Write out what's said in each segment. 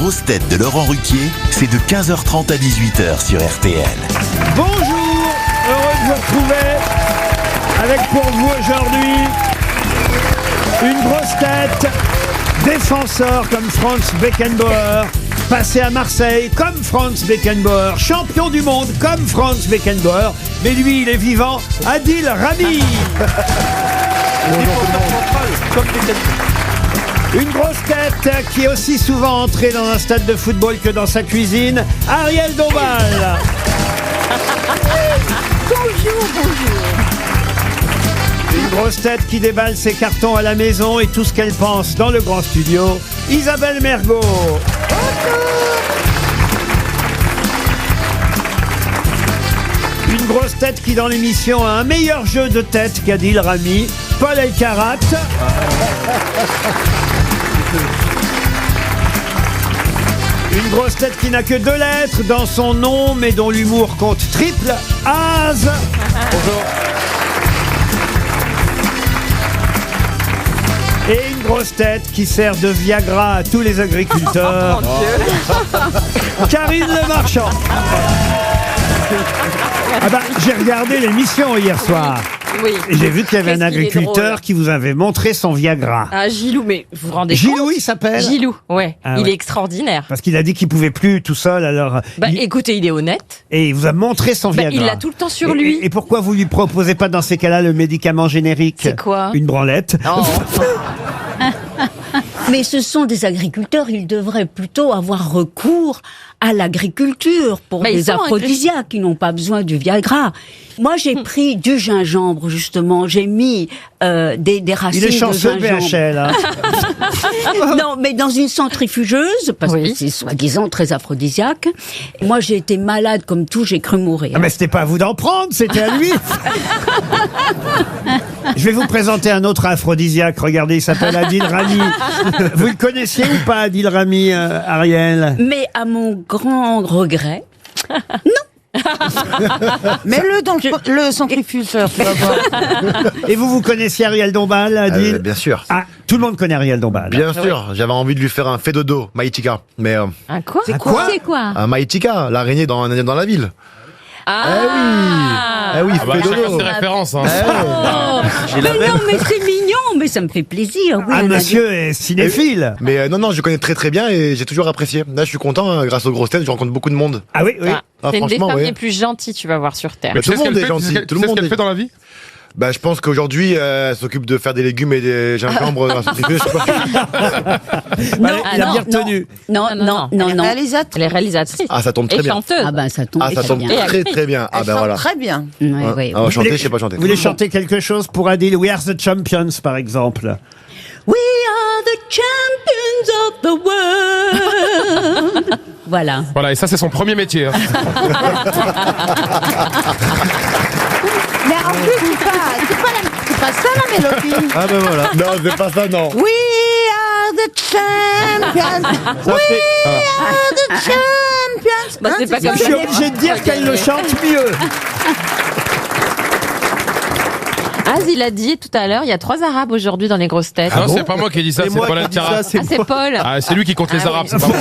grosses têtes de Laurent Ruquier, c'est de 15h30 à 18h sur RTL. Bonjour, heureux de vous retrouver avec pour vous aujourd'hui une grosse tête, défenseur comme Franz Beckenbauer, passé à Marseille comme Franz Beckenbauer, champion du monde comme Franz Beckenbauer, mais lui il est vivant, Adil Rami. Une grosse tête qui est aussi souvent entrée dans un stade de football que dans sa cuisine, Ariel Dombal. Bonjour. Une grosse tête qui déballe ses cartons à la maison et tout ce qu'elle pense dans le grand studio, Isabelle Mergo. Une grosse tête qui dans l'émission a un meilleur jeu de tête qu'Adil Rami, Paul Elkarat. Une grosse tête qui n'a que 2 lettres dans son nom, mais dont l'humour compte triple, Az. Bonjour. Et une grosse tête qui sert de Viagra à tous les agriculteurs, Karine Le Marchand. Ah bah, j'ai regardé l'émission hier soir. Oui. Et j'ai vu qu'il y avait un Qu'est-ce qu'il est agriculteur drôle. qui vous avait montré son Viagra. Ah, Gilou, mais vous vous rendez Gilou, compte il s'appelle Gilou, ouais. Ah Il ouais. est extraordinaire. Parce qu'il a dit qu'il pouvait plus tout seul, alors... Écoutez, il est honnête. Et il vous a montré son Viagra. Il l'a tout le temps sur Et- lui. Et pourquoi vous lui proposez pas dans ces cas-là le médicament générique? C'est quoi? Une branlette. Oh. Mais ce sont des agriculteurs, ils devraient plutôt avoir recours à l'agriculture pour Mais ils des sont aphrodisiaques, qui n'ont pas besoin du Viagra. Moi, j'ai pris du gingembre, justement. J'ai mis des racines Il est de chanceux, gingembre. BHL. Hein. Non, mais dans une centrifugeuse, parce Oui. que c'est soi-disant très aphrodisiaque. Moi, j'ai été malade comme tout, j'ai cru mourir. Ah, mais c'était pas à vous d'en prendre, c'était à lui. Je vais vous présenter un autre aphrodisiaque. Regardez, il s'appelle Adil Rami. Vous le connaissiez ou pas, Adil Rami, Ariel? Mais à mon grand regret, Mets-le dans le centrifugeur, tu vas voir. Et vous connaissiez Ariel Dombal, Adil? Bien sûr. Ah, tout le monde connaît Ariel Dombal. Bien sûr, j'avais envie de lui faire un fait dodo, Maïtika. Mais Un quoi? Un quoi? c'est quoi? un Maïtika, l'araignée dans la ville. Ah, Eh oui, Ah bah, fait chacun dodo. ses références. Hein. Mais non, mais c'est mignon, mais ça me fait plaisir. Oui, Ah, on a monsieur est cinéphile. Mais non, je connais très très bien et j'ai toujours apprécié. Là, je suis content, hein, grâce aux grosses têtes, je rencontre beaucoup de monde. Ah oui, oui. Ah, c'est une des franchement, femmes ouais. les plus gentilles, tu vas voir sur Terre. Mais Tu sais tout le ce monde qu'elle est fait, tu sais gentil. ce Tout le qu'elle monde fait est... dans la vie? Bah, je pense qu'aujourd'hui, elle s'occupe de faire des légumes et des gingembre dans la centrifugeuse, je sais pas. Non, il a non, bien non. retenu. Non, non, non, non. Réalisatrice. Elle est réalisatrice. Ah, ça tombe très Et bien. chanteuse. Ah ben ça tombe Ah, ça très tombe bien. très très bien. Ah, Elle ben chante voilà. très bien. Ouais, Hein ouais. Ah, chanter, voulez- je sais pas chanter. Vous voulez chanter quelque chose pour Adil? We are the champions, par exemple. We are the champions of the world. Voilà. Voilà, et ça, c'est son premier métier. Hein. Mais en plus, c'est pas ça la mélodie. Ah, ben voilà. Non, c'est pas ça, non. We are the champions. We are the champions. Bah, c'est pas Je comme suis ça. obligé de dire qu'elle le chante mieux. Az, il a dit tout à l'heure, il y a 3 Arabes aujourd'hui dans les grosses têtes. Non, c'est pas moi qui ai dit ça, c'est Paul Alcarat. Ah, c'est Paul. Ah, c'est lui qui compte les Ah Arabes, oui. c'est pas moi.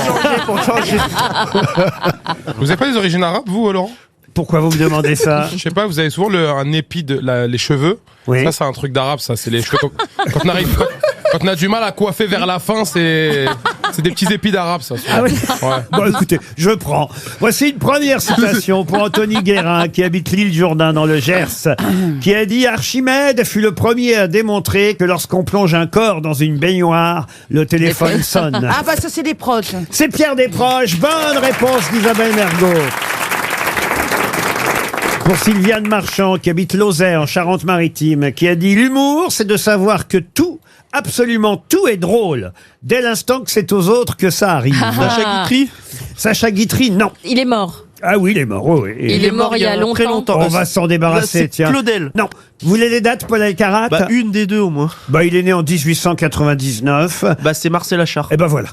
Vous avez pas des origines arabes, vous, Laurent? Pourquoi vous me demandez ça? Je sais pas, vous avez souvent un épi de les cheveux. Oui. Ça, c'est un truc d'arabe, ça. C'est les cheveux. Quand on a du mal à coiffer vers la fin, c'est des petits épis d'arabe, ça. souvent. Ah oui. Ouais. Bon, écoutez, je prends. Voici une première citation pour Anthony Guérin, qui habite l'île Jourdain dans le Gers, qui a dit « Archimède fut le premier à démontrer que lorsqu'on plonge un corps dans une baignoire, le téléphone sonne. Ah bah ça c'est des proches. » C'est Pierre Desproges. Bonne réponse d'Isabelle Mergo. Pour Sylviane Marchand, qui habite Lozère, en Charente-Maritime, qui a dit « L'humour, c'est de savoir que tout, absolument tout est drôle, dès l'instant que c'est aux autres que ça arrive. » Sacha Guitry Sacha Guitry, non. Il est mort. Ah oui, il est mort, oui. Il est mort il y a longtemps. On va s'en débarrasser, tiens. Claudel. Non. Vous voulez les dates, Paul Alcarat? Bah, une des deux au moins. Bah, il est né en 1899. Bah, c'est Marcel Achard. Et ben voilà.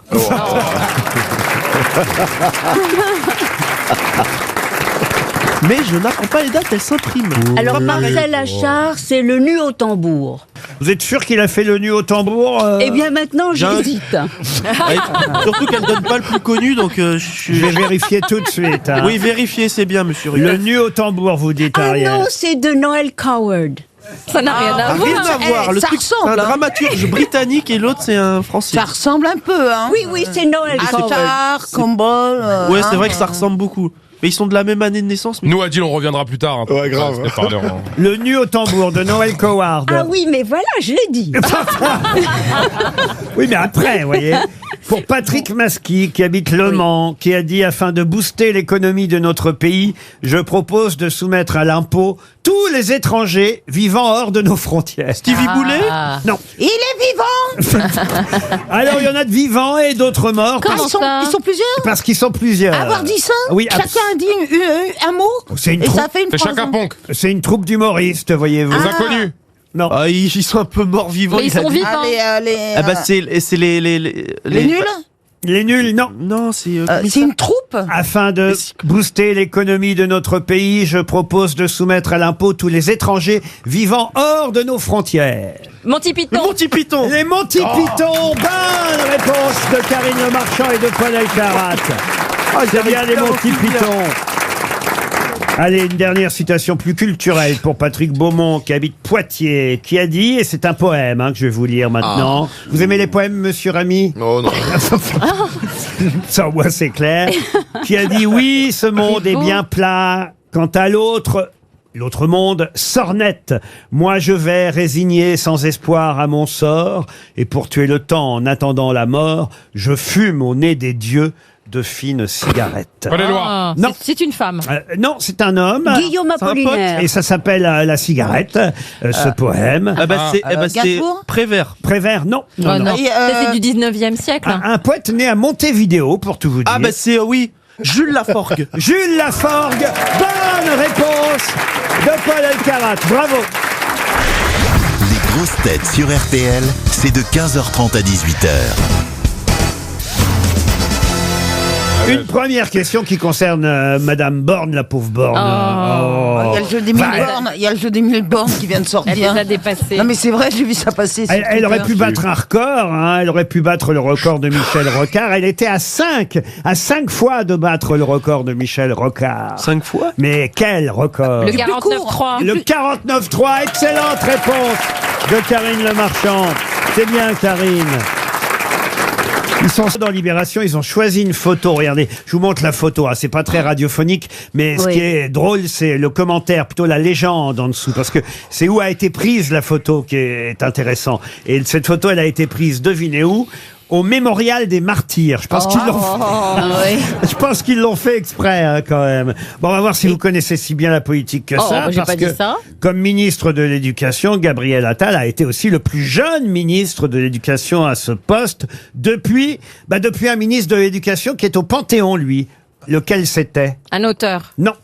Mais je n'apprends pas les dates, elles s'impriment. Alors Marcel Achard, c'est le nu au tambour. Vous êtes sûr qu'il a fait le nu au tambour Eh bien maintenant, j'hésite. Surtout qu'elle donne pas le plus connu, donc je suis... Je vais vérifier tout de suite. Hein. Oui, vérifiez, c'est bien, monsieur Ruel. Le nu au tambour, vous dites, Ah Ariel. non, c'est de Noël Coward. Ça n'a rien à voir. Rien à voir. Le ça truc, c'est un ressemble, hein. dramaturge britannique et l'autre, c'est un français. Ça ressemble un peu, hein. Oui, c'est Noël Coward. Achard, Campbell. Ouais, c'est vrai que ça ressemble beaucoup. Mais ils sont de la même année de naissance. Mais... Nous, Adil, on reviendra plus tard. Hein, Ouais, grave. C'était parlé en- Le nu au tambour de Noël Coward. Ah oui, mais voilà, je l'ai dit. Oui, mais après, vous voyez. Pour Patrick Masqui, qui habite Le Mans, qui a dit, afin de booster l'économie de notre pays, je propose de soumettre à l'impôt tous les étrangers vivant hors de nos frontières. Stevie Boulet Non. Il est vivant. Alors, il y en a de vivants et d'autres morts. Comment ça Ils sont plusieurs. Parce qu'ils sont plusieurs. Avoir dit ça. Oui, Chacun a dit un mot. C'est une Et troupe. ça fait une C'est phrase. Chaka Ponk. C'est une troupe d'humoristes, voyez-vous. Les inconnus. Non. Ah, ils sont un peu morts vivants. Mais ils il a sont dit. vivants. Ah bah c'est les les nuls. Les nuls, non. Non, c'est C'est une troupe. Afin de booster l'économie de notre pays, je propose de soumettre à l'impôt tous les étrangers vivant hors de nos frontières. Monty Python. Monty Python. Les Monty Python, bonne réponse de Karine Le Marchand et de Paul Elkarat. C'est bien les Monty Python. Allez, une dernière citation plus culturelle pour Patrick Beaumont, qui habite Poitiers, qui a dit, et c'est un poème que je vais vous lire maintenant. Vous aimez les poèmes, monsieur Rami? Oh non. Ça, au moins, c'est clair. Qui a dit, oui, ce monde est bien plat. Quant à l'autre monde s'ornette. Moi, je vais résigné sans espoir à mon sort. Et pour tuer le temps en attendant la mort, je fume au nez des dieux de fines cigarettes. Paul Éluard. Ah, Non. c'est une femme. Non, c'est un homme. Guillaume C'est un pote. Apollinaire. Et ça s'appelle La cigarette, ce poème. Ah bah c'est Gainsbourg Prévert. Prévert, non. Non, Oh, non. non. Et, Ça, c'est du 19e siècle. Un poète né à Montevideo, pour tout vous dire. Ah bah c'est oui, Jules Laforgue. Jules Laforgue. Bonne réponse de Paul Elkarat. Bravo. Les grosses têtes sur RTL, c'est de 15h30 à 18h. Une première question qui concerne Madame Borne, la pauvre Borne. Il y a le jeu des 1000 bornes. Il y a le jeu des 1000 bornes qui vient de sortir. Elle les a dépassées. Non mais c'est vrai, j'ai vu ça passer. sur Elle aurait Twitter. pu battre un record, hein. Elle aurait pu battre le record de Michel Rocard. Elle était à 5 fois de battre le record de Michel Rocard. 5 fois. Mais quel record! Le 49.3. Le 49.3, excellente réponse de Karine Le Marchand. C'est bien, Karine. Ils sont dans Libération, ils ont choisi une photo. Regardez, je vous montre la photo. C'est pas très radiophonique, mais ce Oui. qui est drôle, c'est le commentaire, plutôt la légende en dessous, parce que c'est où a été prise la photo qui est intéressant. Et cette photo, elle a été prise, devinez où? Au mémorial des martyrs. Je pense qu'ils l'ont Je pense qu'ils l'ont fait exprès, hein, quand même. Bon, on va voir si vous connaissez si bien la politique que ça. j'ai parce pas dit que, ça. comme ministre de l'Éducation, Gabriel Attal a été aussi le plus jeune ministre de l'Éducation à ce poste depuis un ministre de l'Éducation qui est au Panthéon, lui. Lequel c'était? Un auteur. Non.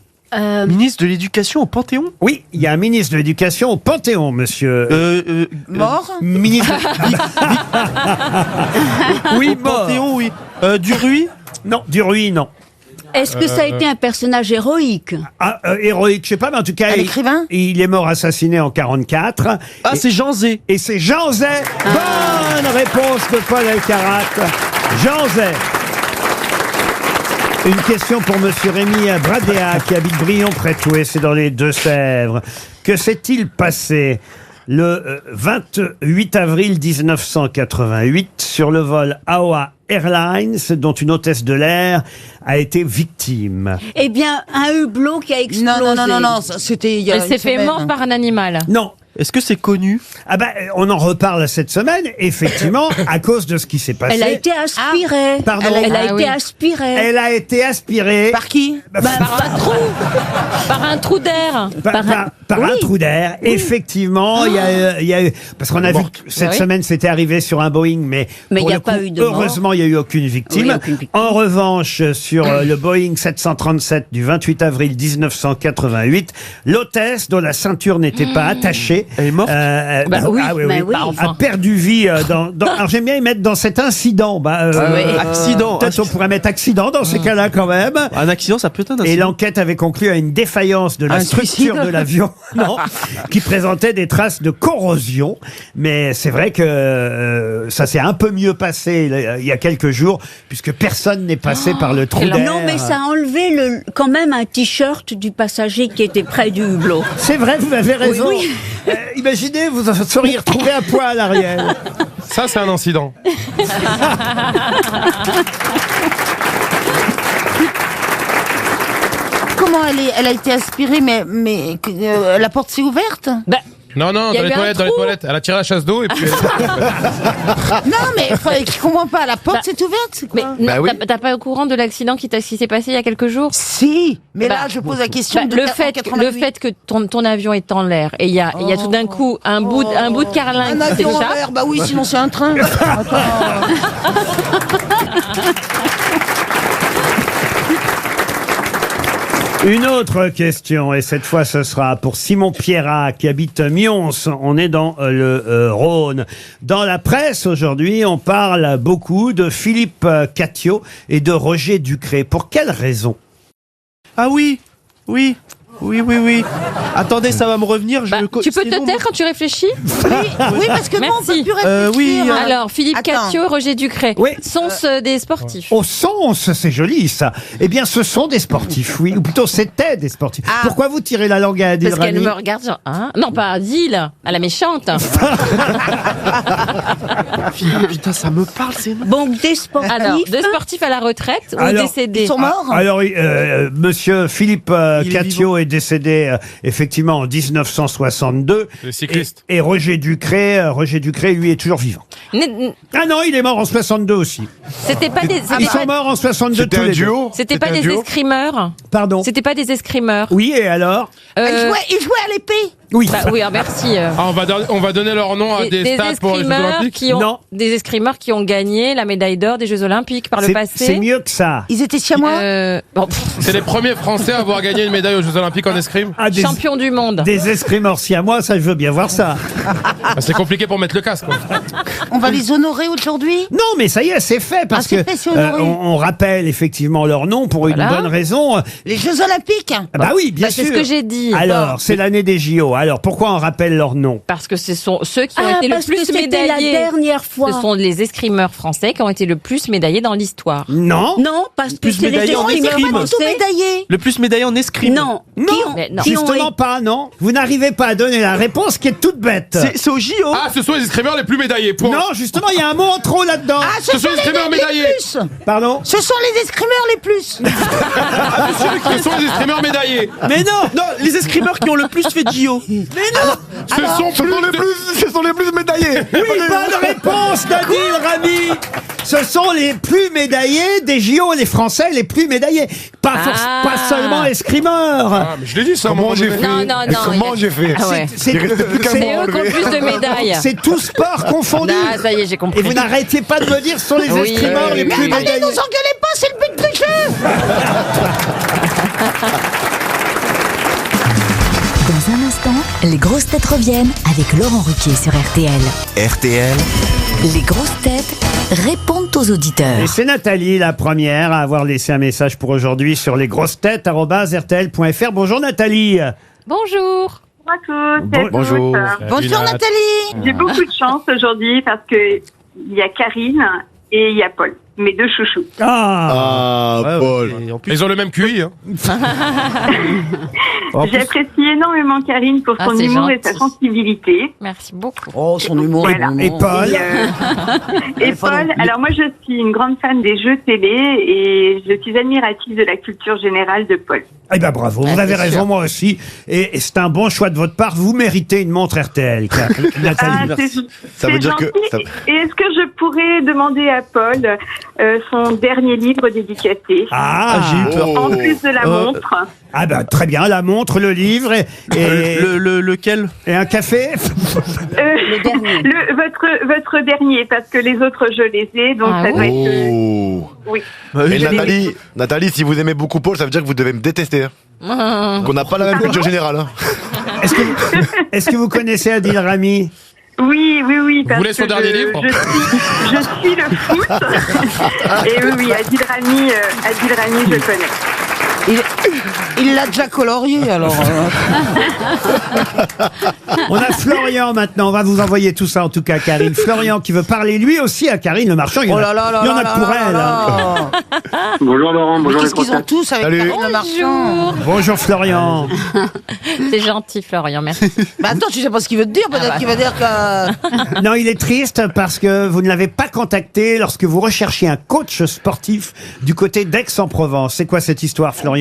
Ministre de l'Éducation au Panthéon. Oui, il y a un ministre de l'Éducation au Panthéon, monsieur. Mort. Ministre. Oui, Au mort. Panthéon, oui. Duruy. Non, Duruy, non. Est-ce que ça a été un personnage héroïque? Ah, héroïque, je sais pas, mais en tout cas, Un écrivain il est mort assassiné en 44. Ah, c'est Jean Zay. Et c'est Jean Zay. Bonne réponse de Paul Elkarat. Jean Zay. Une question pour monsieur Rémi Bradéa, qui habite Brion-Prétoué, c'est dans les Deux-Sèvres. Que s'est-il passé le 28 avril 1988 sur le vol AOA Airlines, dont une hôtesse de l'air a été victime? Eh bien, un hublot qui a explosé. Non, ça, c'était il y a Elle une s'est fait semaine. mort par un animal. Non. Est-ce que c'est connu? Ah ben, on en reparle cette semaine, effectivement, à cause de ce qui s'est passé. Elle a été aspirée. Pardon. Elle a Ah été oui. aspirée. Elle a été aspirée Par qui? Par un trou d'air. par un trou d'air. Effectivement, il y a eu, parce qu'on a vu que cette Oui. semaine c'était arrivé sur un Boeing, mais Mais pour il y a le pas coup, eu de mort. heureusement, il n'y a eu aucune victime. Oui, aucune victime. En revanche, sur le Boeing 737 du 28 avril 1988, l'hôtesse, dont la ceinture n'était pas attachée, Elle est morte oui, ah, oui, bah oui. oui. Bah, enfin. A perdu vie alors j'aime bien y mettre dans cet incident. Accident. Peut-être on pourrait mettre accident dans ces cas-là quand même. Un accident, ça peut être un Et accident. l'enquête avait conclu à une défaillance de la Un structure suicide de l'avion, non, qui présentait des traces de corrosion. Mais c'est vrai que ça s'est un peu mieux passé il y a quelques jours, puisque personne n'est passé par le trou d'air. Non, mais ça a enlevé quand même un t-shirt du passager qui était près du hublot. C'est vrai, vous avez raison. Oui. Imaginez, vous en seriez retrouvé à poil, Ariel. Ça, c'est un incident. Comment elle a été aspirée, mais la porte s'est ouverte? Bah, Non, non, Il y a dans les eu un toilettes, dans les trou. toilettes. Elle a tiré la chasse d'eau et puis. Non, mais je comprends pas. La porte s'est ouverte, c'est mais quoi? non, Bah oui. t'as pas au courant de l'accident qui s'est passé il y a quelques jours? Si, mais Bah, là, je pose la question Bah, de le en fait 88. que ton avion est en l'air et il y a tout d'un coup un bout de carlingue Un qui avion en s'échappe. l'air, bah oui, sinon c'est un train. Attends. Une autre question, et cette fois ce sera pour Simon Pierrat qui habite Mions. On est dans le Rhône. Dans la presse aujourd'hui, on parle beaucoup de Philippe Catio et de Roger Ducré. Pour quelle raison? Ah oui. Attendez, ça va me revenir. Bah, tu peux te taire quand tu réfléchis? Oui, parce que nous, on peut Merci. plus réfléchir. oui, Alors, Philippe Attends. Catio, Roger Ducré. Oui. Sont-ce des sportifs? Au sens, c'est joli ça. Eh bien, ce sont des sportifs, oui. Ou plutôt, c'était des sportifs. Ah. Pourquoi vous tirez la langue à Adil Parce qu'elle Rami? me regarde genre, hein? Non, pas Adil, à la méchante. Putain, ça me parle, c'est énorme. Donc des sportifs. Alors, deux sportifs à la retraite ou Alors, décédés? Ils sont morts? Alors, monsieur Philippe Il est Catio est décédé effectivement en 1962. Le cycliste. Et Roger Ducré, lui, est toujours vivant. Ah non, il est mort en 62 aussi. C'était pas des, Ils sont morts en 62 C'était tous un les deux. duo? c'était pas un des duo escrimeurs. Pardon. C'était pas des escrimeurs. Oui, et alors? Il jouait à l'épée. Oui. Bah oui, merci. Ah, on va donner leur nom à des stades pour les Jeux Olympiques. Non. Des escrimeurs qui ont gagné la médaille d'or des Jeux Olympiques par le C'est passé. mieux que ça. Ils étaient siamois. Bon, C'est les premiers Français à avoir gagné une médaille aux Jeux Olympiques en escrime. Ah, champion du monde. des escrimeurs siamois, ça, je veux bien voir ça. Ah, c'est compliqué pour mettre le casque. Quoi. On va les honorer aujourd'hui. Non, mais ça y est, c'est fait parce Ah, c'est que fait, c'est honoré. on rappelle effectivement leur nom pour une Voilà. bonne raison. Les Jeux Olympiques. Ah bah oui, bien Bah, sûr. c'est ce que j'ai dit. Alors, Bon. c'est l'année des JO. Alors, pourquoi on rappelle leur nom? Parce que ce sont ceux qui ont Ah, été le parce que plus c'était médaillés. la dernière fois. Ce sont les escrimeurs français qui ont été le plus médaillés dans l'histoire. Non. Non, parce que Plus c'est les médaillés en Ils étaient escrime. pas du tout médaillés. Le plus médaillé en escrime. Non. Non, Mais non. qui ont justement pas, non. Vous n'arrivez pas à donner la réponse qui est toute bête. C'est au JO. Ah, ce sont les escrimeurs les plus médaillés. Point. Non, justement, il y a un mot en trop là-dedans. Ah, Ce sont les escrimeurs médaillés. plus. Pardon? Ce sont les escrimeurs les plus. Ce sont les escrimeurs médaillés. Mais non. Non, les escrimeurs qui ont le plus fait de JO. Mais non. Ce sont les plus médaillés. Oui, bonne réponse d'Adil Rami. Ce sont les plus médaillés des JO, les Français les plus médaillés. Pas seulement escrimeurs. Ah, mais je l'ai dit ça. Comment moi, j'ai j'ai fait? Non, non, non. Comment j'ai fait? Ah ouais. Il restait plus qu'un C'est mot à eux qui ont enlever. plus de médailles. C'est tout sport confondu. Ah, ça y est, j'ai compris. Et vous n'arrêtez pas de me dire ce sont les Oui. escrimeurs les Mais plus Attendez, médaillés. nous engueulez pas, c'est le but du jeu. Dans un instant, les grosses têtes reviennent avec Laurent Ruquier sur RTL. RTL, Les grosses têtes répondent aux auditeurs. Et c'est Nathalie, la première, à avoir laissé un message pour aujourd'hui sur lesgrossetêtes@rtl.fr. Bonjour Nathalie. Bonjour. Bonjour à tous. Bon- Bonjour. Bonjour Nathalie. J'ai beaucoup de chance aujourd'hui parce que il y a Karine et il y a Paul, mes deux chouchous. Ah. Ah, Paul. Et en plus, Ils ont le même QI. Hein. J'apprécie énormément Karine pour Ah, son c'est humour et gentil. sa sensibilité. Merci beaucoup. Oh, son humour. Voilà. Et Paul. Et Paul, alors moi je suis une grande fan des jeux télé et je suis admirative de la culture générale de Paul. Eh ben bravo, vous Ah, avez c'est raison, sûr. moi aussi. Et c'est un bon choix de votre part. Vous méritez une montre RTL, Nathalie. Ça veut c'est dire que- gentil. ça- Et est-ce que je pourrais demander à Paul son dernier livre dédicacé Ah, j'ai eu peur. en plus de la montre? Ah ben très bien, la montre, le livre et lequel et un café. Votre dernier, parce que les autres je les ai, donc Ah ça doit oui. être. Oh. Oui. Et Nathalie, si vous aimez beaucoup Paul, ça veut dire que vous devez me détester. Hein. Qu'on n'a pas la même culture générale. Hein. Est-ce que vous connaissez Adil Rami? Oui. Parce voulez son que dernier livre? je suis le foot. Et oui, Adil Rami, je connais. Il l'a déjà colorié, alors. On a Florian maintenant, on va vous envoyer tout ça en tout cas, Karine. Florian qui veut parler lui aussi à Karine Le Marchand. Il y en a pour elle. Hein. Bonjour Laurent, bonjour les Qu'est-ce qu'ils ont tous avec Karine Le Marchand? Bonjour Florian. C'est gentil, Florian, merci. Bah attends, tu sais pas ce qu'il veut te dire, peut-être qu'il va dire que... Non, il est triste parce que vous ne l'avez pas contacté lorsque vous recherchiez un coach sportif du côté d'Aix-en-Provence. C'est quoi cette histoire, Florian?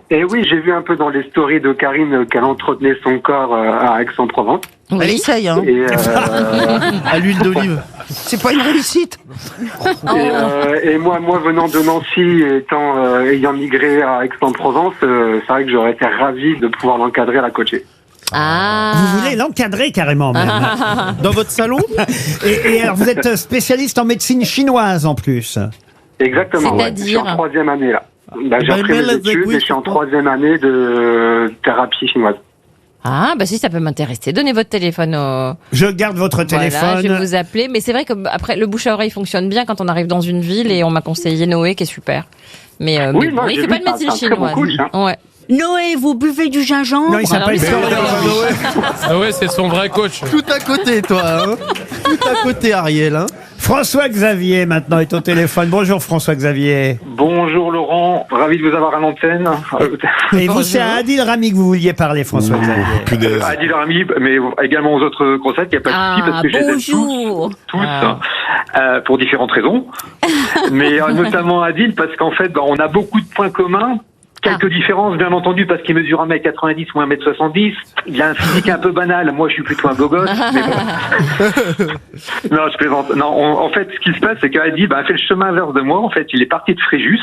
Et oui, j'ai vu un peu dans les stories de Karine qu'elle entretenait son corps à Aix-en-Provence. Elle essaye, hein. Et, À l'huile d'olive. C'est pas une réussite. et moi, venant de Nancy, ayant migré à Aix-en-Provence, c'est vrai que j'aurais été ravi de pouvoir l'encadrer, la coacher. Vous voulez l'encadrer carrément même. Dans votre salon? Et alors vous êtes spécialiste en médecine chinoise en plus. Exactement, ouais. Je suis en 3e année là. J'ai appris mes études et je suis en 3e année de thérapie chinoise. Ah, bah si, ça peut m'intéresser. Donnez votre téléphone au... Je garde votre téléphone. Voilà, je vais vous appeler. Mais c'est vrai que après, le bouche à oreille fonctionne bien quand on arrive dans une ville et on m'a conseillé Noé qui est super. Mais, oui, mais il fait pas de médecine chinoise. Ouais. Noé, vous buvez du gingembre? Non, il s'appelle Ah ouais, c'est son vrai coach. Tout à côté, toi. Hein. Tout à côté, Ariel. Hein. François Xavier maintenant est au téléphone. Bonjour François Xavier. Bonjour Laurent, ravi de vous avoir à l'antenne. Et vous, c'est à Adil Rami que vous vouliez parler, François Xavier. Adil Rami, mais également aux autres grossettes, il n'y a pas de souci parce que je les aime tous pour différentes raisons. Mais notamment Adil parce qu'en fait, on a beaucoup de points communs. Quelques différences, bien entendu, parce qu'il mesure 1m90 ou 1m70. Il a un physique un peu banal. Moi, je suis plutôt un beau gosse. Mais bon. Non, je plaisante. Non, en fait, ce qui se passe, c'est qu'Adil a fait le chemin inverse de moi. En fait, il est parti de Fréjus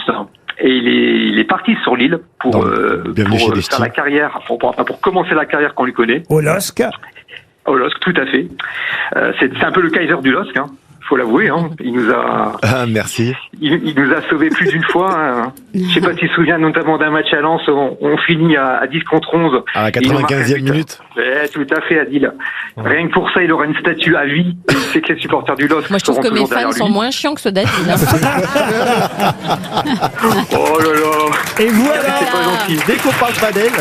et il est parti sur l'île pour faire la carrière, pour commencer la carrière qu'on lui connaît. Au LOSC. Au LOSC, tout à fait. C'est un peu le Kaiser du LOSC, hein. Faut l'avouer, hein. Il nous a. Ah, merci. Il nous a sauvés plus d'une fois. Hein. Je sais pas si tu te souviens notamment d'un match à Lens, on finit à 10 contre 11. À la 95e minute. Ouais, tout à fait, Adil. Rien que pour ça, il aura une statue à vie. C'est que les supporters du LOSC. Moi, je trouve que mes fans sont moins chiants que ceux d'Adil. Oh là là. Et vous C'est pas gentil. Dès qu'on parle pas d'elle.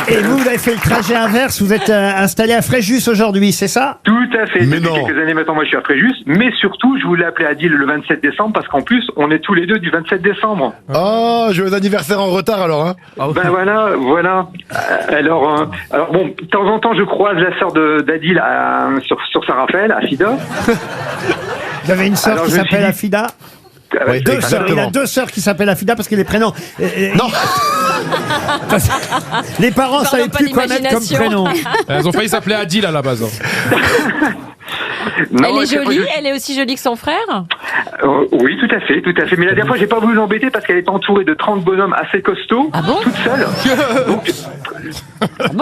Et vous avez fait le trajet inverse. Vous êtes installé à Fréjus aujourd'hui, c'est ça? Tout à fait. Mais Depuis quelques années maintenant, moi, je suis à Fréjus. Mais surtout, je voulais appeler Adil le 27 décembre parce qu'en plus, on est tous les deux du 27 décembre. Oh, joyeux anniversaire en retard alors, hein. Ben voilà. Alors bon, de temps en temps, je croise la sœur d'Adil sur Saint-Raphaël, à Fida. Vous avez une sœur qui s'appelle Afida? Oui, Deux sœurs. Il a deux sœurs qui s'appellent Afida parce que les prénoms. Non. Les parents ne savaient plus quoi mettre comme prénom. Elles ont failli s'appeler Adil à la base. Non, elle est jolie, elle est aussi jolie que son frère? Oui, tout à fait. Mais la dernière fois, j'ai pas voulu l'embêter parce qu'elle est entourée de 30 bonhommes assez costauds, toute seule. Donc...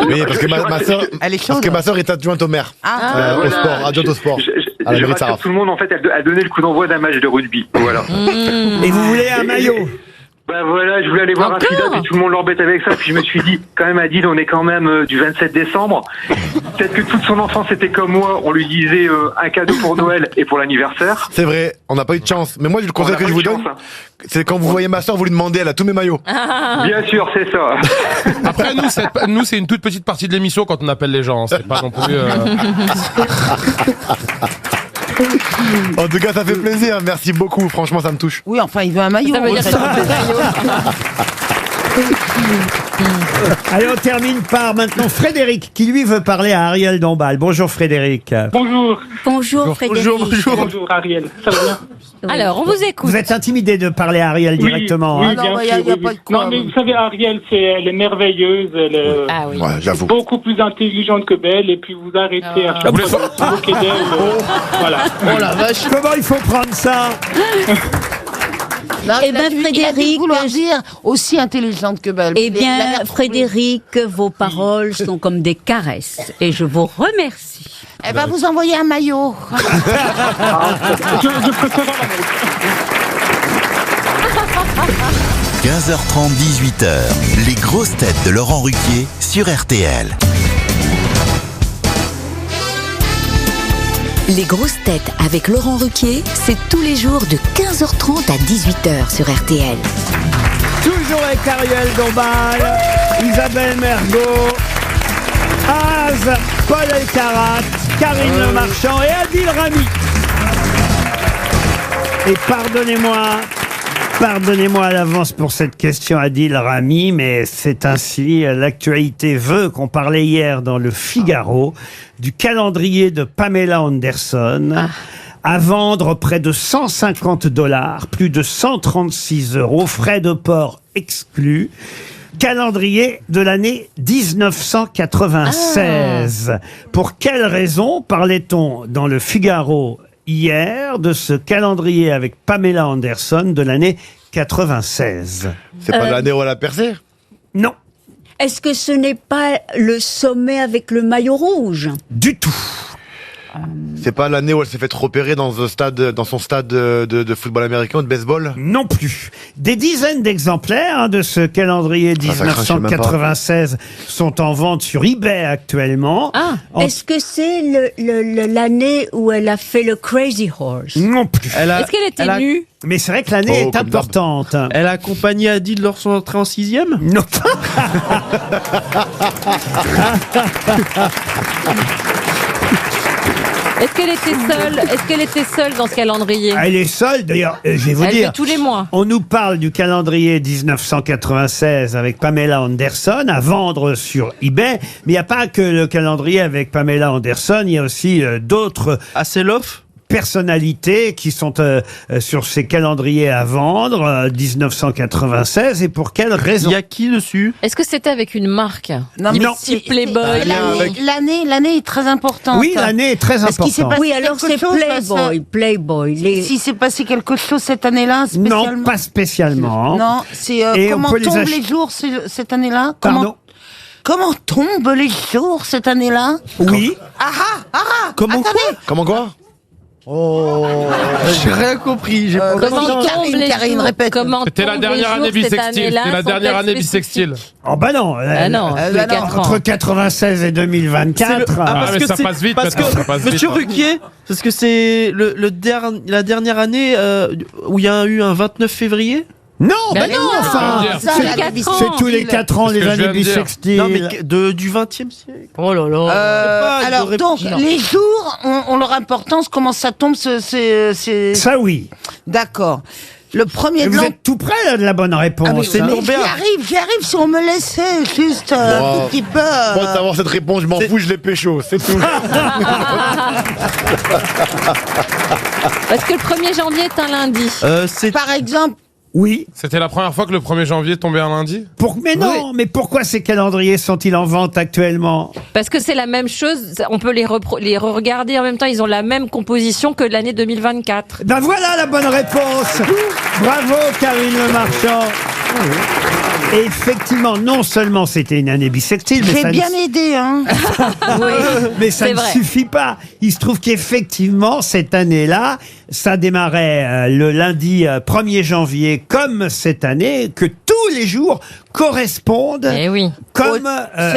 Oui, parce que ma sœur est adjointe au maire. Au sport, adjointe au sport. Je rassure tout le monde, en fait, elle donnait le coup d'envoi d'un match de rugby. Voilà. Et vous voulez un maillot? Ben voilà, je voulais aller voir Afida, puis tout le monde l'embête avec ça, puis je me suis dit, quand même Adil, on est quand même du 27 décembre. Peut-être que toute son enfance était comme moi, on lui disait un cadeau pour Noël et pour l'anniversaire. C'est vrai, on n'a pas eu de chance. Mais moi, le conseil que je vous donne, c'est quand vous voyez ma soeur, vous lui demandez, elle a tous mes maillots. Bien sûr, c'est ça. Après, nous, c'est une toute petite partie de l'émission quand on appelle les gens. C'est pas non plus... En tout cas, ça fait plaisir. Merci beaucoup. Franchement, ça me touche. Oui, enfin, il veut un maillot. Ça veut dire ça. Allez, on termine par maintenant Frédéric qui lui veut parler à Ariel Dombal. Bonjour Frédéric. Bonjour. Bonjour Frédéric. Bonjour Ariel, ça va bien? Alors, on vous écoute. Vous êtes intimidé de parler à Ariel directement. Oui, hein? bien sûr. Non, mais vous savez, Ariel, elle est merveilleuse. Elle est Ouais, j'avoue. beaucoup plus intelligente que belle. Et puis vous arrêtez à chaque fois de vous moquer d'elle. Voilà. Oh la vache. Comment il faut prendre ça? Eh bien, Frédéric, vouloir dire aussi intelligente que belle. Eh bien, Frédéric, vos paroles sont comme des caresses. Et je vous remercie. Elle va vous envoyer un maillot. Je préfère la vôtre. 15h30, 18h, les grosses têtes de Laurent Ruquier sur RTL. Les grosses têtes avec Laurent Ruquier, c'est tous les jours de 15h30 à 18h sur RTL. Toujours avec Ariel Dombal, Isabelle Mergo, Az, Paul Elkarat, Karine Le Marchand et Adil Rami. Et pardonnez-moi à l'avance pour cette question, Adil Rami, mais c'est ainsi. L'actualité veut qu'on parlait hier dans le Figaro du calendrier de Pamela Anderson. À vendre près de $150, plus de 136 €, frais de port exclus. Calendrier de l'année 1996. Pour quelle raison parlait-on dans le Figaro hier de ce calendrier avec Pamela Anderson de l'année 96? C'est pas l'année où elle a percé? Non. Est-ce que ce n'est pas le sommet avec le maillot rouge? Du tout. C'est pas l'année où elle s'est fait repérer dans son stade de football américain ou de baseball? Non plus. Des dizaines d'exemplaires de ce calendrier 1996 sont en vente sur eBay actuellement. Est-ce que c'est l'année où elle a fait le Crazy Horse? Non plus. Est-ce qu'elle était nue? Mais c'est vrai que l'année est importante. Elle a accompagné Adil lors de son entrée en 6e? Non. Est-ce qu'elle était seule dans ce calendrier? Elle est seule, d'ailleurs, je vais vous dire. Elle fait tous les mois. On nous parle du calendrier 1996 avec Pamela Anderson à vendre sur eBay, mais il n'y a pas que le calendrier avec Pamela Anderson, il y a aussi d'autres personnalités qui sont sur ces calendriers à vendre 1996. Et pour quelle raison? Il y a qui dessus? Est-ce que c'était avec une marque? Non, mais Type Playboy. L'année est très importante. Oui, l'année est très Parce qu'il s'est importante. passé Oui, alors quelque c'est chose, Playboy. Si s'est passé quelque chose cette année-là, spécialement. Non, pas spécialement. Non, c'est Et comment on peut les tombent ach- les jours cette année-là? Pardon? Comment tombent les jours cette année-là? Oui. Comment Attendez. Comment quoi? J'ai rien compris. J'ai pas Comment compris. tombent les Karine, jours? répète. Comment C'était la tombent dernière les année jours cette bissextile. année-là C'était la sont dernière année spécifiques? bissextile. Oh bah non. Ah non, bah de non. 4 ans. Entre 96 et 2024. Ah, mais ça passe vite Parce maintenant, ça que, passe vite, Monsieur hein. Ruquier, parce que c'est la dernière année où il y a eu un 29 février? Non, Ben bah non, non, enfin, ça, c'est- les 4 ans. c'est tous les 4 ans C'est ce les que je viens années de dire. bissextiles. Non, mais du 20e siècle. Oh là là. Alors donc, les jours ont leur importance. Comment ça tombe? Ça oui. D'accord. Le premier Et de vous l'an. êtes tout près là, de la bonne réponse. Ah, mais c'est hein. tombé. j'y arrive si on me laissait juste un Wow. tout petit peu. Moi, d'avoir cette réponse, je m'en fous, je l'ai pécho, c'est tout. Parce que le 1er janvier est un lundi. Par exemple, Oui. C'était la première fois que le 1er janvier tombait un lundi? Mais non, mais pourquoi ces calendriers sont-ils en vente actuellement? Parce que c'est la même chose. On peut les re-regarder en même temps. Ils ont la même composition que l'année 2024. Ben voilà la bonne réponse. Bravo Karine Le Marchand. Et effectivement, non seulement c'était une année bissextile, mais j'ai ça, bien aidé, hein. mais ça c'est ne vrai. suffit pas. Il se trouve qu'effectivement, cette année-là, ça démarrait le lundi 1er janvier, comme cette année, que tous les jours correspondent Eh oui. comme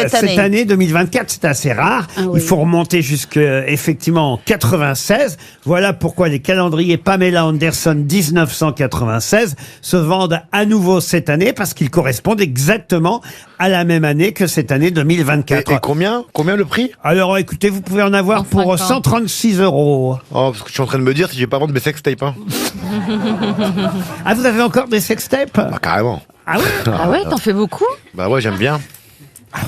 cette année 2024. C'est assez rare. Il faut remonter jusque effectivement en 96. Voilà pourquoi les calendriers Pamela Anderson 1996 se vendent à nouveau cette année, parce qu'ils correspondent exactement à la même année que cette année 2024. Et combien le prix? Alors écoutez, vous pouvez en avoir pour 136 €. Oh, parce que je suis en train de me dire si je vais pas vendre mes sextapes, hein. Ah, vous avez encore des sextapes? Bah, carrément. Ah oui? Ah ouais, t'en fais beaucoup? Bah ouais, j'aime bien.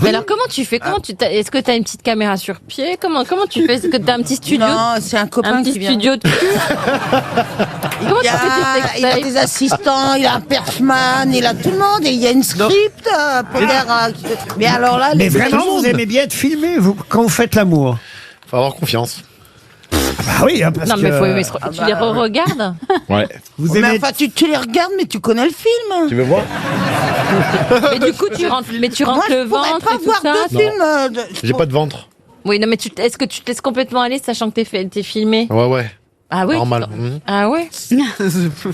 Mais alors comment tu fais? Est-ce que t'as une petite caméra sur pied? Comment tu fais? Est-ce que t'as un petit studio? Non, c'est un copain Un petit qui vient. studio de cul? Comment tu fais tes Il a sextapes? des assistants, il a un perchman, il a tout le monde, et il y a une script pour dire. Mais alors là, Mais les vraiment, vous aimez bien être filmé quand vous faites l'amour? Faut avoir confiance. Bah oui, hein, parce Non, mais que tu les re-regardes? Ouais. vous Mais aimez. enfin, tu les regardes, mais tu connais le film. Tu veux voir? Mais du coup, tu rentres Moi, le je pourrais ventre pas et tout voir ça? deux films. J'ai pas de ventre. Oui, non, mais est-ce que tu te laisses complètement aller, sachant que t'es filmé? Ouais. Ah oui? Normal. Ah ouais?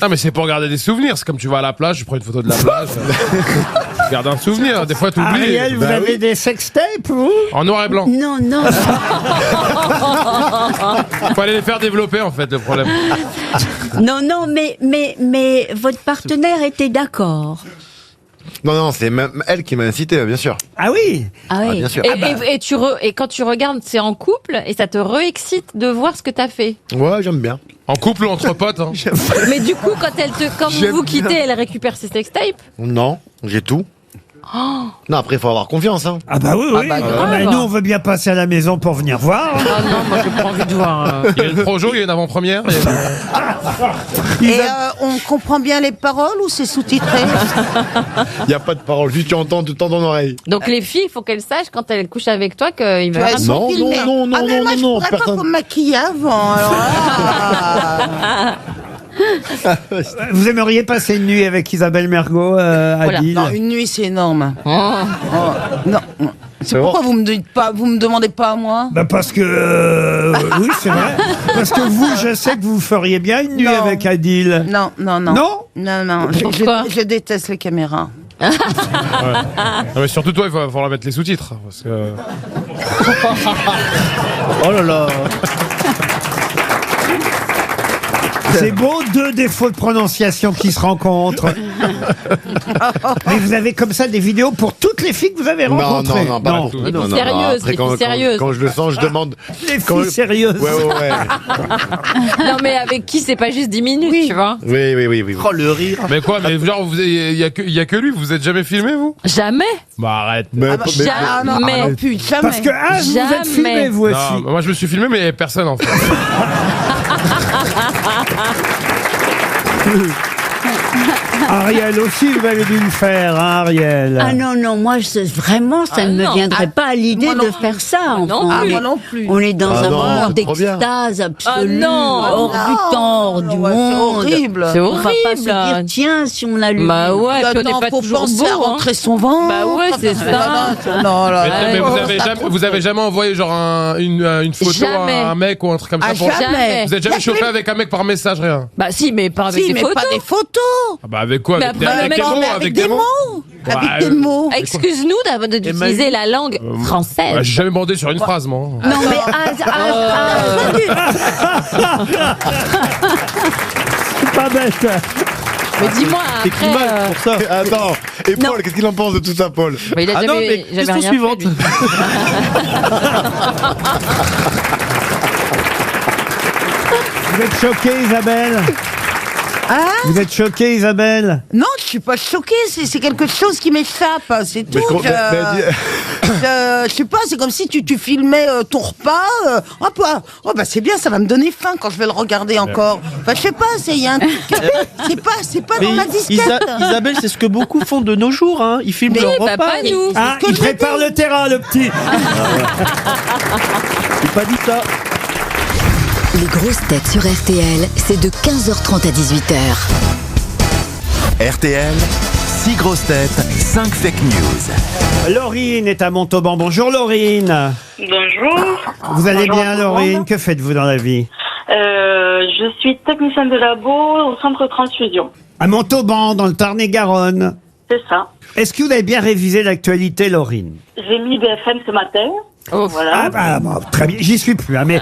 Ah, mais c'est pour garder des souvenirs. C'est comme tu vas à la plage, tu prends une photo de la plage. Garde un souvenir, des fois t'oublies. Ariel, vous avez des sextapes, vous? En noir et blanc. Non, non. Faut aller les faire développer en fait, le problème. Non, non, mais votre partenaire était d'accord. Non, c'est même elle qui m'a incité, bien sûr. Ah oui? Ah oui. Bien sûr. Et quand tu regardes, c'est en couple et ça te re-excite de voir ce que t'as fait. Ouais, j'aime bien. En couple ou entre potes hein. Mais du coup, quand J'aime vous quittez, bien. elle récupère ses sextapes. Non, j'ai tout. Non, après, il faut avoir confiance. Hein. Ah bah oui, oui. Nous, on veut bien passer à la maison pour venir voir. Ah non, moi, j'ai pas envie de voir. Il y a une projo, il y a une avant-première. Et on comprend bien les paroles ou c'est sous-titré? Il n'y a pas de parole, juste tu entends tout le temps dans l'oreille. Donc les filles, il faut qu'elles sachent quand elles couchent avec toi qu'il va Elles sont filmées. Ah mais moi, je pourrais pas qu'on me maquille avant. Alors là. Vous aimeriez passer une nuit avec Isabelle Mergo, Adil? Non, une nuit, c'est énorme. Non. C'est pourquoi vous me demandez pas à moi? Bah parce que oui, c'est vrai. Parce que vous, je sais que vous feriez bien une nuit avec Adil. Non. Non? Non. Je déteste les caméras. Ouais. Non, mais surtout toi, il va falloir mettre les sous-titres. Parce que... Oh là là. C'est beau, deux défauts de prononciation qui se rencontrent. Mais vous avez comme ça des vidéos pour toutes les filles que vous avez rencontrées? Non, pas pour tout. Les filles sérieuses, Après, les filles sérieuses. Quand je le sens, je demande. Les filles sérieuses. Ouais. Non, mais avec qui c'est pas juste 10 minutes, tu vois? Oui. Oh, le rire. Mais quoi, mais genre, il y a que lui, vous êtes jamais filmé, vous? Jamais. Bah arrête. Jamais. Parce que vous êtes filmé, vous aussi. Non, moi je me suis filmé, mais il y avait personne en fait. Ariel aussi, vous avez dû le faire, hein, Ariel. Ah non, moi, vraiment, ça ne me viendrait pas à l'idée de faire ça. Moi non plus. On est dans un moment c'est trop bien. d'extase absolue, non. hors du temps, hors du monde. C'est horrible. C'est On va pas se horrible. dire, tiens, si on l'allume. Bah ouais, puis on n'est pas faut toujours penser beau, à hein. rentrer son ventre. Bah ouais, c'est ça. Non, là. Mais vous avez jamais envoyé genre une photo Jamais. à un mec ou un truc comme ça pour... Jamais. Vous êtes jamais chauffé avec un mec par message, rien? Bah si, mais pas avec Si, des mais photos. pas des photos. Ah bah avec quoi? Mais Avec après, le mec, des mots? avec des mots. Avec des mots. Excuse-nous d'utiliser la langue française. J'ai jamais bandé sur une phrase, moi. Non, mais C'est pas bête. Mais dis-moi C'est après. mal pour ça. Attends, et Paul, qu'est-ce qu'il en pense de tout ça, Paul? Mais il a Ah non, mais jamais question rien suivante. fait, lui. Vous êtes choquée, Isabelle? Hein? Vous êtes choquée, Isabelle? Non, je suis pas choquée, c'est quelque chose qui m'échappe, c'est tout. Mais Je sais pas, c'est comme si tu filmais ton repas. Oh bah c'est bien, ça va me donner faim quand je vais le regarder encore. Enfin, je sais pas, il y a un truc. C'est pas Mais dans la disquette. Isabelle, c'est ce que beaucoup font de nos jours. Hein. Ils filment leur bah, repas. pas nous. Ah, il prépare le terrain, le petit. J'ai pas dit ça. Les grosses têtes sur RTL, c'est de 15h30 à 18h. RTL, 6 grosses têtes, 5 fake news. Laurine est à Montauban. Bonjour, Laurine. Bonjour. Vous allez Bonjour bien, à tout le Laurine? monde. Que faites-vous dans la vie? Je suis technicienne de labo au centre transfusion. À Montauban, dans le Tarn-et-Garonne. C'est ça. Est-ce que vous avez bien révisé l'actualité, Laurine? J'ai mis BFM ce matin. Voilà. Ah bah bon, très bien, j'y suis plus, hein, mais...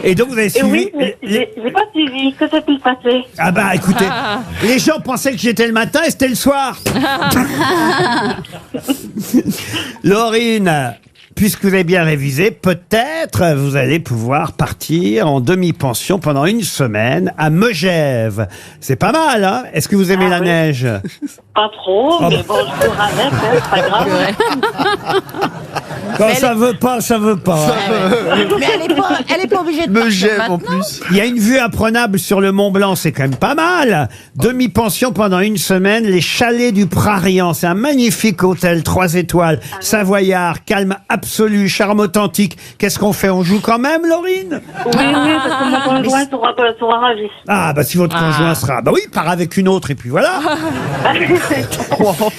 Et donc vous avez Et suivi... oui, mais j'ai pas suivi. Que s'est-il passé? Ah bah écoutez, les gens pensaient que j'étais le matin et c'était le soir. Laurine, puisque vous avez bien révisé, peut-être vous allez pouvoir partir en demi-pension pendant une semaine à Megève. C'est pas mal, hein? Est-ce que vous aimez la neige? Pas trop, mais bon, je cours avec, hein, c'est pas grave. Quand ça veut pas, ça veut pas. Mais elle est pas obligée de Me partir gêne en maintenant. plus. Il y a une vue imprenable sur le Mont Blanc, c'est quand même pas mal. Demi-pension pendant une semaine, les chalets du Prarian. C'est un magnifique hôtel, 3 étoiles, savoyard, calme absolu, charme authentique. Qu'est-ce qu'on fait? On joue quand même, Laurine? Oui, parce que mon conjoint sera ravi. Ah, bah si votre conjoint sera... Bah oui, part avec une autre et puis voilà.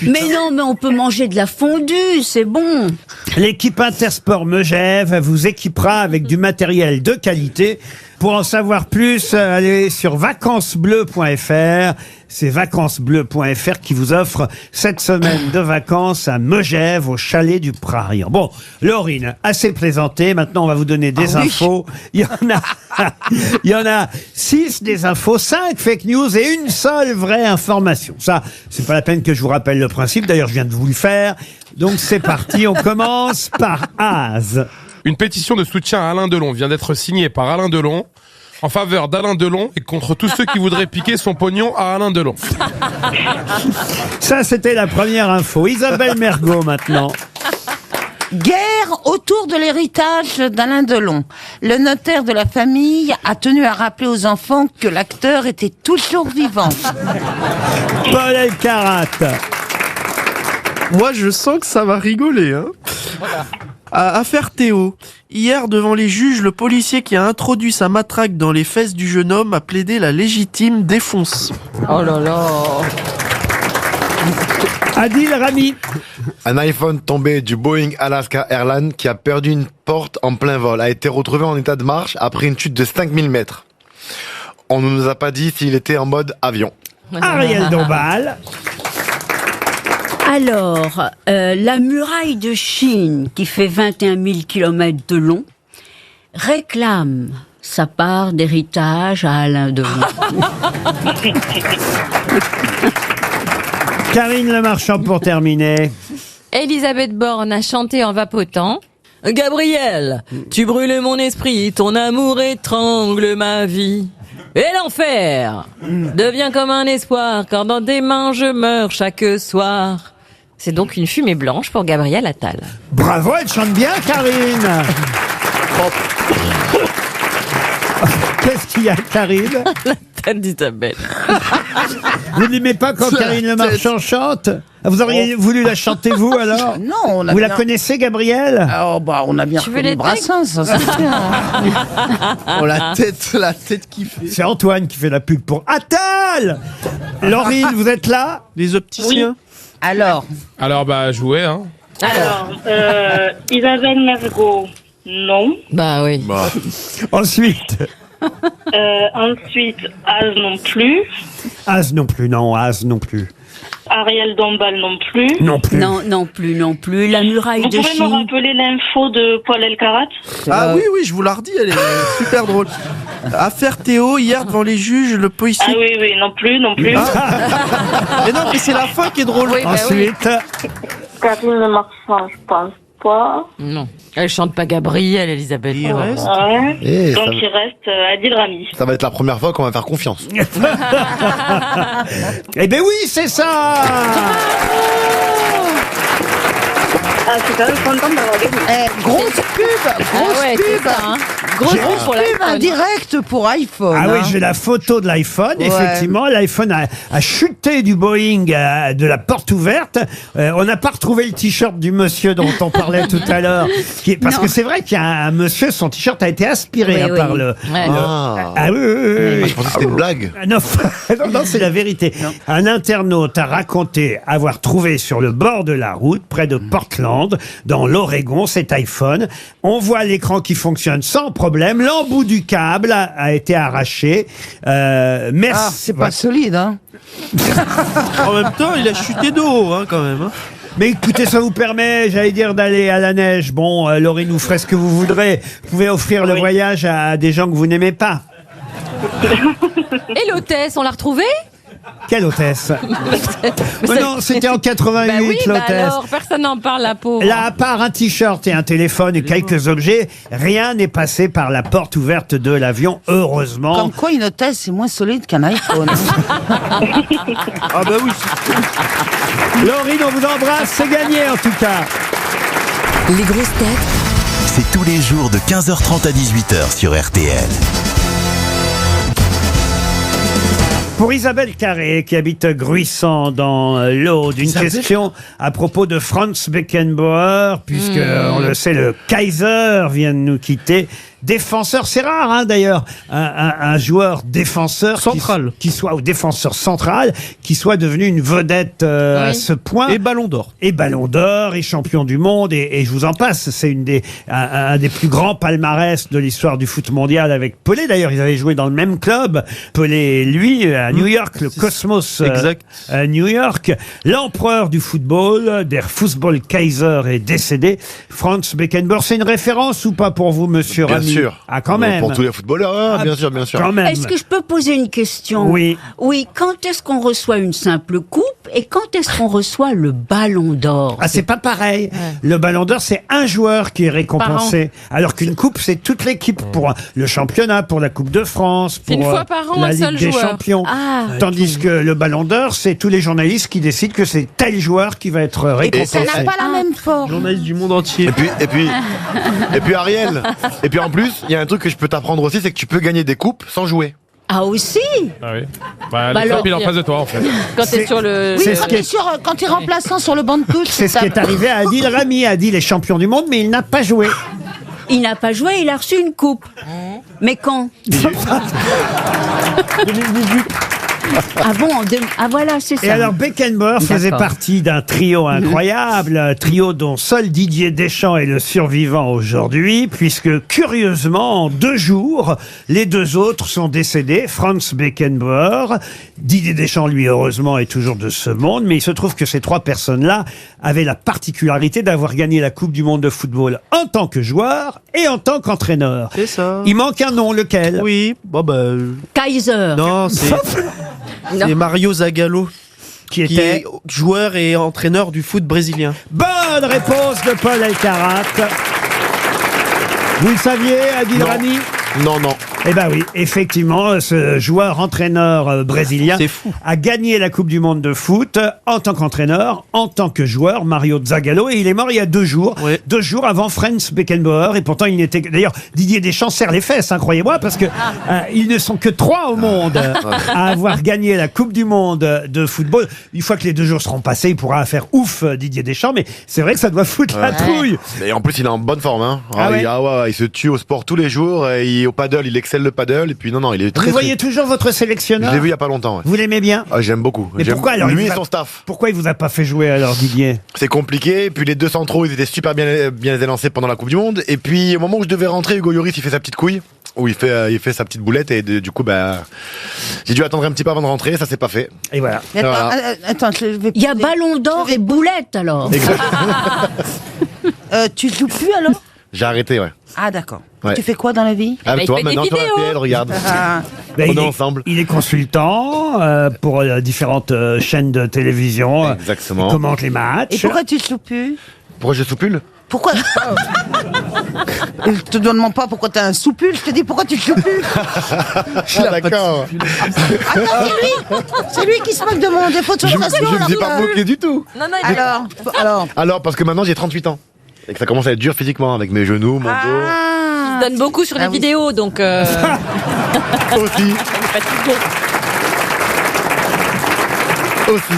Mais non, mais on peut manger de la fondue, c'est bon. L'équipe Intersport Megève vous équipera avec du matériel de qualité. Pour en savoir plus, allez sur vacancesbleues.fr. C'est vacancesbleues.fr qui vous offre cette semaine de vacances à Megève, au chalet du Prarian. Bon, Laurine, assez plaisanté. Maintenant, on va vous donner des infos. Il y en a 6 des infos, 5 fake news et une seule vraie information. Ça, c'est pas la peine que je vous rappelle le principe. D'ailleurs, je viens de vous le faire. Donc, c'est parti. On commence par Az. Une pétition de soutien à Alain Delon vient d'être signée par Alain Delon en faveur d'Alain Delon et contre tous ceux qui voudraient piquer son pognon à Alain Delon. Ça, c'était la première info. Isabelle Mergot, maintenant. Guerre autour de l'héritage d'Alain Delon. Le notaire de la famille a tenu à rappeler aux enfants que l'acteur était toujours vivant. Paul Elkarat. Moi, je sens que ça va rigoler. Hein. Affaire Théo. Hier, devant les juges, le policier qui a introduit sa matraque dans les fesses du jeune homme a plaidé la légitime défonce. Oh là là. Adil Rami. Un iPhone tombé du Boeing Alaska Airlines qui a perdu une porte en plein vol a été retrouvé en état de marche après une chute de 5000 mètres. On ne nous a pas dit s'il était en mode avion. Ariel Dombal. Alors, la muraille de Chine, qui fait 21 000 km de long, réclame sa part d'héritage à Alain Delon. Karine Le Marchand pour terminer. Elisabeth Borne a chanté en vapotant. Gabriel, tu brûles mon esprit, ton amour étrangle ma vie. Et l'enfer devient comme un espoir, quand dans tes mains je meurs chaque soir. C'est donc une fumée blanche pour Gabriel Attal. Bravo, elle chante bien, Karine. Qu'est-ce qu'il y a, Karine? La tête d'Isabelle. Vous n'aimez pas quand Karine Le Marchand chante? Vous auriez voulu la chanter, vous, alors? Non, on a Vous bien... la connaissez, Gabrielle? Oh, bah, on a bien Tu veux reconnu les Brassens, ça c'est sûr. Oh, la tête qui fait. C'est Antoine qui fait la pub pour Attal. Laurine, vous êtes là? Les opticiens. Alors, Bah, jouez, hein. Alors, Isabelle Mergo, non. Bah oui. Ensuite, Ensuite, Az non plus. Az non plus, non, Az non plus. Ariel Dombal non plus. Non plus. Non plus. La muraille Vous de pouvez me Chine. rappeler l'info de Paul Elkarat? Ah oui, je vous la redis, elle est super drôle. Affaire Théo, hier devant les juges, le policier... Ah oui, non plus. Mais non, mais c'est la fin qui est drôle. Oui, bah Ensuite, Karine Le Marchand, je pense pas. Non. Elle chante pas Gabriel, Elisabeth. Il reste. Ouais. Et Donc ça, il reste Adil Rami. ça va être la première fois qu'on va faire confiance. eh ben oui, c'est ça. Ah, je suis quand même contente d'avoir gagné. grosse pub, Grosse pub pour pub l'iPhone. indirecte pour iPhone. Ah oui, hein. j'ai la photo de l'iPhone. Ouais. Effectivement, l'iPhone a chuté du Boeing de la porte ouverte. On n'a pas retrouvé le t-shirt du monsieur dont on parlait tout à l'heure. Parce que c'est vrai qu'il y a un monsieur, son t-shirt a été aspiré Oui, par oui. le... Ouais. Ah oui, oui, oui. Je pensais que c'était une blague. Ah non, non, c'est la vérité. Un internaute a raconté avoir trouvé sur le bord de la route, près de Portland, dans l'Oregon, cet iPhone. On voit l'écran qui fonctionne sans problème. L'embout du câble a été arraché. Merci. Ah, c'est pas solide, hein. En même temps, il a chuté de haut, hein, quand même. Hein. Mais écoutez, ça vous permet, j'allais dire, d'aller à la neige. Bon, Laurie, nous ferez ce que vous voudrez. Vous pouvez offrir le voyage à des gens que vous n'aimez pas. Et l'hôtesse, on l'a retrouvée? Quelle hôtesse? Mais non, c'était en 88, Bah oui, l'hôtesse. alors, personne n'en parle, la pauvre. Là, à part un t-shirt et un téléphone et quelques objets, rien n'est passé par la porte ouverte de l'avion, heureusement. Comme quoi, une hôtesse, c'est moins solide qu'un iPhone. Ah bah oui. Laurine, on vous embrasse, c'est gagné en tout cas. Les grosses têtes C'est tous les jours de 15h30 à 18h sur RTL. Pour Isabelle Carré, qui habite Gruissant dans l'Aude, une question à propos de Franz Beckenbauer, puisque, on le sait, le Kaiser vient de nous quitter. défenseur. C'est rare, hein, d'ailleurs, un joueur défenseur central qui soit ou défenseur central qui soit devenu une vedette à ce point. Et Ballon d'Or. Et Ballon d'Or et champion du monde et je vous en passe. C'est un des plus grands palmarès de l'histoire du foot mondial avec Pelé. D'ailleurs, ils avaient joué dans le même club. Pelé et lui à New York, le Cosmos à New York. L'empereur du football, der Fußball-Kaiser, est décédé. Franz Beckenbauer, c'est une référence ou pas pour vous, monsieur Rami? Bien sûr. Ah, quand même. Pour tous les footballeurs, bien sûr, bien sûr. Quand même. Est-ce que je peux poser une question? Oui. Oui, quand est-ce qu'on reçoit une simple coupe et quand est-ce qu'on reçoit le Ballon d'Or? Ah, c'est pas pareil. Le Ballon d'Or, c'est un joueur qui est récompensé. Alors qu'une coupe, c'est toute l'équipe pour le championnat, pour la Coupe de France, pour une fois par an, la un Ligue seul des joueur. Champions. Ah. Tandis que le Ballon d'Or, c'est tous les journalistes qui décident que c'est tel joueur qui va être récompensé. Ça n'a pas la même forme. Journaliste du monde entier. Et puis Ariel. Et puis en plus, il y a un truc que je peux t'apprendre aussi, c'est que tu peux gagner des coupes sans jouer. Ah aussi? Ah oui. Bah, Bah les alors, il est en face de toi, en fait. Quand t'es sur le... Oui, C'est ce quand tu es remplaçant sur le banc de touche. C'est ce qui est arrivé à Adil Rami. Adil est champion du monde, mais il n'a pas joué. Il n'a pas joué, il a reçu une coupe. Mais quand? 2018. Ah bon, ah voilà, c'est ça. Et alors Beckenbauer faisait partie d'un trio incroyable, un trio dont seul Didier Deschamps est le survivant aujourd'hui, puisque curieusement, en 2 jours, les 2 autres sont décédés. Franz Beckenbauer, Didier Deschamps, lui, heureusement, est toujours de ce monde, mais il se trouve que ces 3 personnes-là avaient la particularité d'avoir gagné la Coupe du Monde de football en tant que joueur et en tant qu'entraîneur. C'est ça. Il manque un nom, lequel? Oui, bon bah... Kaiser. Non, c'est Mario Zagallo, qui qui était est joueur et entraîneur du foot brésilien. Bonne réponse de Paul Elkarat. Vous le saviez, Adil Rami? Non, non. Eh ben oui, effectivement, ce joueur-entraîneur brésilien a gagné la Coupe du Monde de foot en tant qu'entraîneur, en tant que joueur, Mario Zagallo, et il est mort il y a 2 jours. 2 jours avant Franz Beckenbauer, et pourtant il n'était... D'ailleurs, Didier Deschamps serre les fesses, hein, croyez-moi, parce que ils ne sont que 3 au monde à avoir gagné la Coupe du Monde de football. Une fois que les 2 jours seront passés, il pourra faire ouf Didier Deschamps, mais c'est vrai que ça doit foutre la trouille. Et en plus, il est en bonne forme. Hein. Il se tue au sport tous les jours, et au paddle, il excelle le paddle, et puis non, il est très... Vous voyez toujours votre sélectionneur? Je l'ai vu il y a pas longtemps. Ouais. Vous l'aimez bien? J'aime beaucoup. Mais pourquoi alors lui et son staff. Pourquoi il vous a pas fait jouer alors, Didier? C'est compliqué, puis les 2 centraux, ils étaient super bien élancés pendant la Coupe du Monde, et puis au moment où je devais rentrer, Hugo Lloris, il fait sa petite couille, où il fait sa petite boulette, et du coup, j'ai dû attendre un petit peu avant de rentrer, ça s'est pas fait. Et voilà. Attends, il y a Ballon d'Or et boulette alors. Tu joues plus alors? J'ai arrêté, ouais. Ah d'accord. Ouais. Tu fais quoi dans la vie? Toi, maintenant, sur RTL, regarde. Ben, On est ensemble. Il est consultant pour différentes chaînes de télévision. Exactement. Il commente les matchs. Et pourquoi tu joues plus? Pourquoi je soupule? Pourquoi? Je te demande pas pourquoi t'as un soupule, je te dis pourquoi tu te joues plus. D'accord. Attends, c'est lui qui se moque de mon défaut de Je concentration. ne me suis pas moqué du tout. Non, Alors, parce que maintenant j'ai 38 ans. Et que ça commence à être dur physiquement avec mes genoux, mon dos. Il se donne beaucoup sur les vidéos, donc... Aussi.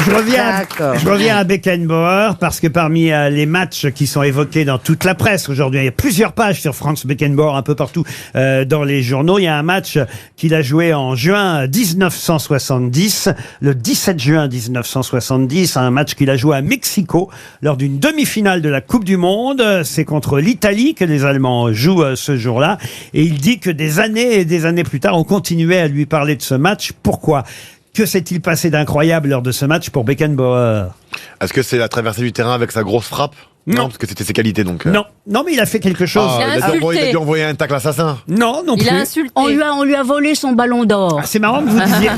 Je reviens à Beckenbauer parce que parmi les matchs qui sont évoqués dans toute la presse aujourd'hui, il y a plusieurs pages sur Franz Beckenbauer un peu partout dans les journaux. Il y a un match qu'il a joué en juin 1970, le 17 juin 1970, un match qu'il a joué à Mexico lors d'une demi-finale de la Coupe du Monde. C'est contre l'Italie que les Allemands jouent ce jour-là. Et il dit que des années et des années plus tard, on continuait à lui parler de ce match. Pourquoi ? Que s'est-il passé d'incroyable lors de ce match pour Beckenbauer? Est-ce que c'est la traversée du terrain avec sa grosse frappe? Non, parce que c'était ses qualités donc. Non, mais il a fait quelque chose. Il a dû envoyer un tacle assassin. Non plus. Il a insulté. On lui a volé son ballon d'or. C'est marrant que vous disiez.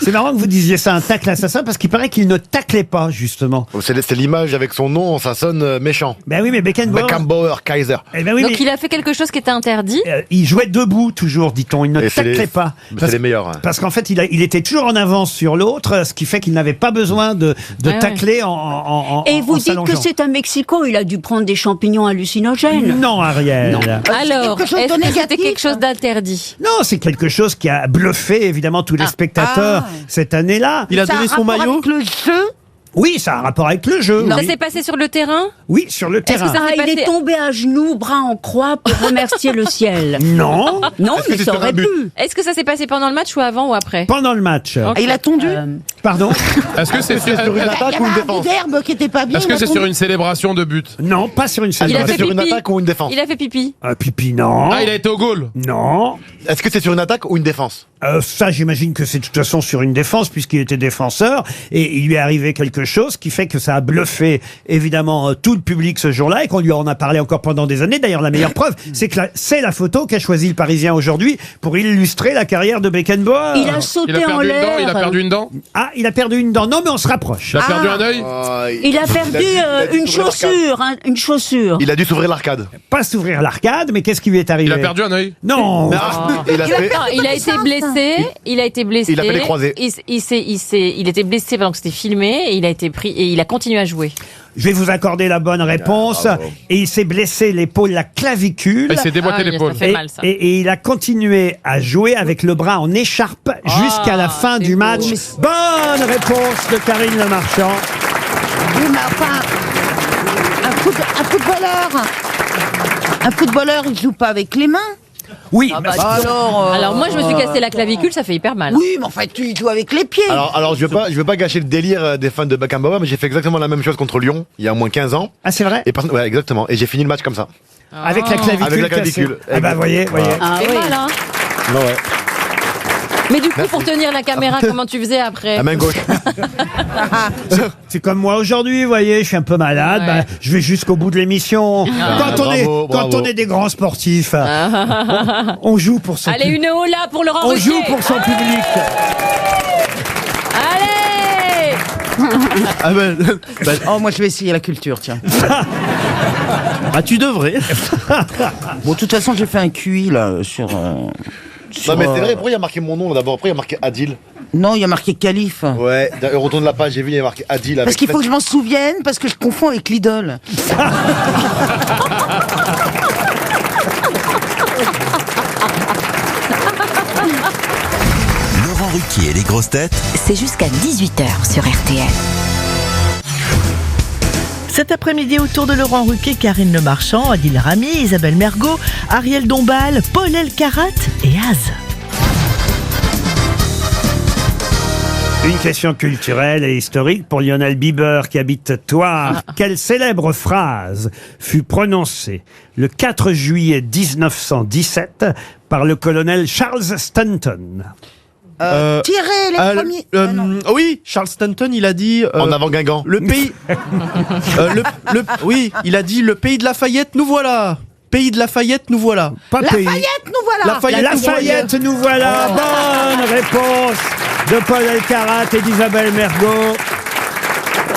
C'est marrant que vous disiez ça, un tacle assassin, parce qu'il paraît qu'il ne taclait pas justement. C'est l'image avec son nom, ça sonne méchant. Ben oui, mais Beckenbauer, Kaiser. Ben oui, donc il a fait quelque chose qui était interdit. Il jouait debout toujours, dit-on. Il ne taclait pas. C'est les meilleurs. Hein. Parce qu'en fait, il était toujours en avance sur l'autre, ce qui fait qu'il n'avait pas besoin de tacler en Et vous dites s'allongeant. que c'est à Mexico, il a dû prendre des champignons hallucinogènes. Non, Ariel. Non. Alors, est-ce que c'était quelque chose d'interdit? Non, c'est quelque chose qui a bluffé évidemment tous les spectateurs cette année-là. Il a donné son maillot. Avec le jeu. Oui, ça a un rapport avec le jeu. Ça oui. s'est passé sur le terrain? Oui, sur le terrain. ça s'est il est passé- tombé à genoux, bras en croix pour remercier le ciel. Non. Non, Est-ce que mais c'est ça sur un aurait but pu. Est-ce que ça s'est passé pendant le match ou avant ou après? Pendant le match. Ah, il a tondu. Pardon. Est-ce que c'est sur, Sur une Il y attaque ou une avait un défense? d'herbe qui était pas bien. est-ce il que a c'est tondu. sur une célébration de but? Non, pas sur une Il a célébration. fait C'est sur une pipi. attaque ou une défense? Il a fait pipi. Pipi, non. Ah, il a été au goal. Non. Est-ce que c'est sur une attaque ou une défense? Ça, j'imagine que c'est de toute façon sur une défense, puisqu'il était défenseur, et il lui est arrivé quelque chose qui fait que ça a bluffé, évidemment, tout le public ce jour-là, et qu'on lui en a parlé encore pendant des années. D'ailleurs, la meilleure preuve, c'est que c'est la photo qu'a choisi le Parisien aujourd'hui pour illustrer la carrière de Beckenbauer. Il a sauté Il a en perdu une dent, il a l'air. perdu une dent. Ah, il a perdu une dent. Non, mais on se rapproche. Il a perdu un œil. Il a perdu une chaussure, une chaussure. Il a dû s'ouvrir l'arcade. Pas s'ouvrir l'arcade, mais qu'est-ce qui lui est arrivé? Il a perdu un œil. Non. Il a fait... Non, il a été blessé. Il a été blessé. Il a fait les croisés. Il était blessé pendant que c'était filmé et il a été pris et il a continué à jouer. Je vais vous accorder la bonne réponse. Et il s'est blessé l'épaule, la clavicule. Il s'est déboîté l'épaule. Ça fait mal, ça. Et il a continué à jouer avec le bras en écharpe jusqu'à la fin du match. Bonne réponse de Karine Le Marchand. Oui, mais enfin, un footballeur, il joue pas avec les mains. Oui, Alors moi je me suis cassé la clavicule, ça fait hyper mal. Oui, mais enfin, tu joues avec les pieds. Alors je veux pas gâcher le délire des fans de Beckenbauer, mais j'ai fait exactement la même chose contre Lyon, il y a au moins 15 ans. Ah, c'est vrai? Et ouais, exactement. Et j'ai fini le match comme ça. Avec la clavicule. Avec la clavicule. cassée. Ah bah voyez. Ça fait mal, hein. Ouais. Mais du coup, pour tenir la caméra, comment tu faisais après? La main gauche. C'est comme moi aujourd'hui, vous voyez, je suis un peu malade, Ouais. bah, je vais jusqu'au bout de l'émission. Quand on est des grands sportifs, on joue pour son Allez, une hola pour Laurent On Ruquier. joue pour son public. Allez. Oh, moi, je vais essayer la culture, tiens. Ah, tu devrais. Bon, de toute façon, j'ai fait un QI, là, sur... Non mais c'est vrai, pourquoi il y a marqué mon nom là, d'abord? Pourquoi il y a marqué Adil? Non, il y a marqué Calife. Ouais, retourne la page, j'ai vu, il y a marqué Adil. Parce qu'il faut que je m'en souvienne, parce que je confonds avec l'idole. Laurent Ruquier et les grosses têtes, C'est jusqu'à 18h sur RTL. Cet après-midi, autour de Laurent Ruquier, Karine Le Marchand, Adil Rami, Isabelle Mergot, Ariel Dombal, Paul Elkarat et Az. Une question culturelle et historique pour Lionel Bieber qui habite Thouars. Quelle célèbre phrase fut prononcée le 4 juillet 1917 par le colonel Charles Stanton? Tirer les premiers... Oui, Charles Stanton, il a dit... En avant Guingamp. Le pays... oui, il a dit le pays de Lafayette, nous voilà. Pays de Lafayette, nous voilà. Pas pays. Lafayette, nous voilà. Lafayette, nous voilà. Bonne réponse de Paul Elkarat et d'Isabelle Mergot.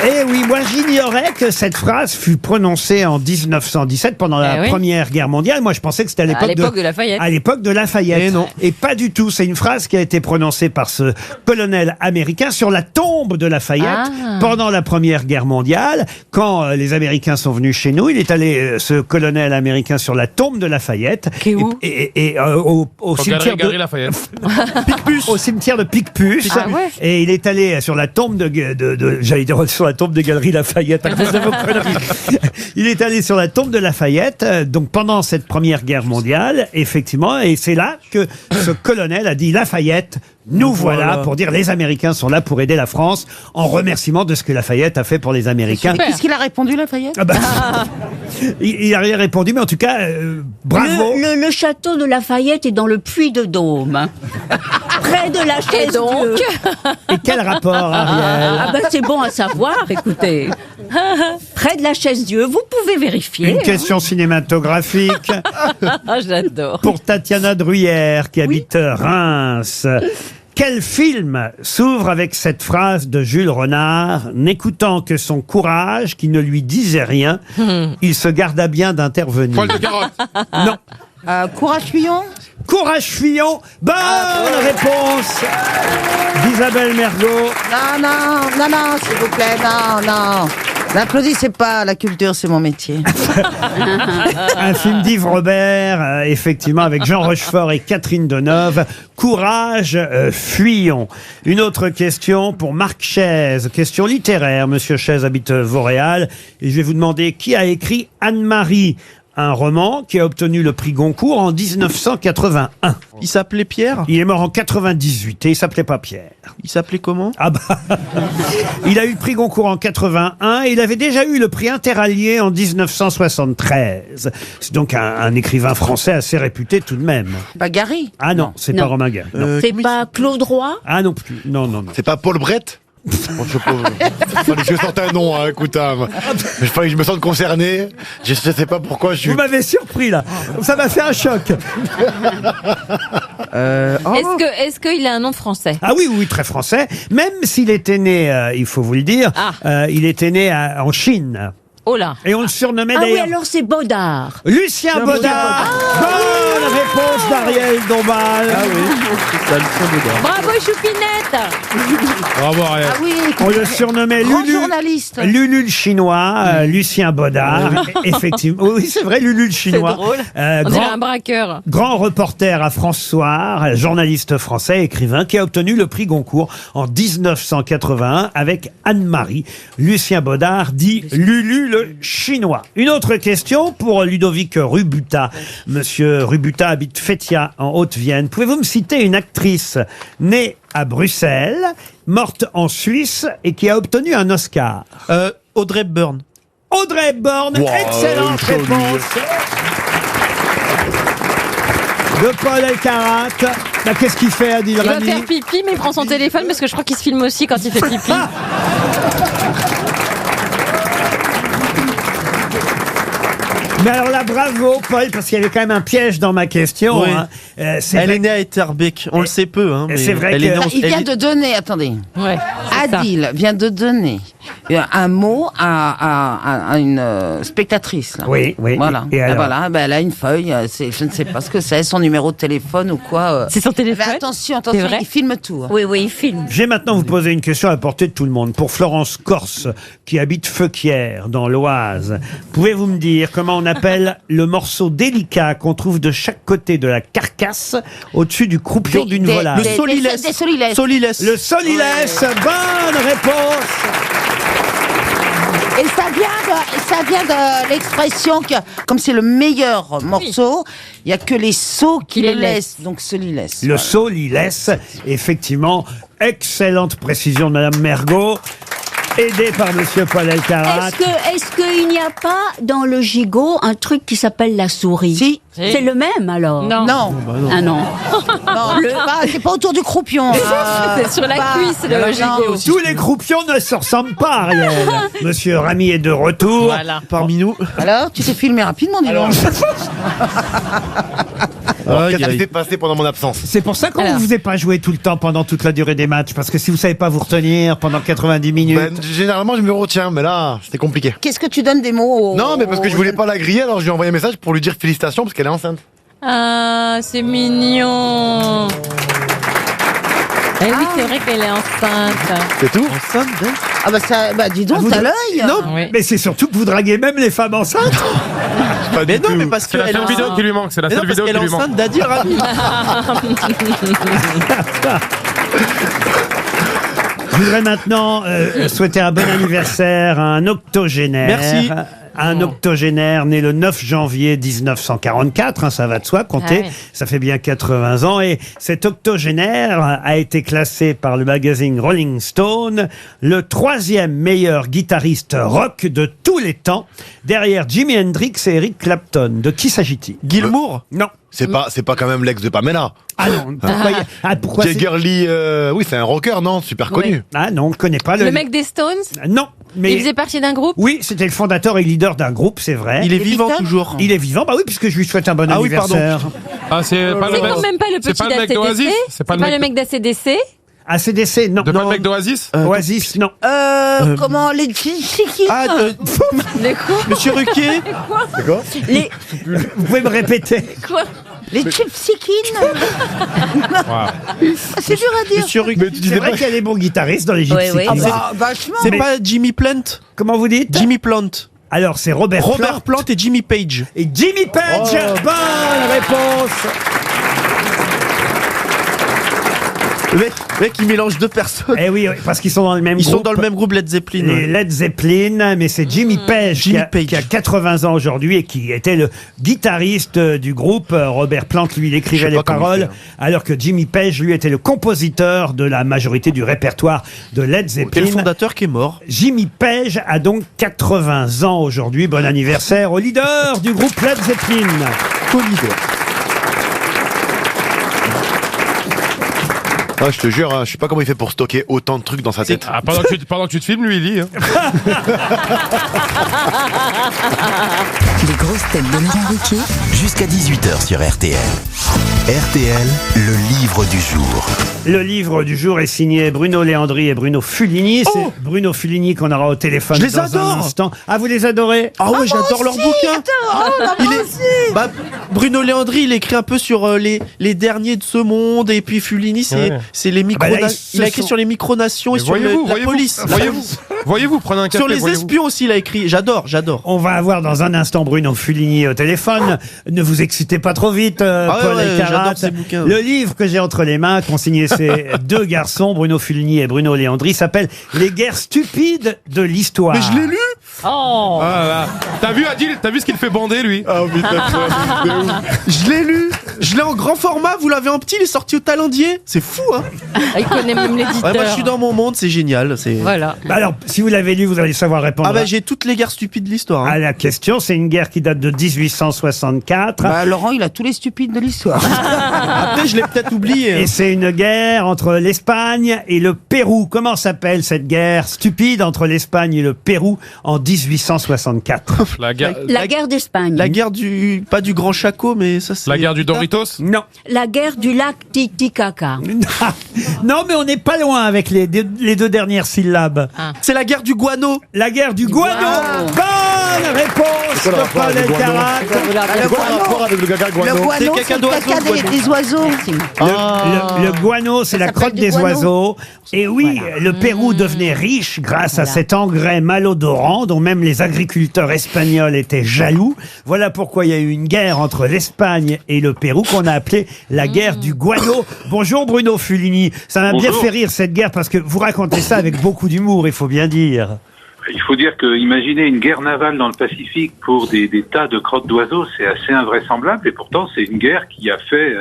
Eh oui, moi j'ignorais que cette phrase fut prononcée en 1917 pendant la oui. Première Guerre mondiale. Moi je pensais que c'était à l'époque de Lafayette. À l'époque de Lafayette. Et non. Et pas du tout. C'est une phrase qui a été prononcée par ce colonel américain sur la tombe de Lafayette pendant la Première Guerre mondiale. Quand les Américains sont venus chez nous, il est allé, ce colonel américain, sur la tombe de Lafayette. Qui est où? Et au cimetière Galerie Lafayette. Picpus. Au cimetière de Picpus. Ah ouais. Et il est allé sur la tombe j'allais dire sur la tombe de Galerie Lafayette à cause de vos conneries. Il est allé sur la tombe de Lafayette, donc pendant cette Première Guerre mondiale, effectivement, et c'est là que ce colonel a dit Lafayette, nous voilà, pour dire les Américains sont là pour aider la France, en remerciement de ce que Lafayette a fait pour les Américains. Super. Qu'est-ce qu'il a répondu, Lafayette? Ah bah, il a rien répondu, mais en tout cas, bravo. Le château de Lafayette est dans le Puy-de-Dôme. Près de la chaise Dieu. Et quel rapport, Ariel? Ah ben c'est bon à savoir, écoutez. Près de la chaise Dieu, vous pouvez vérifier. Une question cinématographique. J'adore. Pour Tatiana Druyère, qui habite Reims. Quel film s'ouvre avec cette phrase de Jules Renard, n'écoutant que son courage qui ne lui disait rien, il se garda bien d'intervenir. Poil de carotte. Non. Courage Fillon? Courage Fillon. Bonne réponse d'Isabelle Mergot. Non, s'il vous plaît, non. N'applaudissez pas, la culture, c'est mon métier. Un film d'Yves Robert, effectivement, avec Jean Rochefort et Catherine Deneuve. Courage, fuyons. Une autre question pour Marc Chaise, question littéraire. Monsieur Chaise habite Vauréal et je vais vous demander qui a écrit Anne-Marie, un roman qui a obtenu le prix Goncourt en 1981. Il s'appelait Pierre? Il est mort en 98 et il s'appelait pas Pierre. Il s'appelait comment? Ah bah, il a eu le prix Goncourt en 81 et il avait déjà eu le prix Interallié en 1973. C'est donc un écrivain français assez réputé tout de même. Pas Gary? Ah non, c'est pas Romain Gary. non. C'est pas Claude Roy? Ah non plus. Non. C'est pas Paul Brett? Fallait que je sorte un nom, hein, écoute, hein. Mais fallait que je me sente concerné. Je sais pas pourquoi je suis. Vous m'avez surpris là. Ça m'a fait un choc. Est-ce qu'il a un nom français? Ah oui, très français. Même s'il était né, il faut vous le dire, il était né en Chine. Oh là. Et on le surnommait Ah oui, d'ailleurs alors c'est Baudard. Lucien Baudard. Bonne réponse d'Ariel Dombal. Ah oui, c'est ça, Lucien Baudard. Bravo Choupinette. Bravo, Ariel. Ah oui, On le surnommait grand Lulu. journaliste. Lulu le chinois, Lucien Baudard. Effectivement. Oui, c'est vrai, Lulu le C'est chinois. drôle. On dirait un braqueur. Grand reporter à France Soir, journaliste français, écrivain, qui a obtenu le prix Goncourt en 1981 avec Anne-Marie. Lucien Baudard dit Lulu le chinois. Une autre question pour Ludovic Rubuta. Monsieur Rubuta habite Fétia en Haute-Vienne. Pouvez-vous me citer une actrice née à Bruxelles, morte en Suisse et qui a obtenu un Oscar? Audrey Hepburn. Audrey Hepburn, excellente réponse de Paul Elkarat. Bah, qu'est-ce qu'il fait, Adil Il va Rami? faire pipi, mais il prend son téléphone parce que je crois qu'il se filme aussi quand il fait pipi. Mais alors là, bravo, Paul, parce qu'il y avait quand même un piège dans ma question. Oui. Hein. Elle est née à Etterbeek. On le sait peu. Hein, mais c'est vrai elle que- est née en- Il vient elle est- de donner, attendez. Ouais. c'est ça. Adil vient de donner un mot à une spectatrice. Là. Oui. Voilà. Et alors voilà, ben, elle a une feuille. Je ne sais pas ce que c'est, son numéro de téléphone ou quoi. C'est son téléphone. Mais attention, C'est vrai il filme tout. Hein. Oui, il filme. Je vais maintenant vous poser une question à la portée de tout le monde. Pour Florence Corse, qui habite Feuquières, dans l'Oise, pouvez-vous me dire comment on appelle le morceau délicat qu'on trouve de chaque côté de la carcasse, au-dessus du croupion d'une volaille? Des solilès. Solilès. Le solilès, bonne réponse. Et ça vient de l'expression que, comme c'est le meilleur morceau, il n'y a que les sots qui le laissent. Donc solilès. Le solilès, effectivement, excellente précision de Madame Mergot, aidée par Monsieur Paul Elkarat. Est-ce qu'il n'y a pas dans le gigot un truc qui s'appelle la souris? Si. C'est le même alors? Non. Non. Ah non. Non, c'est pas autour du croupion. C'est sur la cuisse, le non, gigot. Tous les croupions ne se ressemblent pas, Ariel. Monsieur Rami est de retour. Voilà. Parmi nous. Alors, tu t'es filmé rapidement, dis donc. Alors, qu'est-ce qui s'est passé pendant mon absence? C'est pour ça qu'on ne Alors. vous a pas joué tout le temps pendant toute la durée des matchs, parce que si vous savez pas vous retenir pendant 90 minutes. Ben, généralement, je me retiens, mais là, c'était compliqué. Qu'est-ce que tu donnes des mots Non, mais parce que je voulais pas la griller, alors je lui ai envoyé un message pour lui dire félicitations parce qu'elle est enceinte. Ah, c'est mignon. Eh oui, c'est vrai qu'elle est enceinte. C'est tout? Ah bah dis donc, Vous- t'as l'œil. Non, Oui. mais c'est surtout que vous draguez même les femmes enceintes. Pas Mais du non, tout. mais parce C'est la qu'elle seule vidéo qui lui manque. C'est la seule vidéo qui est lui manque. enceinte d'Adil Rami. Je voudrais maintenant souhaiter un bon anniversaire à un octogénaire. Merci. Un octogénaire né le 9 janvier 1944, hein, ça va de soi, compter, Ah ouais. ça fait bien 80 ans. Et cet octogénaire a été classé par le magazine Rolling Stone le 3e meilleur guitariste rock de tous les temps, derrière Jimi Hendrix et Eric Clapton. De qui s'agit-il? Gilmour. Non. C'est pas quand même l'ex de Pamela. Ah non. Pourquoi c'est- Jagger Lee, oui, c'est un rocker, non? Super connu. Ah non, on ne connaît pas Le mec des Stones, Non, mais il faisait partie d'un groupe. oui, c'était le fondateur et leader d'un groupe, c'est vrai. Il est Les vivant Beatles toujours. Il est vivant, bah oui, puisque je lui souhaite un bon Ah oui, pardon. anniversaire. Ah, c'est pas C'est quand même pas le c'est petit pas le mec d'Oasis? d'ACDC. C'est C'est pas pas le le mec d'ACDC. ACDC, non. De pas le non. mec d'Oasis? Oasis, non. Comment les c'est qui Ah, Les quoi? Monsieur Ruquier. C'est quoi? Vous pouvez me répéter. Quoi? Les Chipsikines. C'est dur à dire. Monsieur Ruquier, C'est vrai qu'il y a des bons guitaristes dans les Gypsy Ouais, Kings. ouais. Ah, vachement. c'est pas Jimmy Plant? Comment vous dites? Jimmy Plant. Alors, c'est Robert Plant et Jimmy Page. Et Jimmy Page. Oh. Bonne réponse. Le mec, il mélange deux personnes. Eh oui, parce qu'ils sont dans le même Ils groupe. sont dans le même groupe Led Zeppelin. Les Led Zeppelin, mais c'est Jimmy Page, qui a 80 ans aujourd'hui et qui était le guitariste du groupe. Robert Plant, lui, il Je écrivait sais les pas comment il paroles, fait, alors que Jimmy Page, lui, était le compositeur de la majorité du répertoire de Led C'est le Zeppelin. fondateur qui est mort. Jimmy Page a donc 80 ans aujourd'hui. Bon anniversaire au leader du groupe Led Zeppelin. Ah, je te jure, hein, je sais pas comment il fait pour stocker autant de trucs dans sa tête. Ah, pendant que tu te filmes, lui, il lit. Hein. Les grosses têtes de Laurent Ruquier. Jusqu'à 18h sur RTL. RTL, le livre du jour. Le livre du jour est signé Bruno Léandri et Bruno Fulini. C'est Bruno Fulini qu'on aura au téléphone Je les dans adore. un instant. Ah, vous les adorez? Ah ouais, j'adore leur bouquin. Bah, Bruno Léandri, il écrit un peu sur les derniers de ce monde, et puis Fulini, c'est les micro. Ah bah là, il a écrit sur les micronations et sur la police. Voyez-vous, prenez un café. Sur les espions aussi, il a écrit. J'adore. On va avoir dans un instant Bruno Fulini au téléphone. Ne vous excitez pas trop vite, Paul Elkarat. j'adore ces bouquins. Le livre que j'ai entre les mains, qu'ont signé ces deux garçons, Bruno Fulini et Bruno Léandri, s'appelle Les guerres stupides de l'histoire. Mais je l'ai lu. Oh. T'as vu Adil? T'as vu ce qu'il fait bander, lui? Je l'ai lu. Je l'ai en grand format. Vous l'avez en petit. Il est sorti au Talendier. C'est fou, hein. Il connaît même l'éditeur. Ouais, moi, je suis dans mon monde. C'est génial. Voilà. Bah alors, si vous l'avez lu, vous allez savoir répondre. Ah bah j'ai toutes les guerres stupides de l'histoire. Hein. À la question, c'est une guerre qui date de 1864. Bah, Laurent, il a tous les stupides de l'histoire. Après, je l'ai peut-être oublié. Et c'est une guerre entre l'Espagne et le Pérou. Comment s'appelle cette guerre stupide entre l'Espagne et le Pérou en 1864? La guerre d'Espagne. La guerre pas du Grand Chaco, mais ça c'est... La guerre du Doritos? Non. La guerre du lac Titicaca. Non, mais on n'est pas loin avec les deux dernières syllabes. C'est la guerre du guano. La guerre du guano. Bonne réponse de Paul Elkarat. C'est quoi le rapport avec le gaga guano? Le guano, c'est le caca des oiseaux. Le guano, c'est la crotte des oiseaux. Et oui, le Pérou devenait riche grâce à cet engrais malodorant dont même les agriculteurs espagnols étaient jaloux. Voilà pourquoi il y a eu une guerre entre l'Espagne et le Pérou qu'on a appelée la guerre du guano. Bonjour Bruno Fulini. Ça m'a bien fait rire cette guerre parce que vous racontez ça avec beaucoup d'humour, il faut bien dire. Il faut dire que imaginer une guerre navale dans le Pacifique pour des tas de crottes d'oiseaux, c'est assez invraisemblable, et pourtant c'est une guerre qui a fait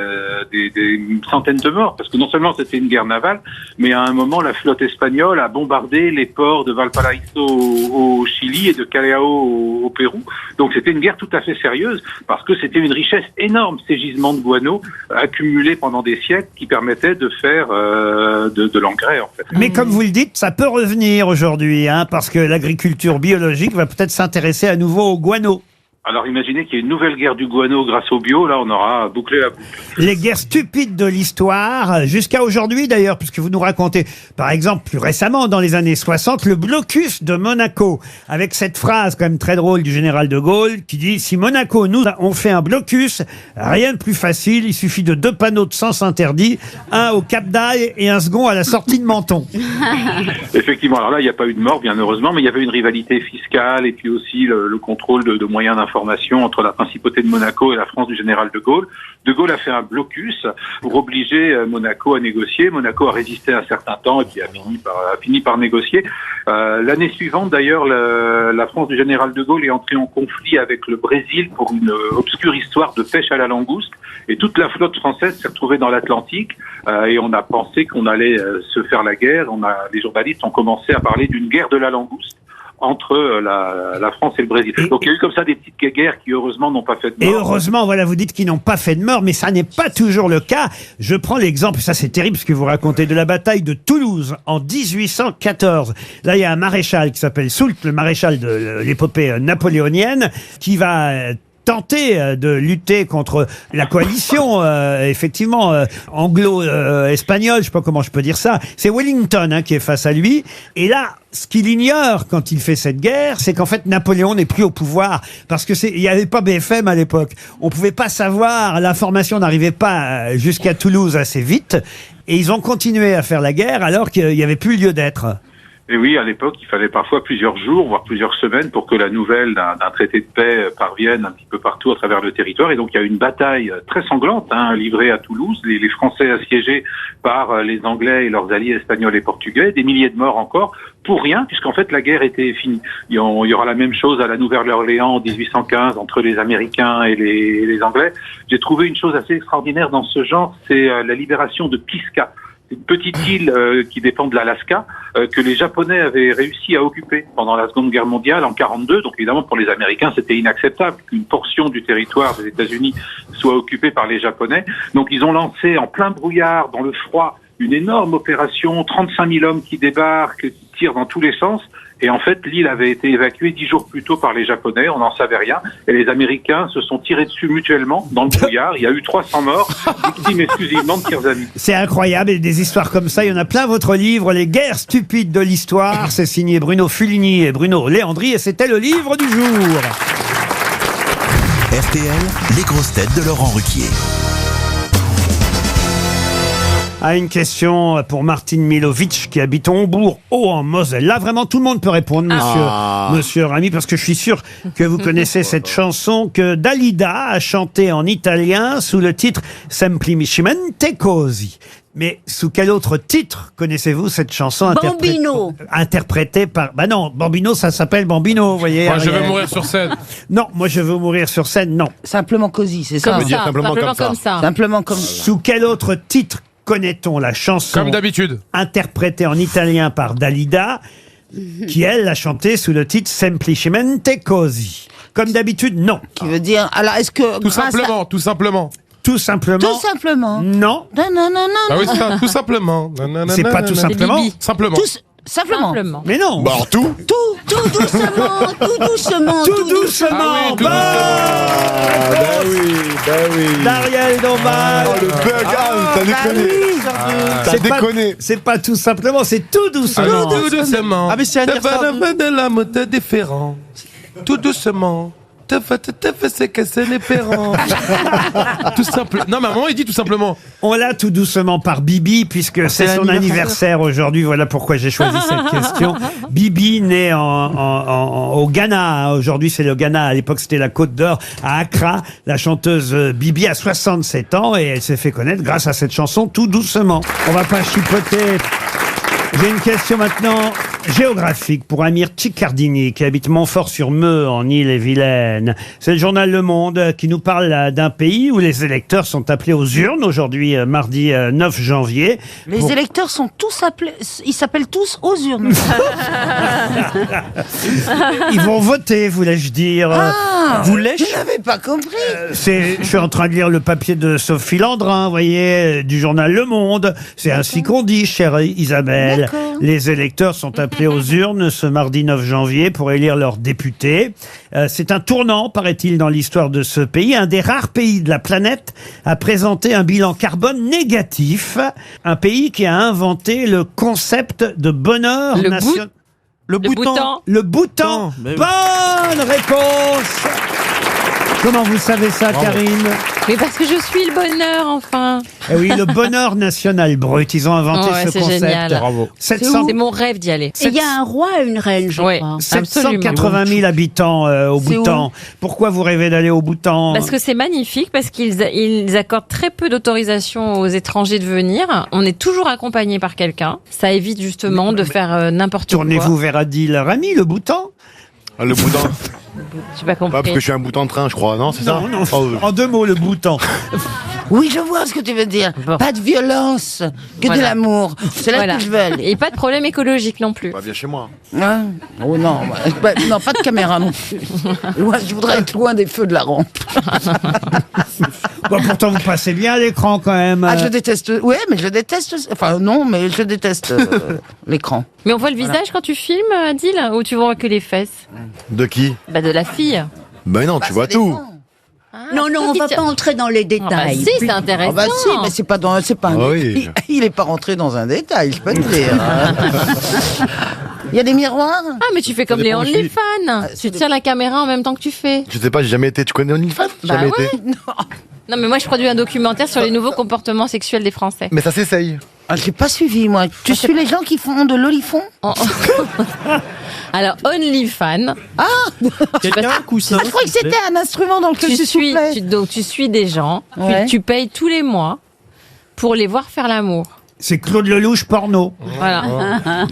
des centaines de morts, parce que non seulement c'était une guerre navale, mais à un moment la flotte espagnole a bombardé les ports de Valparaíso au Chili et de Callao au Pérou. Donc c'était une guerre tout à fait sérieuse, parce que c'était une richesse énorme, ces gisements de guano accumulés pendant des siècles qui permettaient de faire de l'engrais en fait. Mais comme vous le dites, ça peut revenir aujourd'hui, hein, parce que l'agriculture biologique va peut-être s'intéresser à nouveau au guano. Alors imaginez qu'il y ait une nouvelle guerre du guano grâce au bio, là on aura bouclé la boucle. Les guerres stupides de l'histoire, jusqu'à aujourd'hui d'ailleurs, puisque vous nous racontez, par exemple, plus récemment, dans les années 60, le blocus de Monaco, avec cette phrase quand même très drôle du général de Gaulle, qui dit « Si Monaco nous on fait un blocus, rien de plus facile, il suffit de 2 panneaux de sens interdit, un au Cap d'Aille et un second à la sortie de Menton. » Effectivement, alors là il n'y a pas eu de mort bien heureusement, mais il y avait une rivalité fiscale et puis aussi le contrôle de moyens d'information entre la principauté de Monaco et la France du général de Gaulle. De Gaulle a fait un blocus pour obliger Monaco à négocier. Monaco a résisté un certain temps et puis a fini par négocier. L'année suivante, d'ailleurs, la France du général de Gaulle est entrée en conflit avec le Brésil pour une obscure histoire de pêche à la langouste. Et toute la flotte française s'est retrouvée dans l'Atlantique et on a pensé qu'on allait se faire la guerre. Les journalistes ont commencé à parler d'une guerre de la langouste entre la France et le Brésil. Donc il y a eu comme ça des petites guerres qui heureusement n'ont pas fait de mort. Et heureusement, voilà, vous dites qu'ils n'ont pas fait de mort, mais ça n'est pas toujours le cas. Je prends l'exemple, ça c'est terrible, ce que vous racontez, de la bataille de Toulouse en 1814. Là, il y a un maréchal qui s'appelle Soult, le maréchal de l'épopée napoléonienne, qui va tenté de lutter contre la coalition, effectivement, anglo-espagnole, je sais pas comment je peux dire ça. C'est Wellington qui est face à lui. Et là, ce qu'il ignore quand il fait cette guerre, c'est qu'en fait, Napoléon n'est plus au pouvoir. Parce que il n'y avait pas BFM à l'époque. On pouvait pas savoir, l'information n'arrivait pas jusqu'à Toulouse assez vite. Et ils ont continué à faire la guerre alors qu'il n'y avait plus lieu d'être. Et oui, à l'époque, il fallait parfois plusieurs jours, voire plusieurs semaines pour que la nouvelle d'un traité de paix parvienne un petit peu partout à travers le territoire. Et donc, il y a eu une bataille très sanglante livrée à Toulouse, les Français assiégés par les Anglais et leurs alliés espagnols et portugais, des milliers de morts encore, pour rien, puisqu'en fait, la guerre était finie. Il y aura la même chose à la Nouvelle-Orléans en 1815 entre les Américains et les Anglais. J'ai trouvé une chose assez extraordinaire dans ce genre, c'est la libération de Pisca. Une petite île qui dépend de l'Alaska que les Japonais avaient réussi à occuper pendant la Seconde Guerre mondiale en 42. Donc évidemment pour les Américains c'était inacceptable qu'une portion du territoire des États-Unis soit occupée par les Japonais. Donc ils ont lancé en plein brouillard, dans le froid, une énorme opération, 35 000 hommes qui débarquent, qui tirent dans tous les sens. Et en fait, l'île avait été évacuée 10 jours plus tôt par les Japonais, on n'en savait rien. Et les Américains se sont tirés dessus mutuellement dans le brouillard. Il y a eu 300 morts, victimes exclusivement de tirs à vue. C'est incroyable, et des histoires comme ça, il y en a plein. Votre livre, Les guerres stupides de l'histoire, c'est signé Bruno Fuligny et Bruno Léandri, et c'était le livre du jour. RTL, les grosses têtes de Laurent Ruquier. Une question pour Martine Milovic qui habite Hombourg, en Moselle. Là, vraiment, tout le monde peut répondre, monsieur Rami, parce que je suis sûr que vous connaissez cette chanson que Dalida a chantée en italien sous le titre Semplicemente Così. Mais sous quel autre titre connaissez-vous cette chanson interprétée par... Bah non, Bambino, ça s'appelle Bambino, vous voyez. Moi, je veux mourir sur scène. Non, moi, je veux mourir sur scène, non. Simplement Così, c'est ça. Comme ça, simplement comme ça. Simplement comme ça. Sous quel autre titre connaît-on la chanson comme d'habitude interprétée en italien par Dalida, qui elle l'a chantée sous le titre Semplicemente Così? Comme d'habitude, non. Qui veut dire, alors est-ce que tout simplement. Tout simplement. Tout simplement. Non. Ah oui, c'est ça, tout simplement. C'est pas tout simplement. Simplement. Simplement. Mais non. Bah alors tout doucement, tout doucement. Tout doucement. D'Ariel Dombal. Le bug, t'as déconné. T'as déconné. C'est pas tout simplement, c'est tout doucement. Tout doucement. Ah mais c'est un de la mode différent. Tout doucement. C'est que c'est les parents. Tout simple. Non, maman, il dit tout simplement. On l'a tout doucement par Bibi, puisque c'est son anniversaire aujourd'hui. Voilà pourquoi j'ai choisi cette question. Bibi, née au Ghana. Aujourd'hui, c'est le Ghana. À l'époque, c'était la Côte d'Or. À Accra, la chanteuse Bibi a 67 ans et elle s'est fait connaître grâce à cette chanson tout doucement. On va pas chipoter. J'ai une question maintenant géographique pour Amir Ciccardini qui habite Montfort-sur-Meux en Île-et-Vilaine. C'est le journal Le Monde qui nous parle d'un pays où les électeurs sont appelés aux urnes aujourd'hui, mardi 9 janvier. Les électeurs sont tous appelés, ils s'appellent tous aux urnes. Ils vont voter, voulais-je dire. Je n'avais pas compris. Je suis en train de lire le papier de Sophie Landrin, vous voyez, du journal Le Monde. C'est ainsi qu'on dit, chère Isabelle. Les électeurs sont appelés aux urnes ce mardi 9 janvier pour élire leurs députés. C'est un tournant, paraît-il, dans l'histoire de ce pays. Un des rares pays de la planète à présenter un bilan carbone négatif. Un pays qui a inventé le concept de bonheur national. Le Bhoutan. Le Bhoutan. Bonne réponse. Comment vous savez ça, Karine? Mais parce que je suis le bonheur, enfin. Eh oui, le bonheur national brut. Ils ont inventé ce concept. Génial. Bravo. C'est mon rêve d'y aller. Et il y a un roi et une reine, je crois. 780 000 habitants au Bhoutan. Pourquoi vous rêvez d'aller au Bhoutan? Parce que c'est magnifique, parce qu'ils accordent très peu d'autorisation aux étrangers de venir. On est toujours accompagné par quelqu'un. Ça évite justement de faire n'importe quoi. Tournez-vous vers Adil Rami, le Bhoutan? Le Bhoutan. J'ai pas compris. Parce que je suis un bout en train, je crois, non? C'est ça? Non. En deux mots, le Bhoutan. Oui, je vois ce que tu veux dire. Bon. Pas de violence, que de l'amour. C'est là que je veux aller. Et pas de problème écologique non plus. Pas bien chez moi. Ah. Oh non, non, pas de caméra non plus. Je voudrais être loin des feux de la rampe. Bon, pourtant, vous passez bien à l'écran quand même. Ah, je déteste. Oui, mais je déteste. Enfin, non, mais je déteste l'écran. Mais on voit le visage quand tu filmes, Adil, ou tu vois que les fesses? De qui? Bah, de la fille. Ben non, tu vois tout. Non, on va pas entrer dans les détails. Si, c'est intéressant. Ah bah si, mais c'est pas un. Ah oui. Il est pas rentré dans un détail, je peux te dire. Il y a des miroirs. Ah, mais tu fais comme les OnlyFans. Tu tiens la caméra en même temps que tu fais. Je sais pas, j'ai jamais été. Tu connais OnlyFans? Jamais ouais. été. Non, mais moi, je produis un documentaire sur les nouveaux comportements sexuels des Français. Mais ça s'essaye. Ah, j'ai pas suivi, moi. Tu suis les gens qui font de l'olifon? Alors, OnlyFans. Ah! Quelqu'un un coussin. Je croyais que c'était un instrument dans lequel Donc, tu suis des gens, Ouais. tu payes tous les mois pour les voir faire l'amour. C'est Claude Lelouch porno. Voilà.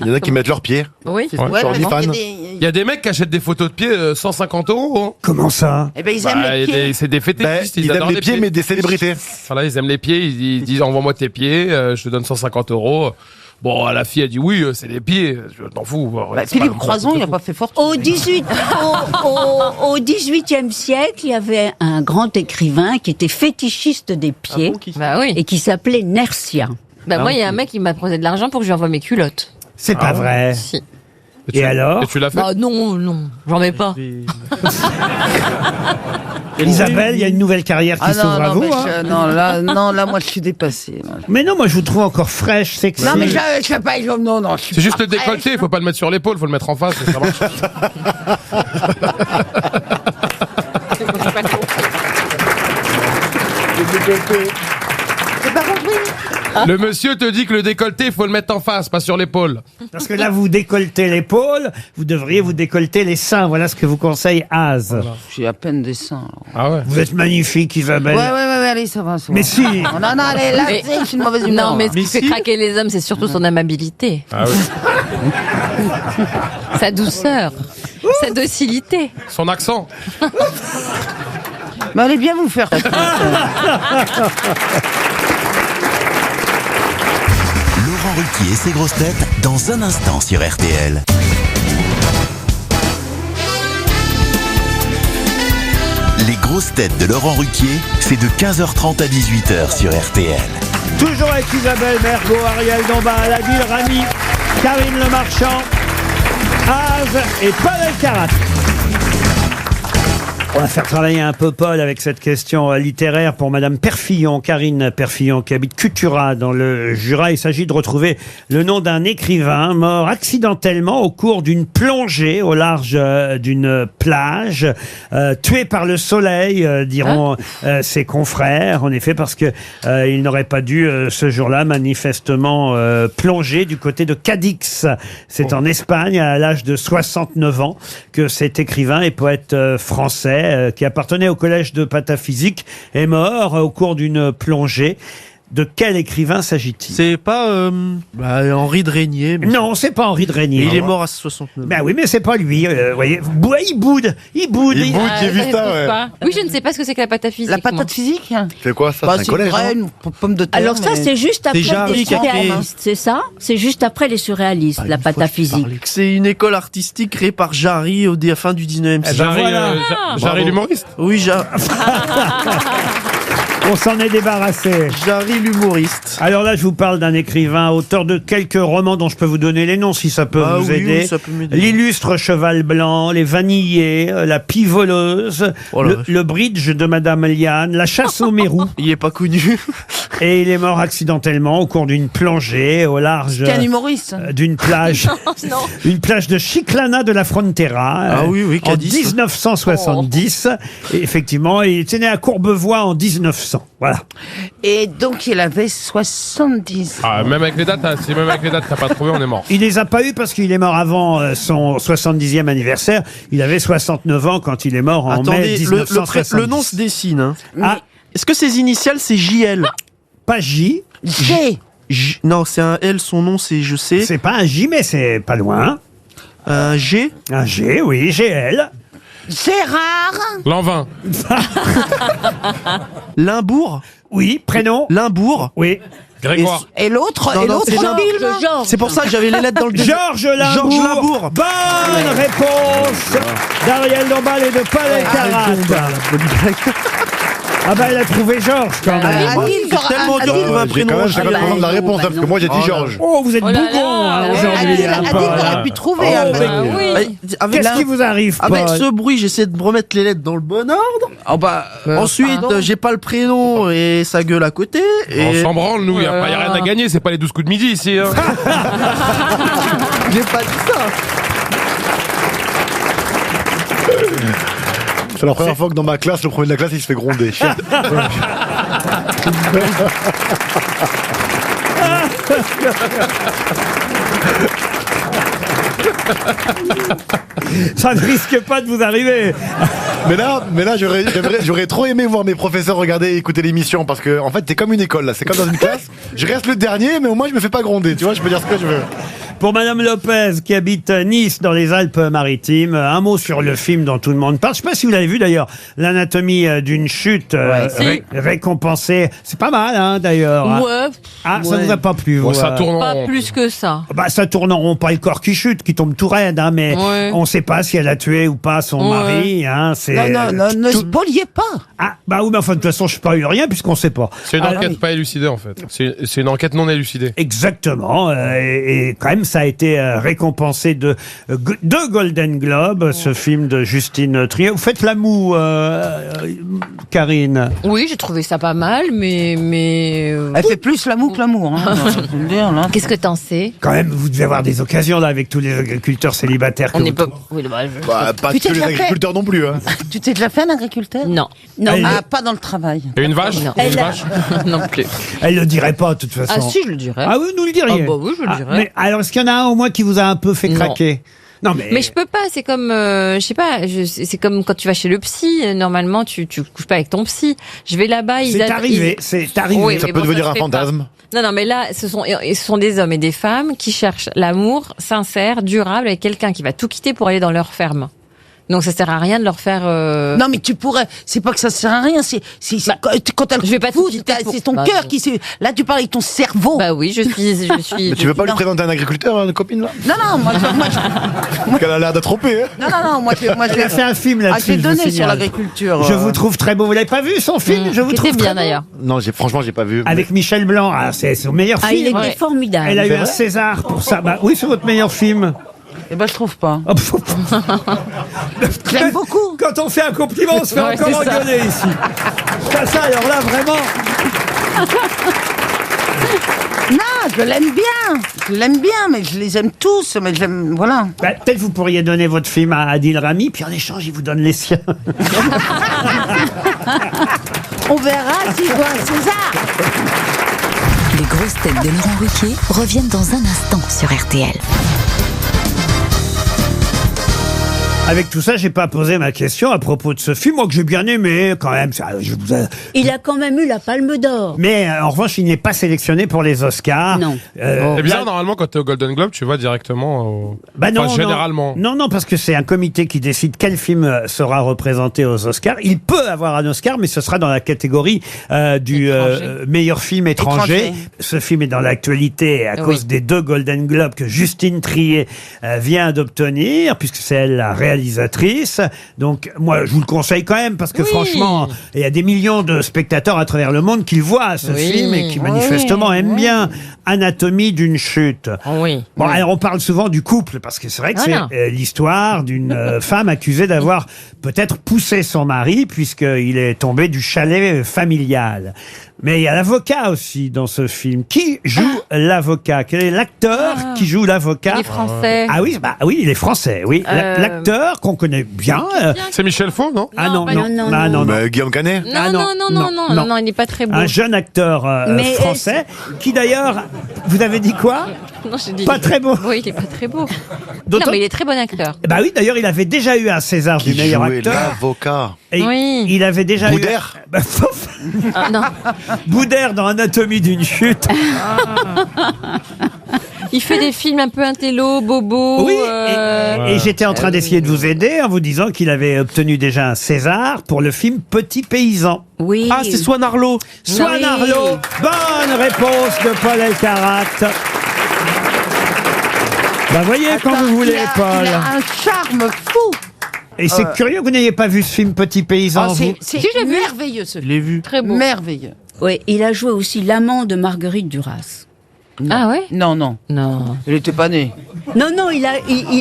Il y en a qui mettent leurs pieds. Oui. Sur OnlyFans. Il y a des mecs qui achètent des photos de pieds 150 €. Comment ça? Eh ben, ils aiment les pieds. C'est des fétichistes. Ils aiment adorent les pieds, mais des célébrités. Voilà, ils aiment les pieds. Ils disent envoie-moi tes pieds, je te donne 150 €. Bon, la fille a dit oui, c'est des pieds. Je t'en fous. Philippe Croison, il a pas fait fortune. Au 18e siècle, il y avait un grand écrivain qui était fétichiste des pieds Bah oui. et qui s'appelait Nercia. Bah moi, il y a un mec qui m'a proposé de l'argent pour que je lui envoie mes culottes. C'est pas vrai. Si. Et alors? Et tu l'as fait? Bah non, j'en mets pas. Isabelle, il y a une nouvelle carrière qui s'ouvre à vous. Hein. Là, moi, je suis dépassée. Mais non, moi, je vous trouve encore fraîche, sexy. Non, mais je sais pas, non, je suis C'est juste pas le décolleté, fraîche. il faut pas le mettre sur l'épaule, il faut le mettre en face. Ça marche. J'ai pas compris. Le monsieur te dit que le décolleté, il faut le mettre en face, pas sur l'épaule. Parce que là, vous décolletez l'épaule, vous devriez vous décolleter les seins. Voilà ce que vous conseille Az. Voilà. J'ai à peine des seins. Ah ouais. Vous êtes magnifique, Isabelle. Ouais, allez, ça va. Mais si. Non, allez, là, Mais- je suis une mauvaise humeur. Non, mais là. ce qui fait craquer les hommes, c'est surtout son amabilité, Ah oui. sa douceur, sa docilité. Son accent. Mais allez bien vous faire. Laurent Ruquier et ses grosses têtes dans un instant sur RTL. Les grosses têtes de Laurent Ruquier, c'est de 15h30 à 18h sur RTL. Toujours avec Isabelle Mergo, Ariel Dombal, Adil Rami, Karine Le Marchand, Az et Paul Elkarat. On va faire travailler un peu Paul avec cette question littéraire pour Madame Perfillon, Karine Perfillon, qui habite Cutura dans le Jura. Il s'agit de retrouver le nom d'un écrivain mort accidentellement au cours d'une plongée au large d'une plage, tué par le soleil, diront ses confrères. En effet, parce que il n'aurait pas dû ce jour-là manifestement plonger du côté de Cadix. C'est en Espagne, à l'âge de 69 ans, que cet écrivain et poète français qui appartenait au collège de pataphysique est mort au cours d'une plongée. De quel écrivain s'agit-il? C'est pas Henri de Régnier. Mais non, c'est pas Henri de Régnier. il est mort à 69. Ben oui, mais c'est pas lui. Voyez, il boude. J'ai vu ça, ouais. Oui, je ne sais pas ce que c'est que la patate La patate physique? C'est quoi ça? Bah, C'est un c'est collège, vrai, non? une pomme de terre. Alors ça, mais- c'est juste après Jarry les qui a créé- surréalistes, c'est ça? C'est juste après les surréalistes, la pataphysique. C'est une école artistique créée par Jarry au fin du 19e siècle. Jarry, voilà. Jarry l'humoriste. Oui, On s'en est débarrassé. Jarry l'humoriste. Alors là, je vous parle d'un écrivain, auteur de quelques romans dont je peux vous donner les noms si ça peut vous aider. Oui, ça peut m'aider. L'illustre cheval blanc, les vanillés, la pie voleuse, Oh la vache. le bridge de Madame Liane, la chasse au mérou. Il est pas connu. Et il est mort accidentellement au cours d'une plongée au large C'était un humoriste. d'une plage. Non. Une plage de Chiclana de la Frontera. Ah oui, en Cadiz. 1970. Et effectivement, il était né à Courbevoie en 1900. Voilà. Et donc, il avait 70. Ah, même avec les dates, si même avec les dates t'as pas trouvé, on est mort. Il les a pas eu parce qu'il est mort avant son 70e anniversaire. Il avait 69 ans quand il est mort en mai Attendez, 1970. le nom se dessine. Hein. Ah, Est-ce que ses initiales, c'est JL? pas J. Non, c'est un L, son nom, c'est je sais. C'est pas un J, mais c'est pas loin. Un G? Un G, oui, GL. Gérard. L'an 20. Limbourg? Oui, prénom. Limbourg? Oui. Grégoire. Et l'autre, Non, non, c'est film. C'est pour ça que j'avais les lettres dans le Georges Limbourg. Georges Limbourg. Bonne réponse d'Ariel Dombal et de Paul Elkarat. Ah bah elle a trouvé Georges quand même. C'est tellement dur de trouver un J'ai prénom. quand même 50% de la réponse, hein, parce que moi j'ai dit Georges. Oh, vous êtes bougon hein, aujourd'hui. hein, Adil Paul. aurait pu trouver. Oh, hein, mais- parce que- Avec Qu'est-ce qui vous arrive, Avec Paul ce bruit, j'essaie de remettre les lettres dans le bon ordre. Ensuite, pardon. j'ai pas le prénom et sa gueule à côté. On Et s'en branle, nous, y a rien à gagner, c'est pas les 12 coups de midi ici. Hein. j'ai pas dit ça. C'est la première fois que dans ma classe, le premier de la classe, il se fait gronder. Ça ne risque pas de vous arriver. Mais là, j'aurais trop aimé voir mes professeurs regarder et écouter l'émission parce que, en fait, c'est comme une école, là. C'est comme dans une classe. Je reste le dernier, mais au moins, je me fais pas gronder. Tu vois, je peux dire ce que je veux. Pour Madame Lopez, qui habite Nice, dans les Alpes-Maritimes, un mot sur le film dont tout le monde parle. Je sais pas si vous l'avez vu d'ailleurs, l'anatomie d'une chute récompensée. C'est pas mal, hein, d'ailleurs. hein. Ouais. Ah, ça vous a pas plu, vous ça tourne Pas plus que ça. Bah, ça tourne en rond, pas le corps qui chute, qui tombe tout raide, hein, mais Ouais. on sait pas si elle a tué ou pas son Ouais. mari, hein, c'est... Non, ne tout- spoliez pas. Ah, bah oui, mais enfin, de toute façon, je n'ai pas eu rien puisqu'on sait pas. C'est une Alors, enquête pas élucidée, en fait. C'est une enquête non élucidée. Exactement, et quand même ça a été récompensé de deux Golden Globes, ce film de Justine Triet. Vous faites la moue, Karine? Oui, j'ai trouvé ça pas mal, mais Elle fait plus l'amour que l'amour. Hein, je peux le dire, là. qu'est-ce que t'en sais? Quand même, vous devez avoir des occasions là avec tous les agriculteurs célibataires. que On n'est vous- pas. Oui, bah, Bah, pas Tu que t'es les déjà fait agriculteurs non plus, hein. Tu t'es déjà fait un agriculteur? Non. Non, Elle- Ah, pas dans le travail. Et une vache Non. Une vache non plus. Elle le dirait pas, de toute façon. Ah si, je le dirais. Ah oui, nous le diriez. Ah bah oui, je le dirais. Mais alors, est-ce qu'il y en a un au moins qui vous a un peu fait Non. craquer? Non, mais... Mais je peux pas, c'est comme, je sais pas, c'est comme quand tu vas chez le psy, normalement tu couches pas avec ton psy. Je vais là-bas, ils C'est arrivé, c'est arrivé. Oui, Ça mais peut bon, devenir se un fait fantasme. pas. Non, mais là, ce sont des hommes et des femmes qui cherchent l'amour sincère, durable, avec quelqu'un qui va tout quitter pour aller dans leur ferme. Donc ça sert à rien de leur faire. Non, mais tu pourrais. C'est pas que ça sert à rien. C'est quand elle. Je vais pas tout quitter c'est ton Bah, cœur non. qui se. Là, tu parles avec ton cerveau. Bah oui, je suis. Mais tu veux pas lui Non. présenter un agriculteur, une copine, là? Non, non, moi, Qu'elle a l'air d'être trompée, hein. non, moi, je Elle a fait un film Ah, là-dessus. je vais je vous donner sur signale. l'agriculture. Je vous trouve très beau. Vous l'avez pas vu son film? Je vous Qui trouve était très bien beau. d'ailleurs. Non, franchement, j'ai pas vu. Avec Michel Blanc. Ah, c'est son meilleur Ah, il film. était formidable. Elle a eu C'est un vrai César pour ça. Bah oui, c'est votre meilleur film. Eh ben, je trouve pas. Oh, pff, Je l'aime beaucoup. Quand on fait un compliment, on se fait Ouais, encore c'est ça. engueuler ici. Ça, alors là, vraiment. Non, je l'aime bien. Je l'aime bien, mais je les aime tous. Mais j'aime. Voilà. Bah, peut-être vous pourriez donner votre film à Adil Rami, puis en échange, il vous donne les siens. On verra s'il doit un César. Les grosses têtes de Laurent Ruquier reviennent dans un instant sur RTL. Avec tout ça, j'ai pas posé ma question à propos de ce film, moi que j'ai bien aimé quand même. Il a quand même eu la Palme d'Or. Mais en revanche, il n'est pas sélectionné pour les Oscars. Non. C'est bizarre, normalement, quand t'es au Golden Globe, tu vas directement au. Bah non, Enfin, généralement. Non, parce que c'est un comité qui décide quel film sera représenté aux Oscars. Il peut avoir un Oscar, mais ce sera dans la catégorie du meilleur film étranger. Ce film est dans l'actualité à cause des 2 Golden Globes que Justine Triet vient d'obtenir, puisque c'est elle la réalisatrice. Donc, moi, je vous le conseille quand même, parce que franchement, il y a des millions de spectateurs à travers le monde qui le voient, ce film, et qui manifestement aiment bien Anatomie d'une chute. Bon, alors on parle souvent du couple, parce que c'est vrai que c'est l'histoire d'une femme accusée d'avoir peut-être poussé son mari, puisqu'il est tombé du chalet familial. Mais il y a l'avocat aussi dans ce film. Qui joue l'avocat? Quel est l'acteur qui joue l'avocat? Il est français. Ah oui, bah oui, il est français, oui. L'acteur qu'on connaît bien. C'est Michel Faux, non? Ah non, non, non, non, non. Mais Guillaume Canet? Non, il n'est pas très beau. Un jeune acteur français qui d'ailleurs, vous avez dit quoi? Non, j'ai dit. Pas très beau. Oui, il est pas très beau. Non, D'autant- mais il est très bon acteur. Bah oui, d'ailleurs, il avait déjà eu un César du meilleur jouait acteur. l'avocat. Et Oui. il avait déjà Boudère. eu. Bah, Ah, non. Boudère dans Anatomie d'une chute. Il fait des films un peu intello, bobo. Oui, et j'étais en train d'essayer de vous aider en vous disant qu'il avait obtenu déjà un César pour le film Petit Paysan. Oui. Ah, c'est Swan Arlo. Swan Oui. Arlo. Bonne réponse de Paul Elkarat. Bah voyez quand vous voulez, Paul. Il a un charme fou. Et c'est curieux que vous n'ayez pas vu ce film Petit Paysan. vous. C'est Si, j'ai vu. merveilleux ce Je l'ai vu. Très beau. merveilleux. Oui, il a joué aussi l'amant de Marguerite Duras. Ah ouais? Non, non. Non. Il était pas né. Non, il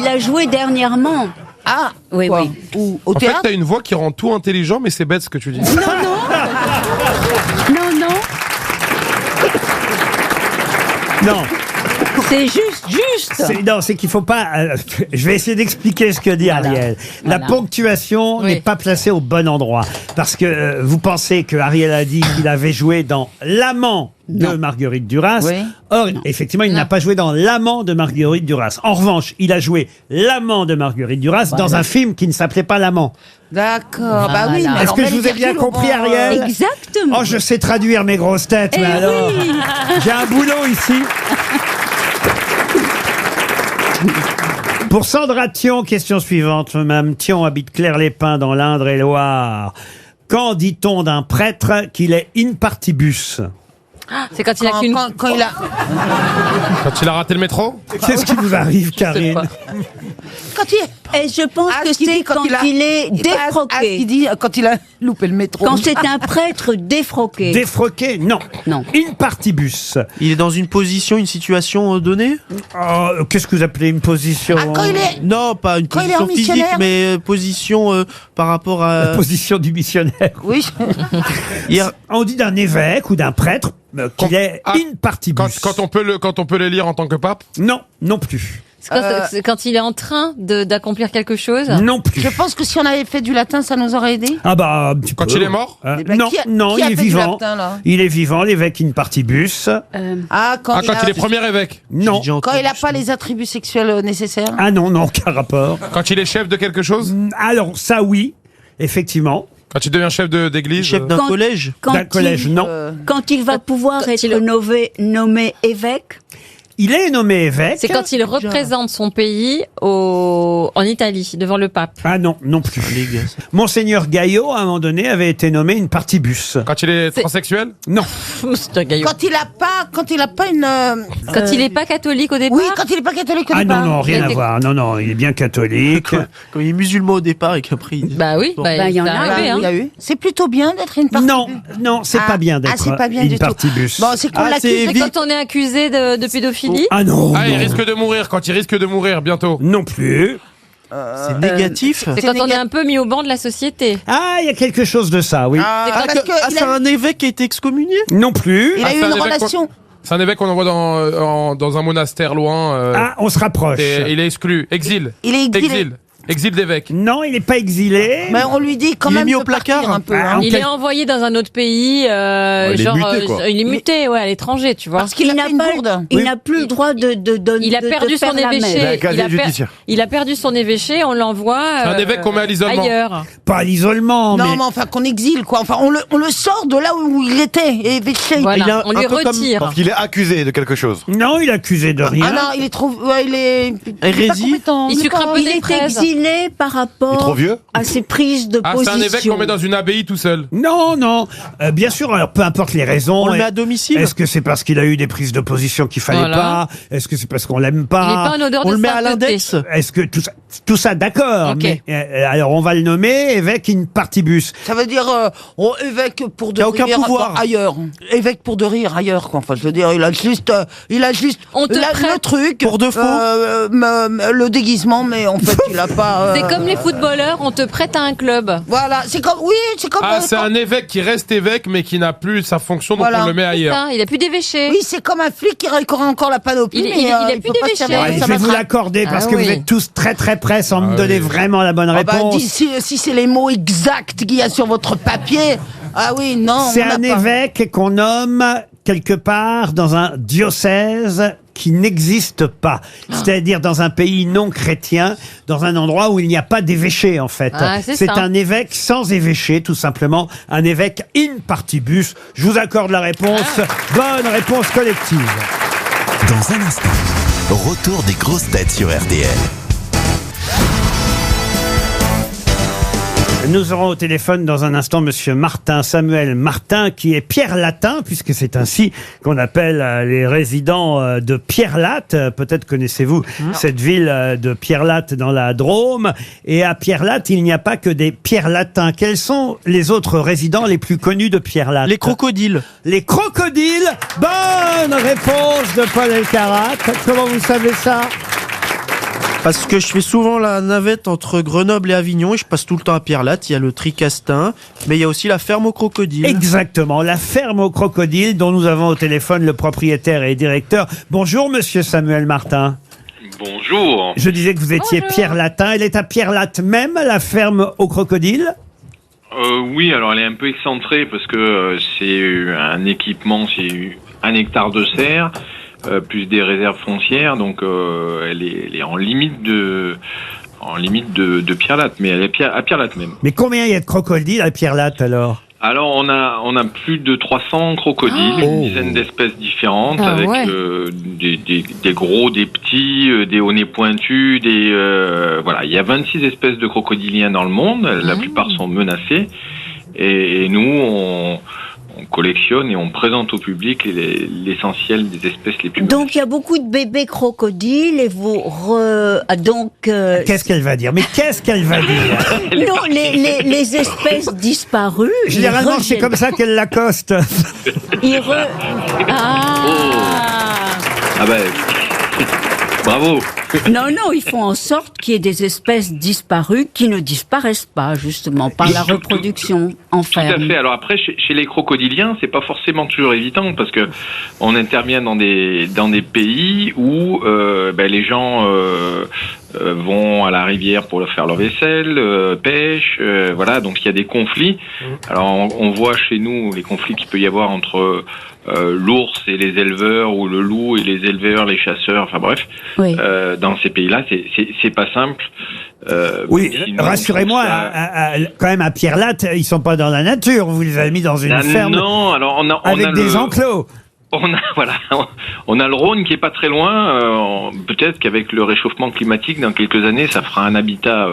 a joué dernièrement. Ah, Oui, quoi oui. Ou au En fait, théâtre. t'as une voix qui rend tout intelligent, mais c'est bête ce que tu dis. Non. Non, C'est juste. non, c'est qu'il faut pas. Je vais essayer d'expliquer ce que dit Ariel. La Voilà. ponctuation Oui. n'est pas placée au bon endroit parce que vous pensez que Ariel a dit qu'il avait joué dans L'amant de Non. Marguerite Duras. Oui. Or, effectivement, il n'a pas joué dans L'amant de Marguerite Duras. En revanche, il a joué L'amant de Marguerite Duras dans un film qui ne s'appelait pas L'amant. D'accord, bah oui. Voilà. mais Est-ce alors, que mais je vous les ai bien Hercules, compris, on va- Ariel Exactement. Oh, je sais traduire mes grosses têtes, mais Eh alors, oui. j'ai un boulot ici. Pour Sandra Thion, question suivante. Mme Thion habite Claire-les-Pins dans l'Indre-et-Loire. Quand dit-on d'un prêtre qu'il est in partibus? C'est quand il a Quand, qu'une. quand il a. Quand il a raté le métro? Qu'est-ce qui vous arrive, Karine? Quand il. Et je pense que ce qu'il c'est dit quand il est défroqué. Il dit quand il a loupé le métro. Quand c'est un prêtre défroqué. Défroqué? Non. Non. In partibus. Il est dans une position, une situation donnée? Oh, qu'est-ce que vous appelez une position? Ah, quand il est. Non, pas une Quand il est en position physique, missionnaire. mais position par rapport à... La position du missionnaire. Oui. Hier, On dit d'un évêque ou d'un prêtre qu'il est Ah, in partibus. Quand on peut le lire en tant que pape? Non, non plus. C'est quand il est en train d'accomplir quelque chose. Non plus. Je pense que si on avait fait du latin, ça nous aurait aidé. Ah bah un petit Quand peu. il est mort? Eh ben, Non, qui a- non, qui a il est fait du vivant. latin, là Il est vivant, l'évêque in partibus. Ah, quand Quand il est premier évêque? Non. Quand il n'a pas les attributs sexuels nécessaires. Ah non, non, aucun rapport. Quand il est chef de quelque chose? Alors ça oui, effectivement. Quand il devient chef d'église? chef d'un Quand- collège. Quand D'un collège, non. Quand il va pouvoir être nommé évêque. Il est nommé évêque. C'est quand il représente son pays en Italie, devant le pape. Ah non, non plus. Monseigneur Gaillot, à un moment donné, avait été nommé une partibus. Quand il est transsexuel? Non. C'est un gaillot. Quand il a pas une. Quand il est pas catholique au départ. Oui, quand il est pas catholique au Ah départ. non, non, rien à voir. Non, non, il est bien catholique. Comme il est musulman au départ et qu'après il... Bah oui, Bah, il y en c'est a, arrivé, hein. Il y a eu. C'est plutôt bien d'être une partibus. Non, non, c'est pas bien d'être c'est pas bien une du tout. partibus. Bon, c'est qu'on Ah, l'accuse c'est de vite. Quand on est accusé de pédophilie. Ah non, Ah, il non. risque de mourir. Quand il risque de mourir bientôt. Non plus. C'est négatif. C'est quand on est un peu mis au banc de la société. Ah, il y a quelque chose de ça, oui. Ah, Ah, parce que il c'est a- un évêque qui a été excommunié? Non plus. il a eu c'est un une évêque relation. C'est un évêque qu'on envoie dans un monastère loin. Ah, on se rapproche. Et il est exclu. Exil. Il est exilé. Exil d'évêque. Non, il n'est pas exilé. Mais on lui dit quand Il est même mis de au placard. partir un peu. Ah, hein. Il est envoyé dans un autre pays, il est genre muté, quoi. il est muté, ouais, à l'étranger, tu vois. Parce qu'il a fait une bourde. Il n'a plus le droit de Il a perdu son faire la évêché. messe. La casier judiciaire. Il a perdu son évêché, on l'envoie C'est un évêque qu'on met à l'isolement. ailleurs. Pas à l'isolement, Non, mais... mais enfin qu'on exile quoi. Enfin, on le sort de là où il était évêché. Voilà, Il a on lui un peu comme- retire. Parce qu'il est accusé de quelque chose. Non, il est accusé de rien. Ah non, il est trop. Ouais, il est. Hérésie. Il sucre un peu Il des est fraises. exilé par Il est trop rapport vieux à ses prises de Ah, c'est un évêque position. qu'on met dans une abbaye tout seul. Non, non. Bien sûr, alors peu importe les raisons. On le met à domicile. Est-ce que c'est parce qu'il a eu des prises de position qu'il fallait Voilà. pas? Est-ce que c'est parce qu'on l'aime Il n'est pas? pas en odeur On de le met à sainteté. l'index. Est-ce que tout ça d'accord, Ok. mais alors on va le nommer évêque in partibus. Ça veut dire évêque pour de Il y a aucun rire pouvoir. ailleurs. Évêque pour de rire ailleurs quoi. Enfin, je veux dire, il a juste On te prête. le truc Pour de faux. le déguisement, mais en fait il a pas. C'est comme les footballeurs, on te prête à un club. Voilà, c'est comme c'est comme. Ah, c'est un évêque qui reste évêque mais qui n'a plus sa fonction, donc Voilà. on le met ailleurs. Ça, il a plus d'évêché. Oui, c'est comme un flic qui aurait encore la panoplie. Il- mais, il a il plus peut pas d'évêché. servir Ouais, de je sa vais vous matraque. l'accorder parce Ah que oui. vous êtes tous très très prêts sans me donner vraiment la bonne Ah bah, réponse. si c'est les mots exacts qu'il y a sur votre papier. Ah oui, non. C'est on n'a un pas. évêque qu'on nomme quelque part dans un diocèse qui n'existe pas. C'est-à-dire dans un pays non chrétien, dans un endroit où il n'y a pas d'évêché, en fait. Ah, c'est c'est ça. un évêque sans évêché, tout simplement. Un évêque in partibus. Je vous accorde la réponse. Bonne réponse collective. Dans un instant, retour des grosses têtes sur RTL. Nous aurons au téléphone dans un instant Monsieur Martin, Samuel Martin, qui est Pierre-Latin, puisque c'est ainsi qu'on appelle les résidents de Pierre-Latte. Peut-être connaissez-vous cette ville de Pierre-Latte dans la Drôme. Et à Pierre-Latte, il n'y a pas que des Pierre-Latins. Quels sont les autres résidents les plus connus de Pierre-Latte? Les crocodiles. Les crocodiles. Bonne réponse de Paul Elkarat. Comment vous savez ça? Parce que je fais souvent la navette entre Grenoble et Avignon et je passe tout le temps à Pierre-Latte. Il y a le Tricastin, mais il y a aussi la ferme aux crocodiles. Exactement, la ferme aux crocodiles dont nous avons au téléphone le propriétaire et directeur. Bonjour Monsieur Samuel Martin. Bonjour. Je disais que vous étiez Pierre-Latin. Elle est à Pierre-Latte même, la ferme aux crocodiles? Oui, alors elle est un peu excentrée parce que c'est un équipement, c'est 1 hectare de serre. Plus des réserves foncières, donc elle est en limite de Pierre-Latte, mais elle est à Pierre-Latte même. Mais combien il y a de crocodiles à Pierre-Latte alors? Alors on a plus de 300 crocodiles, une dizaine d'espèces différentes, avec des gros, des petits, des hauts nez pointus, voilà, il y a 26 espèces de crocodiliens dans le monde, la plupart sont menacées, et nous on collectionne et on présente au public l'essentiel des espèces les plus menacées. Donc il y a beaucoup de bébés crocodiles et vous Qu'est-ce qu'elle va dire? Mais qu'est-ce qu'elle va dire? Non, les espèces disparues. Généralement, c'est comme ça qu'elle l'accoste. Ah ben, bravo. Non, ils font en sorte qu'il y ait des espèces disparues qui ne disparaissent pas, justement, par la reproduction en ferme. Tout à fait. Alors après, chez les crocodiliens, c'est pas forcément toujours évident parce que on intervient dans des pays où les gens vont à la rivière pour faire leur vaisselle, pêche, voilà. Donc il y a des conflits. Alors on voit chez nous les conflits qu'il peut y avoir entre l'ours et les éleveurs, ou le loup et les éleveurs, les chasseurs, enfin bref. Oui. Dans ces pays-là, c'est pas simple. Oui, rassurez-moi, quand même à Pierre-Latte, ils sont pas dans la nature. Vous les avez mis dans une ferme. Non, alors on avec des enclos. On a le Rhône qui est pas très loin. Peut-être qu'avec le réchauffement climatique, dans quelques années, ça fera un habitat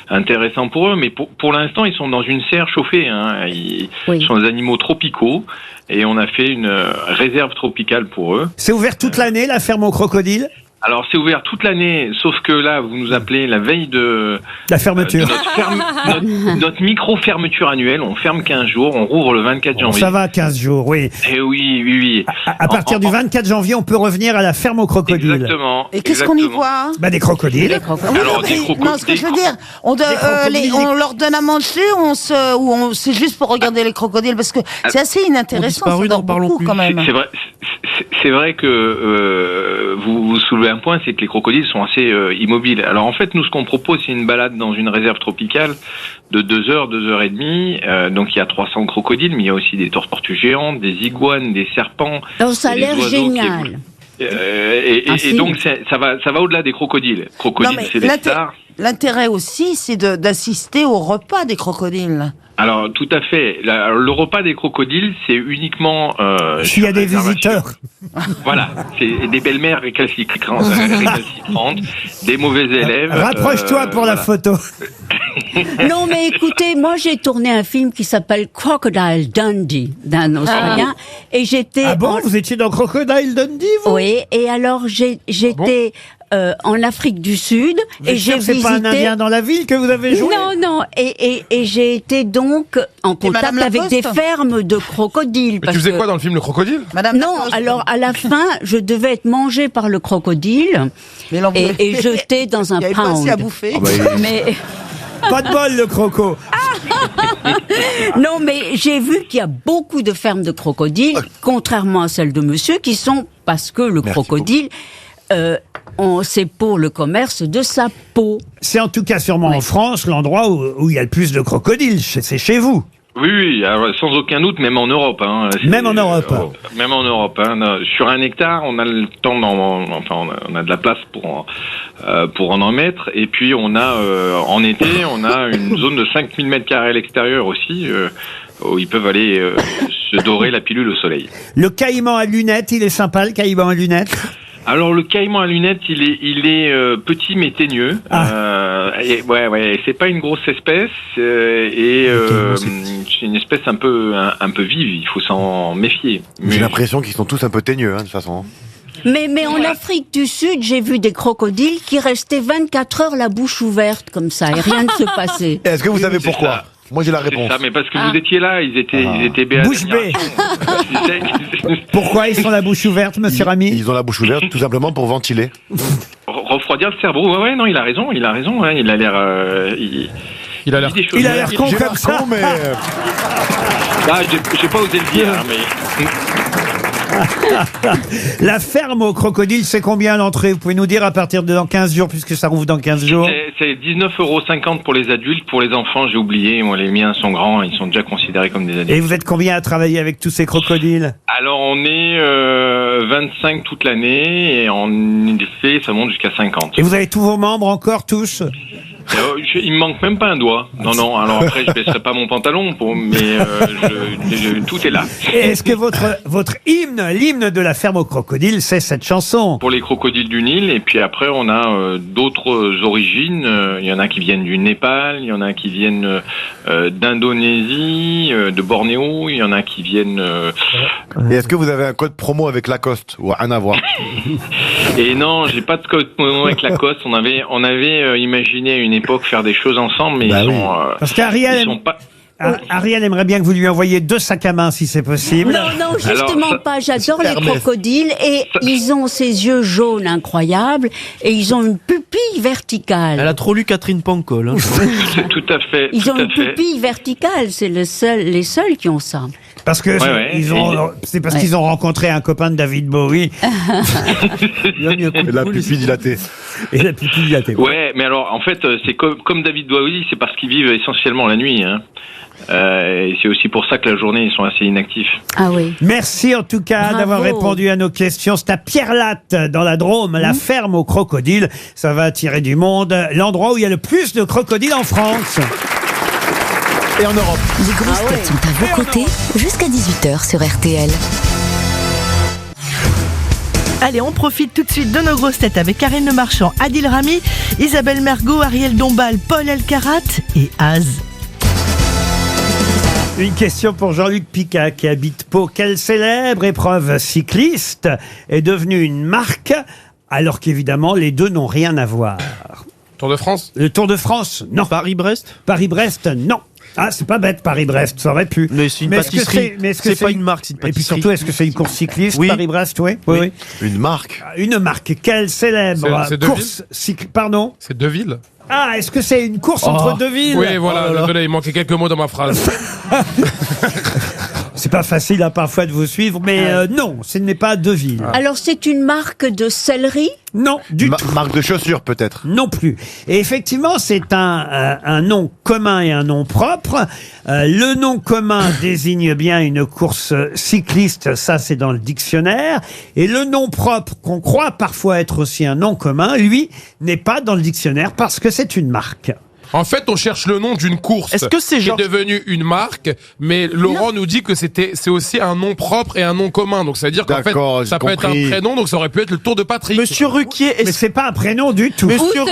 intéressant pour eux. Mais pour l'instant, ils sont dans une serre chauffée. Ils sont des animaux tropicaux. Et on a fait une réserve tropicale pour eux. C'est ouvert toute l'année, la ferme aux crocodiles? Alors c'est ouvert toute l'année, sauf que là vous nous appelez la veille de la fermeture, notre micro-fermeture annuelle. On ferme 15 jours, on rouvre le 24 janvier. Ça va, 15 jours, oui. Et oui. À partir du 24 janvier, on peut revenir à la ferme aux crocodiles. Exactement. Et qu'est-ce qu'on y voit? Des crocodiles. Alors, des crocodiles. Non, ce que je veux dire, on leur donne à manger ou c'est juste pour regarder les crocodiles, parce que c'est assez inintéressant. Ça dort beaucoup quand même. C'est vrai que vous soulevez un point, c'est que les crocodiles sont assez immobiles. Alors en fait, nous, ce qu'on propose, c'est une balade dans une réserve tropicale de 2 heures, 2 heures et demie. Donc il y a 300 crocodiles, mais il y a aussi des tortues géantes, des iguanes, des serpents. Donc ça a l'air génial. Et donc ça va au-delà des crocodiles. Crocodiles, c'est les stars. L'intérêt aussi, c'est d'assister au repas des crocodiles. Alors, tout à fait. Le repas des crocodiles, c'est uniquement... s'il y a des visiteurs. Voilà. C'est des belles-mères récalcitrantes, des mauvais élèves. Rapproche-toi pour la photo. Non, mais écoutez, moi, j'ai tourné un film qui s'appelle Crocodile Dundee, d'un Australien, et j'étais... Ah bon, vous étiez dans Crocodile Dundee, vous? Oui, et alors, j'étais... en Afrique du Sud, et j'ai visité. C'est pas un Indien dans la ville que vous avez joué? Non, et j'ai été donc en contact avec des fermes de crocodiles. Mais tu faisais quoi dans le film, le crocodile? Non, alors à la fin, je devais être mangée par le crocodile et jeté dans un pound. Pas assez à bouffer. Mais pas de bol, le croco. Non, mais j'ai vu qu'il y a beaucoup de fermes de crocodiles, contrairement à celles de monsieur, qui sont parce que le crocodile. C'est pour le commerce de sa peau. C'est en tout cas sûrement en France l'endroit où il y a le plus de crocodiles. C'est chez vous. Oui, alors, sans aucun doute, même en Europe. Même en Europe. Même en Europe. Sur 1 hectare, on a le temps, on a de la place pour en mettre. Et puis on a en été, on a une zone de 5000 mètres carrés à l'extérieur aussi. Où ils peuvent aller se dorer la pilule au soleil. Le caïman à lunettes, il est sympa, le caïman à lunettes? Alors le caïman à lunettes, il est petit mais teigneux. ouais, c'est pas une grosse espèce et c'est une espèce un peu vive. Il faut s'en méfier. J'ai l'impression qu'ils sont tous un peu teigneux, de toute façon. Mais en Afrique du Sud, j'ai vu des crocodiles qui restaient 24 heures la bouche ouverte comme ça et rien ne se passait. Est-ce que vous savez pourquoi? Moi j'ai la réponse. Ça, mais parce que vous étiez là, ils étaient béats. Bouche bée. Pourquoi ils sont la bouche ouverte, monsieur Rami? Ils ont la bouche ouverte tout simplement pour ventiler. Refroidir le cerveau. Ouais, non, il a raison. Il a l'air. Il a l'air con comme ça. Mais j'ai pas osé le dire, mais. La ferme aux crocodiles, c'est combien l'entrée? Vous pouvez nous dire à partir de dans 15 jours, puisque ça rouvre dans 15 jours. C'est 19,50 € pour les adultes. Pour les enfants, j'ai oublié. Moi, les miens sont grands. Ils sont déjà considérés comme des adultes. Et vous êtes combien à travailler avec tous ces crocodiles? Alors, on est 25 toute l'année. Et en effet, ça monte jusqu'à 50. Et vous avez tous vos membres encore, tous? Il me manque même pas un doigt. Non. Alors après, je baisserai pas mon pantalon, mais tout est là. Et est-ce que votre hymne, l'hymne de la ferme aux crocodiles, c'est cette chanson? Pour les crocodiles du Nil, et puis après, on a d'autres origines. Il y en a qui viennent du Népal, il y en a qui viennent d'Indonésie, de Bornéo, il y en a qui viennent. Et est-ce que vous avez un code promo avec Lacoste ou rien à voir? Et non, j'ai pas de code promo avec Lacoste. On avait imaginé à une époque faire des choses ensemble, mais parce qu'Ariel sont pas. Ariel aimerait bien que vous lui envoyiez 2 sacs à main si c'est possible. Non, justement pas. J'adore les crocodiles et ils ont ces yeux jaunes incroyables et ils ont une pupille verticale. Elle a trop lu Catherine Pancol. Tout à fait. Ils ont une pupille verticale. C'est les seuls qui ont ça. Parce que c'est parce qu'ils ont rencontré un copain de David Bowie. La pupille dilatée. Et la pupille dilatée. Ouais, mais alors en fait, c'est comme David Bowie, c'est parce qu'ils vivent essentiellement la nuit. Et c'est aussi pour ça que la journée, ils sont assez inactifs. Ah oui. Merci en tout cas d'avoir répondu à nos questions. C'est à Pierre-Latte, dans la Drôme, la ferme aux crocodiles. Ça va attirer du monde. L'endroit où il y a le plus de crocodiles en France. Et en Europe. Les grosses têtes sont à vos côtés jusqu'à 18h sur RTL. Allez, on profite tout de suite de nos grosses têtes avec Karine Le Marchand, Adil Rami, Isabelle Mergo, Ariel Dombal, Paul Elkarat et Az. Une question pour Jean-Luc Picard qui habite Pau. Quelle célèbre épreuve cycliste est devenue une marque alors qu'évidemment les deux n'ont rien à voir? Tour de France? Le Tour de France, non. Paris-Brest? Paris-Brest, non. Ah, c'est pas bête, Paris-Brest, ça aurait pu. Mais c'est une pâtisserie. C'est pas une marque, c'est une pâtisserie. Et puis surtout, est-ce que c'est une course cycliste, Oui. Paris-Brest? Oui. Une marque? Une marque. Quelle célèbre C'est course cycliste? Pardon? C'est deux villes. Ah, est-ce que c'est une course entre deux villes? Oui, voilà, désolé, il manquait quelques mots dans ma phrase. C'est pas facile parfois de vous suivre, mais non, ce n'est pas deux villes. Alors c'est une marque de céleri? Non, du tout. Marque de chaussures peut-être? Non plus. Et effectivement, c'est un nom commun et un nom propre. Le nom commun désigne bien une course cycliste, ça c'est dans le dictionnaire. Et le nom propre, qu'on croit parfois être aussi un nom commun, lui, n'est pas dans le dictionnaire parce que c'est une marque. En fait, on cherche le nom d'une course. Est-ce que c'est qui est devenue une marque, mais Laurent nous dit que c'est aussi un nom propre et un nom commun. Donc, c'est-à-dire qu'en fait, ça peut être un prénom, donc ça aurait pu être le Tour de Patrick. Monsieur Ruquier, mais c'est pas un prénom du tout. Monsieur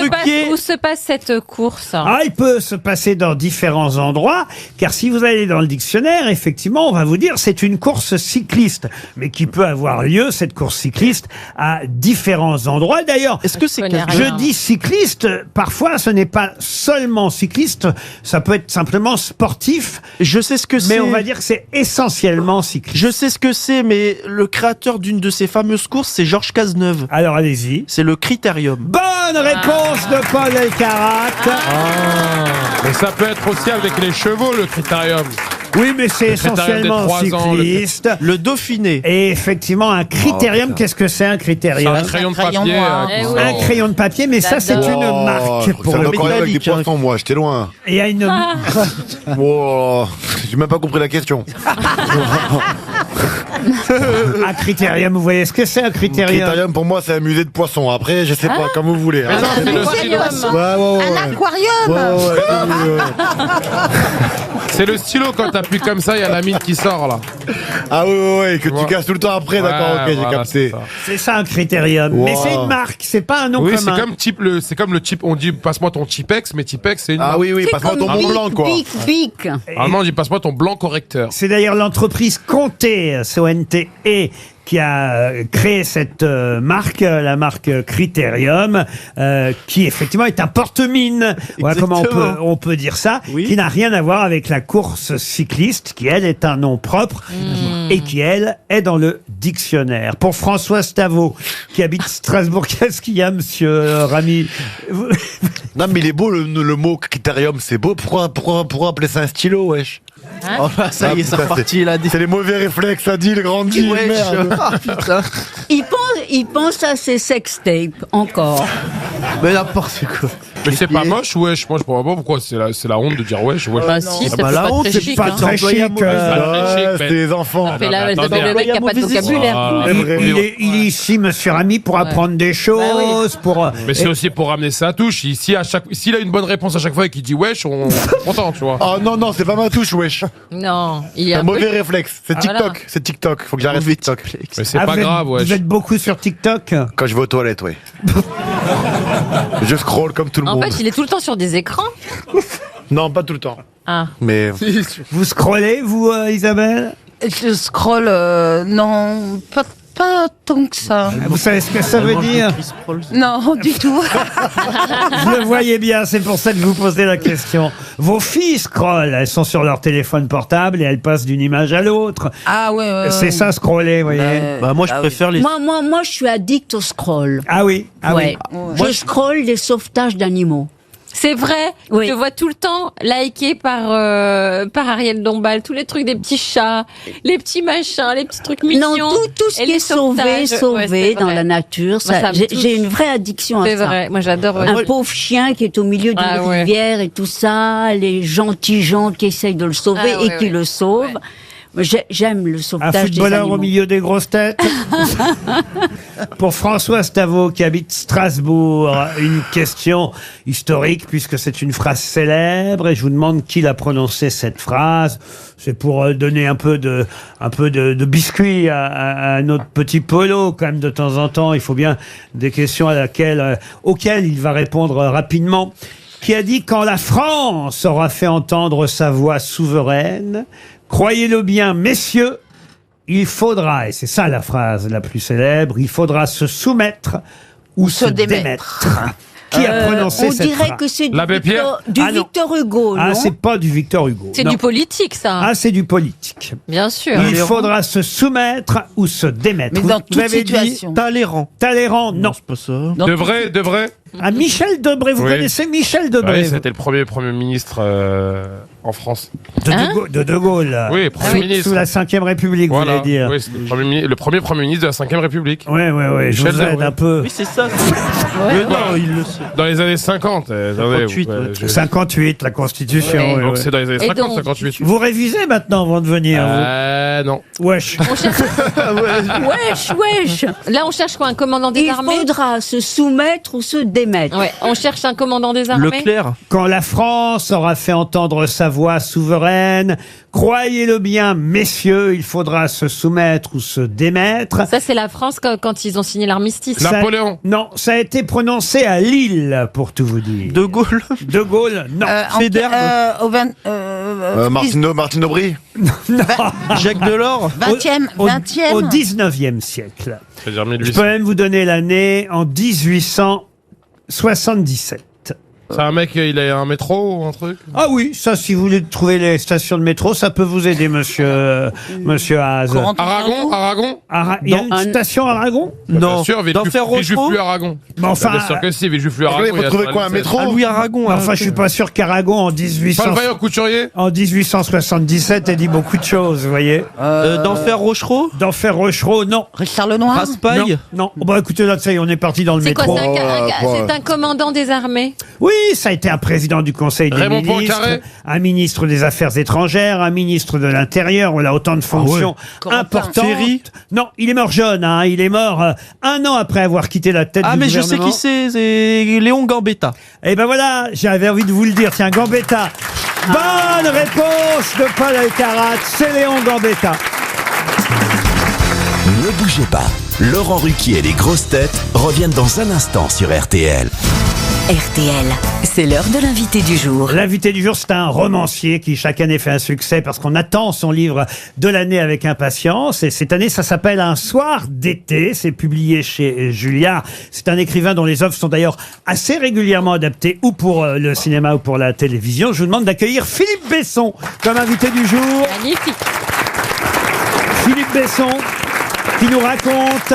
Où se passe cette course? Ah, il peut se passer dans différents endroits, car si vous allez dans le dictionnaire, effectivement, on va vous dire c'est une course cycliste, mais qui peut avoir lieu, cette course cycliste, à différents endroits. D'ailleurs, est-ce que c'est je dis cycliste, parfois ce n'est pas seulement cycliste, ça peut être simplement sportif. Je sais ce que c'est. Mais on va dire que c'est essentiellement cycliste. Je sais ce que c'est, mais le créateur d'une de ces fameuses courses, c'est Georges Cazeneuve. Alors allez-y. C'est le Critérium. Bonne réponse de Paul Elkarat. Mais ça peut être aussi avec les chevaux, le Critérium. Oui, mais c'est essentiellement cycliste. Le Dauphiné. Et effectivement, un critérium, qu'est-ce que c'est un critérium? C'est un crayon de papier. Un crayon de papier, mais ça, c'est une marque. Ça me connaît avec des poissons, moi, j'étais loin. Il y a une... Oh. J'ai même pas compris la question. Un critérium, vous voyez ce que c'est un critérium? Critérium, pour moi, c'est un musée de poissons. Après, je sais pas, comme vous voulez. Un aquarium. C'est le stylo, quand t'appuies comme ça, il y a la mine qui sort là. Ah ouais, que tu casses tout le temps après, d'accord, ok, j'ai capté. C'est ça un critérium. Wow. Mais c'est une marque, c'est pas un nom Oui, commun. c'est comme le chip, on dit passe-moi ton Chipex, mais Chipex c'est une Ah marque. oui, passe-moi ton Mont Blanc, quoi. Bic. Allemand, on dit passe-moi ton blanc correcteur. C'est d'ailleurs l'entreprise Conté, C-O-N-T-E, qui a créé cette marque, la marque Critérium, qui effectivement est un porte-mine. Voilà comment on peut dire ça, qui n'a rien à voir avec la course cycliste, qui elle est un nom propre et qui elle est dans le dictionnaire. Pour François Staveau, qui habite Strasbourg, qu'est-ce qu'il y a, monsieur Rami? Non, mais il est beau le mot Critérium, c'est beau. Pourquoi appeler ça un stylo, wesh? Oh bah ça y est, c'est reparti, il a dit. C'est les mauvais réflexes, ça dit, le grandi, merde. Ah, putain. Il pense à ses sextapes, encore. Mais n'importe quoi. Mais c'est pas moche, wesh. Moi, je comprends pas pourquoi c'est la honte de dire wesh. Bah si, c'est bah, la pas honte, très c'est chic. pas hein. très chic. C'est des enfants. Mais là, le mec qui a pas de vocabulaire. Il est ici, monsieur Rami, pour apprendre des choses, pour... Mais c'est aussi pour ramener sa touche. S'il a une bonne réponse à chaque fois et qu'il dit wesh, on est content, tu vois. Oh non, c'est pas ma touche, wesh. Non, il y a Un mauvais réflexe. C'est Ah, TikTok. voilà. C'est TikTok. Faut que j'arrête TikTok. Mais c'est pas grave, wesh. Vous êtes beaucoup sur TikTok? Quand je vais aux toilettes, oui. Je scroll comme tout le En monde. fait, il est tout le temps sur des écrans. Non, pas tout le temps. Ah. Mais Vous scrollez, vous, Isabelle? Je scrolle, non, pas tant que ça. Vous savez ce que ça veut dire? Non, du tout. Je le voyais bien, c'est pour ça que je vous posais la question. Vos filles scrollent, elles sont sur leur téléphone portable et elles passent d'une image à l'autre. Ah ouais. C'est ça, scroller, vous voyez. Bah moi je préfère les... Moi, je suis addict au scroll. Ah oui, Ouais. Je scrolle des sauvetages d'animaux. C'est vrai, Oui. je te vois tout le temps liké par Ariel Dombal, tous les trucs des petits chats, les petits machins, les petits trucs mignons. Non, tout ce et qui les est sauvé sauvetages. Ouais, c'est dans vrai. la nature. Moi, ça me touche. J'ai une vraie addiction à C'est ça. vrai, moi j'adore. Un pauvre chien qui est au milieu d'une rivière et tout ça, les gentils gens qui essayent de le sauver et qui le sauvent. J'aime le Un sauvetage des footballeur animaux. au milieu des grosses têtes. Pour François Staveau, qui habite Strasbourg, une question historique, puisque c'est une phrase célèbre, et je vous demande qui l'a prononcé cette phrase. C'est pour donner un peu de biscuit à notre petit Polo, quand même, de temps en temps. Il faut bien des questions auxquelles il va répondre rapidement. Qui a dit: quand la France aura fait entendre sa voix souveraine, croyez-le bien, messieurs, il faudra, et c'est ça la phrase la plus célèbre, il faudra se soumettre ou se démettre. Qui a prononcé cette phrase? On dirait que c'est L'abbé Pierre. du Victor Hugo, non? Ah, c'est pas du Victor Hugo. C'est non. du politique, ça. Ah, c'est du politique. Bien sûr. Il faudra se soumettre ou se démettre. Mais dans Vous toute avez situation. dit Talleyrand. Talleyrand, non. C'est pas ça. De vrai. Ah, Michel Debré, vous Oui. connaissez Michel Ah Debré? oui, c'était le premier ministre en France. De De Gaulle. Oui, premier ministre. Sous la 5e République, vous Voilà. voulez dire. Oui, c'est le premier ministre de la 5e République. Ouais, je Michel vous aide Debré. un peu. Oui c'est ça. Non, il le sait. Dans les années 50. 58, ouais. 58, la Constitution. Ouais. ouais, Donc ouais. c'est dans les années Et 50, donc, 58. Vous révisez maintenant avant de venir, Non. vous? Wesh. Wesh. Là, on cherche quoi? Un commandant des Il armées? faudra se soumettre ou se démettre. Ouais, on cherche un commandant des armées. Leclerc. Quand la France aura fait entendre sa voix souveraine, croyez-le bien, messieurs, il faudra se soumettre ou se démettre. Ça, c'est la France quand ils ont signé l'armistice. Ça- Napoléon. Non, ça a été prononcé à Lille, pour tout vous dire. De Gaulle. De Gaulle, non. Martine Aubry. Jacques Delors. 20e. Au 19e siècle. C'est-à-dire Je 1800. peux même vous donner l'année en 1877. C'est un mec, il a un métro ou un truc? Ah oui, ça, si vous voulez trouver les stations de métro, ça peut vous aider, monsieur Haas. Aragon? Il y a une station à Aragon? Bien sûr, Villeflux Aragon. Mais enfin, Bien sûr que si, Villeflux Aragon. Il faut trouver quoi, un métro? Ah, Louis Aragon. enfin, je suis pas sûr qu'Aragon en Pas le vaillant couturier? en 1877 ait dit beaucoup de choses, vous voyez. D'Enfer Rochereau. D'Enfer Rochereau, non. Richard Lenoir. Raspail. Non. Bon, bah écoutez, là, ça y est, on est parti dans le C'est métro. quoi? C'est un commandant des armées? Oui, ça a été un président du Conseil des Raymond ministres, Poincaré. un ministre des Affaires étrangères, un ministre de l'Intérieur. On a autant de fonctions importantes. Ferry. Non, il est mort jeune. Il est mort 1 an après avoir quitté la tête du mais je gouvernement. sais qui c'est Léon Gambetta. Et ben voilà, j'avais envie de vous le dire. Tiens, Gambetta. Bonne réponse de Paul Elkarat. C'est Léon Gambetta. Ne bougez pas. Laurent Ruquier et les grosses têtes reviennent dans un instant sur RTL. RTL, c'est l'heure de l'invité du jour. L'invité du jour, c'est un romancier qui chaque année fait un succès parce qu'on attend son livre de l'année avec impatience. Et cette année, ça s'appelle Un soir d'été. C'est publié chez Julliard. C'est un écrivain dont les œuvres sont d'ailleurs assez régulièrement adaptées ou pour le cinéma ou pour la télévision. Je vous demande d'accueillir Philippe Besson comme invité du jour. Magnifique. Philippe Besson qui nous raconte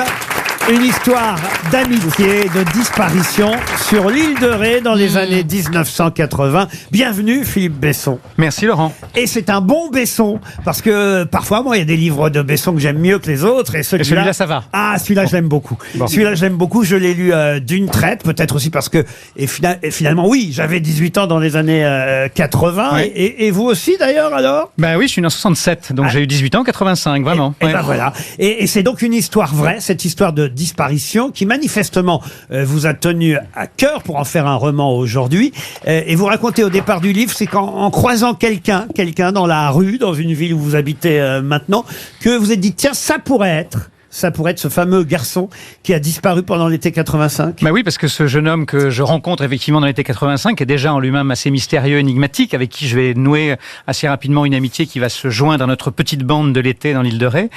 une histoire d'amitié, de disparition sur l'île de Ré dans les années 1980. Bienvenue Philippe Besson. Merci Laurent. Et c'est un bon Besson, parce que parfois, moi, il y a des livres de Besson que j'aime mieux que les autres. Et celui-là, ça va. Ah, celui-là, je l'aime beaucoup. Bon. Celui-là, je l'aime beaucoup. Je l'ai lu d'une traite, peut-être aussi parce que, et finalement, oui, j'avais 18 ans dans les années 80. Ouais. Et vous aussi, d'ailleurs, alors? Ben oui, je suis né en 67, donc j'ai eu 18 ans en 85, vraiment. Et ben voilà. Et c'est donc une histoire vraie, cette histoire de disparition qui manifestement vous a tenu à cœur pour en faire un roman aujourd'hui. Et vous racontez au départ du livre, c'est qu'en croisant quelqu'un dans la rue, dans une ville où vous habitez maintenant, que vous êtes dit, tiens, ça pourrait être ce fameux garçon qui a disparu pendant l'été 85. Bah oui, parce que ce jeune homme que je rencontre effectivement dans l'été 85 est déjà en lui-même assez mystérieux, énigmatique, avec qui je vais nouer assez rapidement une amitié qui va se joindre à notre petite bande de l'été dans l'île de Ré,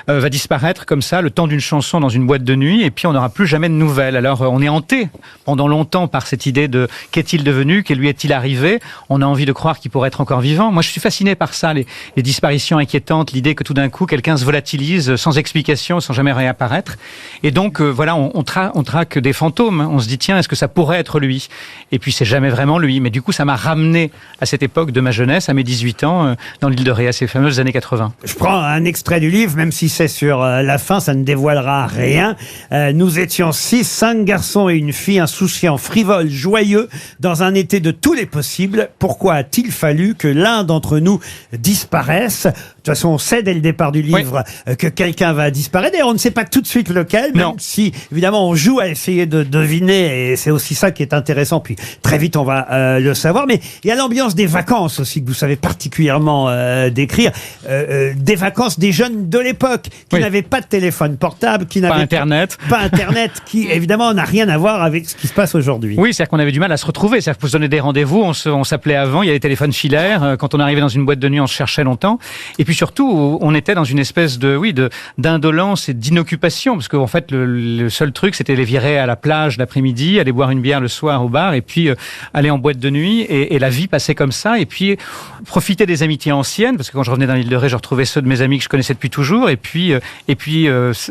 va disparaître comme ça, le temps d'une chanson dans une boîte de nuit, et puis on n'aura plus jamais de nouvelles. Alors on est hanté pendant longtemps par cette idée de qu'est-il devenu, que lui est-il arrivé. On a envie de croire qu'il pourrait être encore vivant. Moi je suis fasciné par ça, les disparitions inquiétantes, l'idée que tout d'un coup quelqu'un se volatilise sans explication, sans jamais réapparaître. Et donc, voilà, on traque des fantômes. On se dit, tiens, est-ce que ça pourrait être lui? Et puis, c'est jamais vraiment lui. Mais du coup, ça m'a ramené à cette époque de ma jeunesse, à mes 18 ans, dans l'île de Ré, à ces fameuses années 80. Je prends un extrait du livre, même si c'est sur la fin, ça ne dévoilera rien. Nous étions 5 garçons et une fille, insouciants, frivoles, joyeux, dans un été de tous les possibles. Pourquoi a-t-il fallu que l'un d'entre nous disparaisse? De toute façon, on sait dès le départ du livre que quelqu'un va disparaître. D'ailleurs, on ne sait pas tout de suite lequel, même si, évidemment, on joue à essayer de deviner, et c'est aussi ça qui est intéressant. Puis, très vite, on va le savoir. Mais il y a l'ambiance des vacances aussi, que vous savez particulièrement décrire. Des vacances des jeunes de l'époque, qui n'avaient pas de téléphone portable, qui n'avaient pas Internet. Pas Internet, qui, évidemment, n'a rien à voir avec ce qui se passe aujourd'hui. Oui, c'est-à-dire qu'on avait du mal à se retrouver. C'est-à-dire pour se donner des rendez-vous, on s'appelait avant, il y a les téléphones filaires. Quand on arrivait dans une boîte de nuit, on se cherchait longtemps. Et puis surtout, on était dans une espèce d'indolence et d'inoccupation, parce qu'en fait, le seul truc, c'était les virer à la plage l'après-midi, aller boire une bière le soir au bar, et puis aller en boîte de nuit, et la vie passait comme ça, et puis profiter des amitiés anciennes, parce que quand je revenais dans l'île de Ré, je retrouvais ceux de mes amis que je connaissais depuis toujours, et puis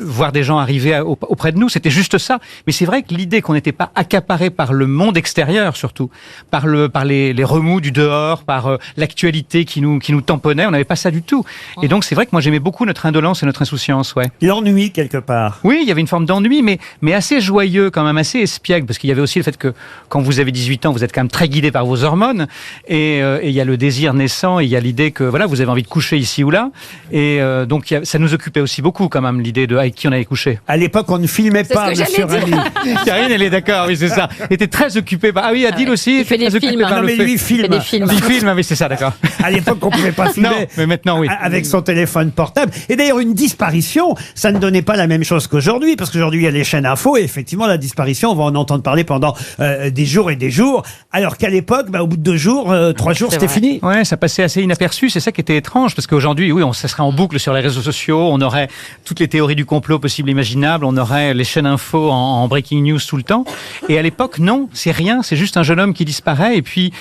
voir des gens arriver auprès de nous, c'était juste ça. Mais c'est vrai que l'idée qu'on n'était pas accaparé par le monde extérieur, surtout, par les remous du dehors, par l'actualité qui nous tamponnait, on n'avait pas ça du tout. Et donc, c'est vrai que moi, j'aimais beaucoup notre indolence et notre insouciance, L'ennui, quelque part. Oui, il y avait une forme d'ennui, mais assez joyeux quand même, assez espiègle, parce qu'il y avait aussi le fait que quand vous avez 18 ans, vous êtes quand même très guidé par vos hormones, et il y a le désir naissant, et il y a l'idée que voilà, vous avez envie de coucher ici ou là, et donc ça nous occupait aussi beaucoup quand même, l'idée de avec qui on allait coucher. À l'époque, on ne filmait pas, monsieur Rami. Karine, elle est d'accord, oui, c'est ça. Elle était très occupée. Ah oui, Adil aussi. Il fait des films. Non, mais lui, il filme. Des films. Il filme, oui, c'est ça, d'accord. À l'époque, on ne pouvait pas filmer. Non, mais maintenant, oui. Avec son téléphone portable. Et d'ailleurs, une disparition, ça ne donnait pas la même chose qu'aujourd'hui, parce qu'aujourd'hui, il y a les chaînes info, et effectivement, la disparition, on va en entendre parler pendant des jours et des jours, alors qu'à l'époque, au bout de 2 jours, 3 jours, c'était fini. Ouais, ça passait assez inaperçu, c'est ça qui était étrange, parce qu'aujourd'hui, oui, ça serait en boucle sur les réseaux sociaux, on aurait toutes les théories du complot possibles et imaginables, on aurait les chaînes info en breaking news tout le temps, et à l'époque, non, c'est rien, c'est juste un jeune homme qui disparaît, et puis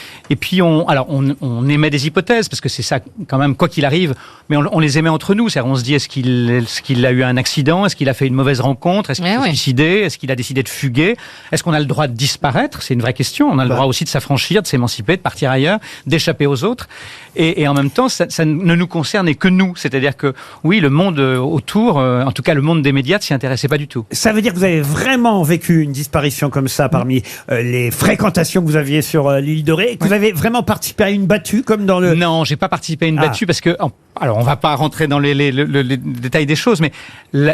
on émet des hypothèses, parce que c'est ça, quand même, quoi qu'il arrive, mais on les émet entre nous. C'est-à-dire, on se dit, est-ce qu'il a eu un accident? Est-ce qu'il a fait une mauvaise rencontre? Est-ce qu'il s'est suicidé? Est-ce qu'il a décidé de fuguer? Est-ce qu'on a le droit de disparaître? C'est une vraie question. On a le droit aussi de s'affranchir, de s'émanciper, de partir ailleurs, d'échapper aux autres. Et en même temps, ça ne nous concerne que nous. C'est-à-dire que, oui, le monde autour, en tout cas le monde des médias, ne s'y intéressait pas du tout. Ça veut dire que vous avez vraiment vécu une disparition comme ça parmi les fréquentations que vous aviez sur l'île de Ré, et que vous avez vraiment participé à une battue comme dans le... Non, j'ai pas participé à une battue parce que... Alors, on va pas rentrer dans les détails des choses, mais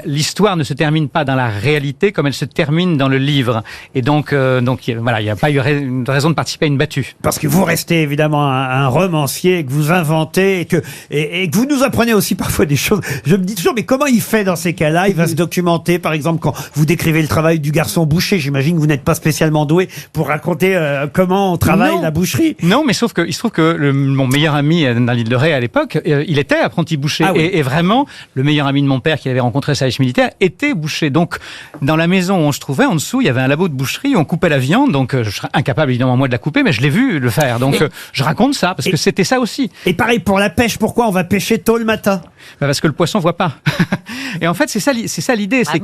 l'histoire ne se termine pas dans la réalité comme elle se termine dans le livre. Et donc voilà, il n'y a pas eu une raison de participer à une battue. Parce que vous restez évidemment un romancier, que vous inventez, et que vous nous apprenez aussi parfois des choses. Je me dis toujours, mais comment il fait dans ces cas-là? Il va se documenter, par exemple, quand vous décrivez le travail du garçon boucher. J'imagine que vous n'êtes pas spécialement doué pour raconter comment on travaille la boucherie. Non, mais sauf que il se trouve que mon meilleur ami dans l'île de Ré à l'époque, il était apprenti boucher. Et vraiment, le meilleur ami de mon père qu'il avait rencontré au service militaire était boucher. Donc, dans la maison où on se trouvait, en dessous, il y avait un labo de boucherie, on coupait la viande. Donc, je serais incapable, évidemment, moi, de la couper, mais je l'ai vu le faire. Donc, je raconte ça, parce que c'était ça aussi. Et pareil pour la pêche, pourquoi on va pêcher tôt le matin? Parce que le poisson voit pas. Et en fait, c'est ça l'idée. C'est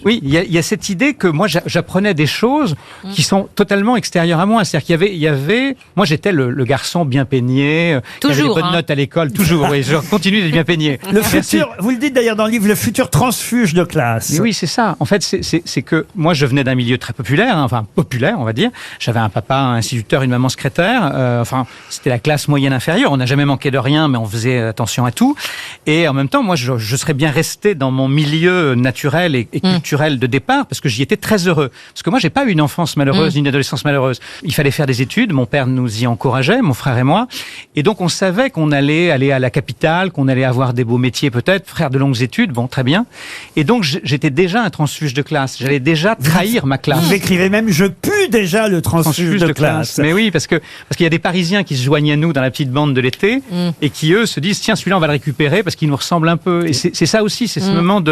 oui, il y a cette idée que moi, j'apprenais des choses qui sont totalement extérieures à moi. C'est-à-dire qu'il y avait, moi, j'étais le garçon bien peigné, qui avait des bonnes notes à l'école, toujours. Oui, je continue d'être bien peigné. Le futur, vous le dites d'ailleurs dans le livre, le futur transfuge de classe. Mais oui, c'est ça. En fait, c'est que moi, je venais d'un milieu très populaire, enfin populaire, on va dire. J'avais un papa instituteur, une maman secrétaire. Enfin, c'était la classe moyenne inférieure. On n'a jamais manqué de rien, mais on faisait attention à tout. Et en même temps, moi, je serais bien resté dans mon milieu naturel et culturel de départ, parce que j'y étais très heureux. Parce que moi, j'ai pas eu une enfance malheureuse, ni une adolescence malheureuse. Il fallait faire des études. Mon père nous y encourageait, mon frère et moi. Et donc, on savait qu'on allait aller à la capitale, qu'on allait avoir des beaux métiers peut-être, faire de longues études. Bon, très bien. Et donc, j'étais déjà un transfuge de classe. J'allais déjà trahir ma classe. Vous écrivez même, je pue déjà le transfuge de classe. Mais oui, parce qu'il y a des Parisiens qui se joignent à nous dans la petite bande de l'été et qui, eux, se disent, tiens, celui-là, on va le récupérer parce qu'il nous ressemble un peu. Et c'est ça aussi, c'est ce moment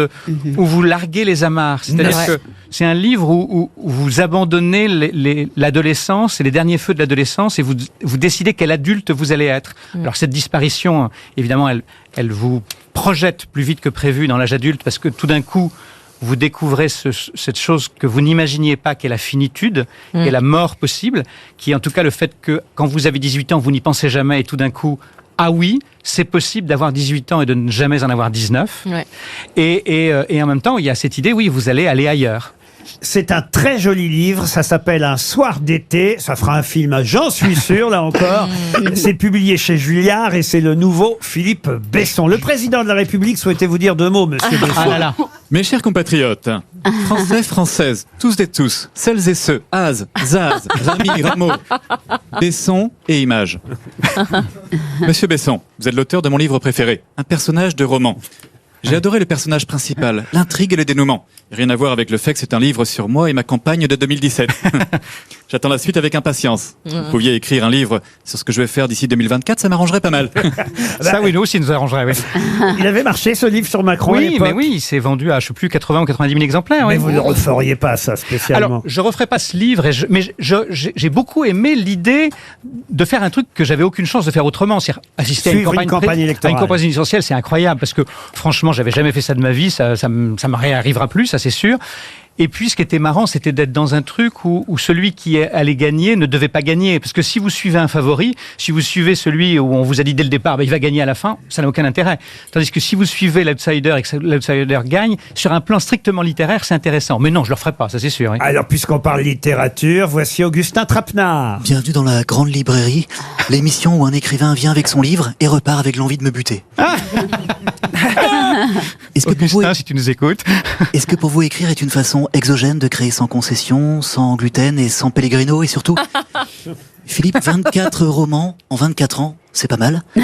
où vous larguez les amarres. C'est-à-dire que c'est un livre où vous abandonnez l'adolescence et les derniers feux de l'adolescence et vous décidez quel adulte vous allez être. Alors cette disparition, évidemment, elle vous projette plus vite que prévu dans l'âge adulte parce que tout d'un coup, vous découvrez cette chose que vous n'imaginiez pas, qu'est la finitude, qu'est la mort possible, qui est en tout cas le fait que quand vous avez 18 ans, vous n'y pensez jamais et tout d'un coup, ah oui, c'est possible d'avoir 18 ans et de ne jamais en avoir 19. Ouais. Et en même temps, il y a cette idée, oui, vous allez aller ailleurs. C'est un très joli livre, ça s'appelle Un soir d'été, ça fera un film, j'en suis sûr, là encore. C'est publié chez Julliard et c'est le nouveau Philippe Besson. Le président de la République souhaitait vous dire 2 mots, monsieur Besson. Ah là là. Mes chers compatriotes, Français, Françaises, tous et tous, celles et ceux, Az, Zaz, Rami, Rameau, Besson et Images. Monsieur Besson, vous êtes l'auteur de mon livre préféré, un personnage de roman. J'ai adoré le personnage principal, l'intrigue et le dénouement. Rien à voir avec le fait que c'est un livre sur moi et ma campagne de 2017. J'attends la suite avec impatience. Vous pouviez écrire un livre sur ce que je vais faire d'ici 2024, ça m'arrangerait pas mal. Ça, oui, nous aussi, nous arrangerait, oui. Il avait marché, ce livre sur Macron à l'époque. Oui, mais oui, il s'est vendu à, je sais plus, 80 ou 90 000 exemplaires. Mais oui. vous ne referiez pas ça, spécialement. Alors, je referai pas ce livre, mais j'ai beaucoup aimé l'idée de faire un truc que j'avais aucune chance de faire autrement. C'est-à-dire assister à une campagne électorale. À une campagne présidentielle, c'est incroyable, parce que, franchement, j'avais jamais fait ça de ma vie, ça me réarrivera plus, ça c'est sûr. Et puis, ce qui était marrant, c'était d'être dans un truc où celui qui allait gagner ne devait pas gagner. Parce que si vous suivez un favori, si vous suivez celui où on vous a dit dès le départ, il va gagner à la fin, ça n'a aucun intérêt. Tandis que si vous suivez l'outsider et que l'outsider gagne, sur un plan strictement littéraire, c'est intéressant. Mais non, je ne le ferai pas, ça c'est sûr. Oui. Alors, puisqu'on parle littérature, voici Augustin Trapenard. Bienvenue dans la grande librairie, l'émission où un écrivain vient avec son livre et repart avec l'envie de me buter. Ah Augustin, si tu nous écoutes. Est-ce que pour vous écrire est une façon exogène de créer sans concession, sans gluten et sans Pellegrino et surtout Philippe, 24 romans en 24 ans, c'est pas mal. Mais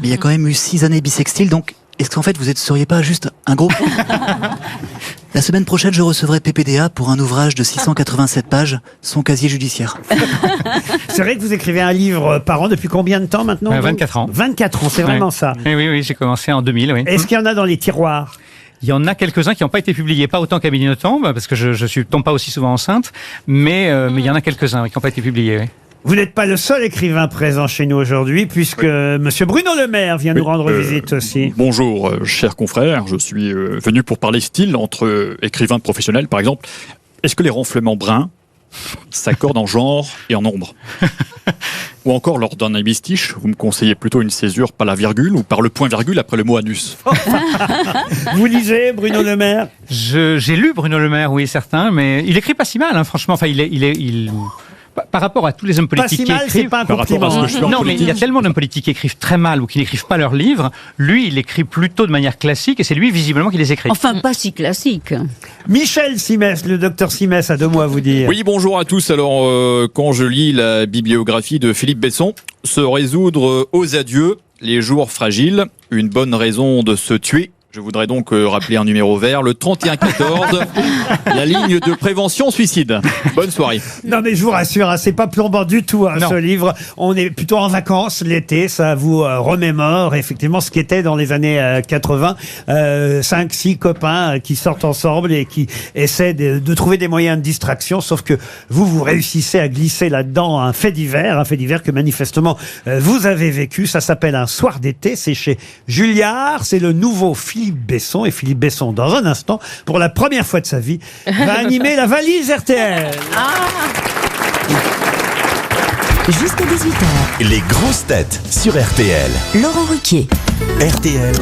il y a quand même eu 6 années bissextiles, donc est-ce qu'en fait vous seriez pas juste un gros... La semaine prochaine, je recevrai PPDA pour un ouvrage de 687 pages, son casier judiciaire. C'est vrai que vous écrivez un livre par an depuis combien de temps maintenant 24 ans. 24 ans, c'est vraiment ça. Oui, j'ai commencé en 2000. Oui. Est-ce qu'il y en a dans les tiroirs ? Il y en a quelques-uns qui n'ont pas été publiés, pas autant qu'Amélie Nothomb, parce que je tombe pas aussi souvent enceinte, mais il y en a quelques-uns qui n'ont pas été publiés. Oui. Vous n'êtes pas le seul écrivain présent chez nous aujourd'hui, puisque Monsieur Bruno Le Maire vient nous rendre visite aussi. Bonjour, chers confrères. Je suis venu pour parler style entre écrivains professionnels, par exemple. Est-ce que les ronflements bruns s'accordent en genre et en nombre? Ou encore, lors d'un hémistiche, vous me conseillez plutôt une césure par la virgule ou par le point-virgule après le mot anus? Vous lisez Bruno Le Maire? J'ai lu Bruno Le Maire, oui, certain, mais il écrit pas si mal, hein, franchement. Enfin, par rapport à tous les hommes politiques qui écrivent, c'est pas un compliment. Non, mais il y a tellement d'hommes politiques qui écrivent très mal ou qui n'écrivent pas leurs livres. Lui, il écrit plutôt de manière classique et c'est lui, visiblement, qui les écrit. Enfin, pas si classique. Michel Simès, le docteur Simès, a 2 mots à vous dire. Oui, bonjour à tous. Alors, quand je lis la bibliographie de Philippe Besson, se résoudre aux adieux, les jours fragiles, une bonne raison de se tuer. Je voudrais donc rappeler un numéro vert, le 3114, la ligne de prévention suicide. Bonne soirée. Non mais je vous rassure, hein, c'est pas plombant du tout ce livre. On est plutôt en vacances l'été, ça vous remémore effectivement ce qui était dans les années 80. 5-6 copains qui sortent ensemble et qui essaient de trouver des moyens de distraction, sauf que vous réussissez à glisser là-dedans un fait divers que manifestement vous avez vécu. Ça s'appelle Un soir d'été, c'est chez Julliard, c'est le nouveau Philippe Besson. Et Philippe Besson, dans un instant, pour la première fois de sa vie, va animer la valise RTL. Jusqu'à 18h. Les grosses têtes sur RTL. Laurent Ruquier. RTL.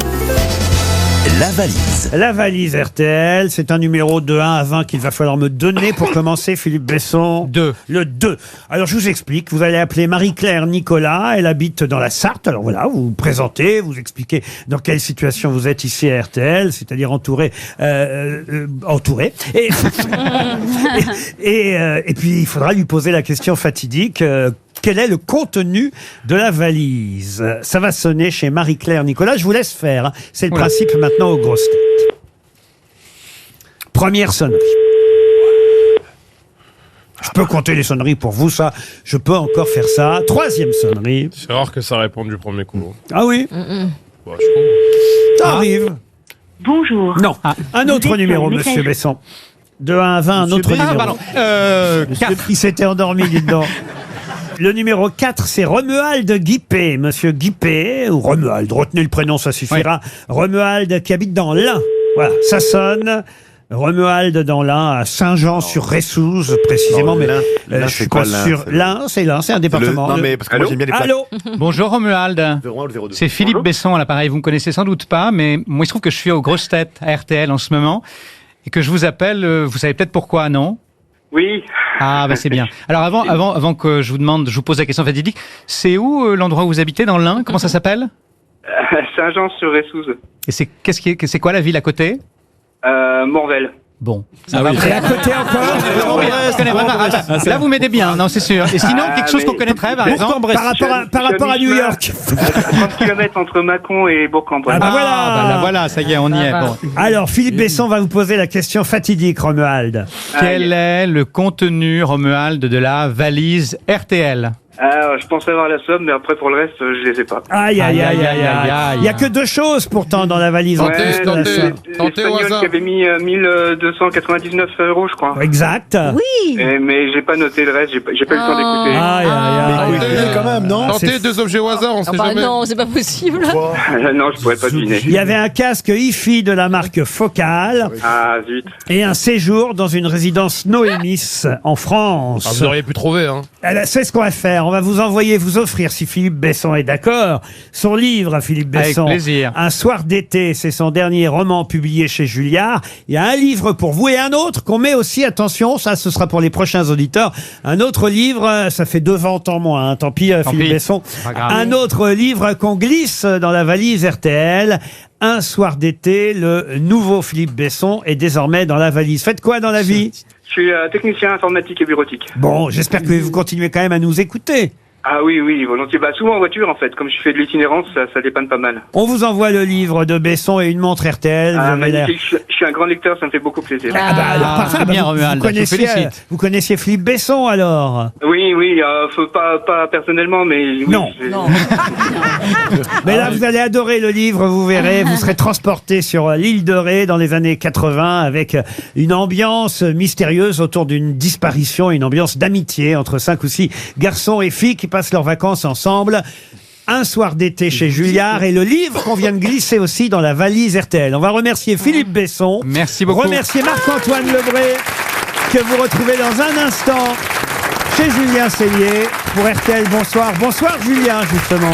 La valise. La valise RTL, c'est un numéro de 1 à 20 qu'il va falloir me donner pour commencer, Philippe Besson. 2. Le 2. Alors je vous explique, vous allez appeler Marie-Claire Nicolas, elle habite dans la Sarthe. Alors voilà, vous vous présentez, vous expliquez dans quelle situation vous êtes ici à RTL, c'est-à-dire entouré. Et puis il faudra lui poser la question fatidique. Quel est le contenu de la valise? Ça va sonner chez Marie-Claire Nicolas. Je vous laisse faire. Hein. C'est le principe maintenant aux grosses têtes. Première sonnerie. Je peux compter les sonneries pour vous, ça. Je peux encore faire ça. Troisième sonnerie. C'est rare que ça réponde du premier coup. Ah oui? Bah, je trouve. Ça arrive. Bonjour. Non. Un autre numéro, Monsieur Besson. De 1 à 20, un autre numéro. Pardon. 4. Il s'était endormi, dites donc. Le numéro 4, c'est Romuald Guipé. Monsieur Guipé, ou Romuald, retenez le prénom, ça suffira. Oui. Romuald qui habite dans l'Ain. Voilà, ça sonne. Romuald dans l'Ain, à Saint-Jean-sur-Ressouze, précisément. Non, mais l'Ain, je suis pas sûr. L'Ain, c'est un département. Non, mais parce que moi, j'aime bien les plaques. Allô. Bonjour Romuald. 01 02. C'est Philippe Besson à l'appareil. Vous me connaissez sans doute pas, mais moi, il se trouve que je suis aux grosses têtes à RTL en ce moment et que je vous appelle. Vous savez peut-être pourquoi, non? Oui. Ah, bah c'est bien. Alors avant que je vous pose la question fatidique, c'est où l'endroit où vous habitez dans l'Ain? Comment ça s'appelle? Saint-Jean-sur-Ressouze. Et c'est quoi la ville à côté? Morvel. Bon. Ça va. Et à côté encore? Là, vous m'aidez bien, non, c'est sûr. Et sinon, quelque chose qu'on connaîtrait, par exemple? Par rapport à New York. 30 km entre Mâcon et Bourg-en-Bresse. Voilà, ça y est, on y est. Bon. Alors, Philippe Besson va vous poser la question fatidique, Romuald. Quel est le contenu, Romuald, de la valise RTL? Je pense avoir la somme, mais après pour le reste, je les ai pas. Aïe. Il y a que 2 choses pourtant dans la valise. Tentez au hasard. Qui avait mis 1299 €, je crois. Exact. Oui. Mais j'ai pas noté le reste, j'ai pas eu le temps d'écouter. Aïe. Quand même, non? Tentez 2 objets au hasard, on sait jamais. Non, c'est pas possible. Non, je pourrais pas deviner. Il y avait un casque hi-fi de la marque Focal. Ah, zut. Et un séjour dans une résidence Noémis en France. Vous auriez pu trouver, hein. C'est ce qu'on va faire. On va vous offrir, si Philippe Besson est d'accord, son livre à Philippe Besson. Avec plaisir. Un soir d'été, c'est son dernier roman publié chez Julliard. Il y a un livre pour vous et un autre qu'on met aussi, attention, ça ce sera pour les prochains auditeurs. Un autre livre, ça fait 2 ventes en moins, hein, tant pis Philippe Besson. Un autre livre qu'on glisse dans la valise RTL. Un soir d'été, le nouveau Philippe Besson est désormais dans la valise. Faites quoi dans la vie? Je suis technicien informatique et bureautique. Bon, j'espère que vous continuez quand même à nous écouter. Ah oui, volontiers. Bah, souvent en voiture, en fait. Comme je fais de l'itinérance, ça dépanne pas mal. On vous envoie le livre de Besson et une montre RTL. Vous Ah, avez l'air- magnifique. Je suis un grand lecteur, ça me fait beaucoup plaisir. Alors, parfait. c'est bien, vous Romuald, je vous félicite. vous connaissiez Philippe Besson, alors? Oui, faut pas personnellement, mais... Oui, Non. Mais là, vous allez adorer le livre, vous verrez. Vous serez transporté sur l'île de Ré dans les années 80 avec une ambiance mystérieuse autour d'une disparition, une ambiance d'amitié entre 5 ou 6 garçons et filles qui passent leurs vacances ensemble. Un soir d'été chez Julliard et le livre qu'on vient de glisser aussi dans la valise RTL. On va remercier Philippe Besson. Merci beaucoup. Remercier Marc-Antoine Lebré que vous retrouvez dans un instant chez Julien Cellier pour RTL. Bonsoir. Bonsoir Julien, justement.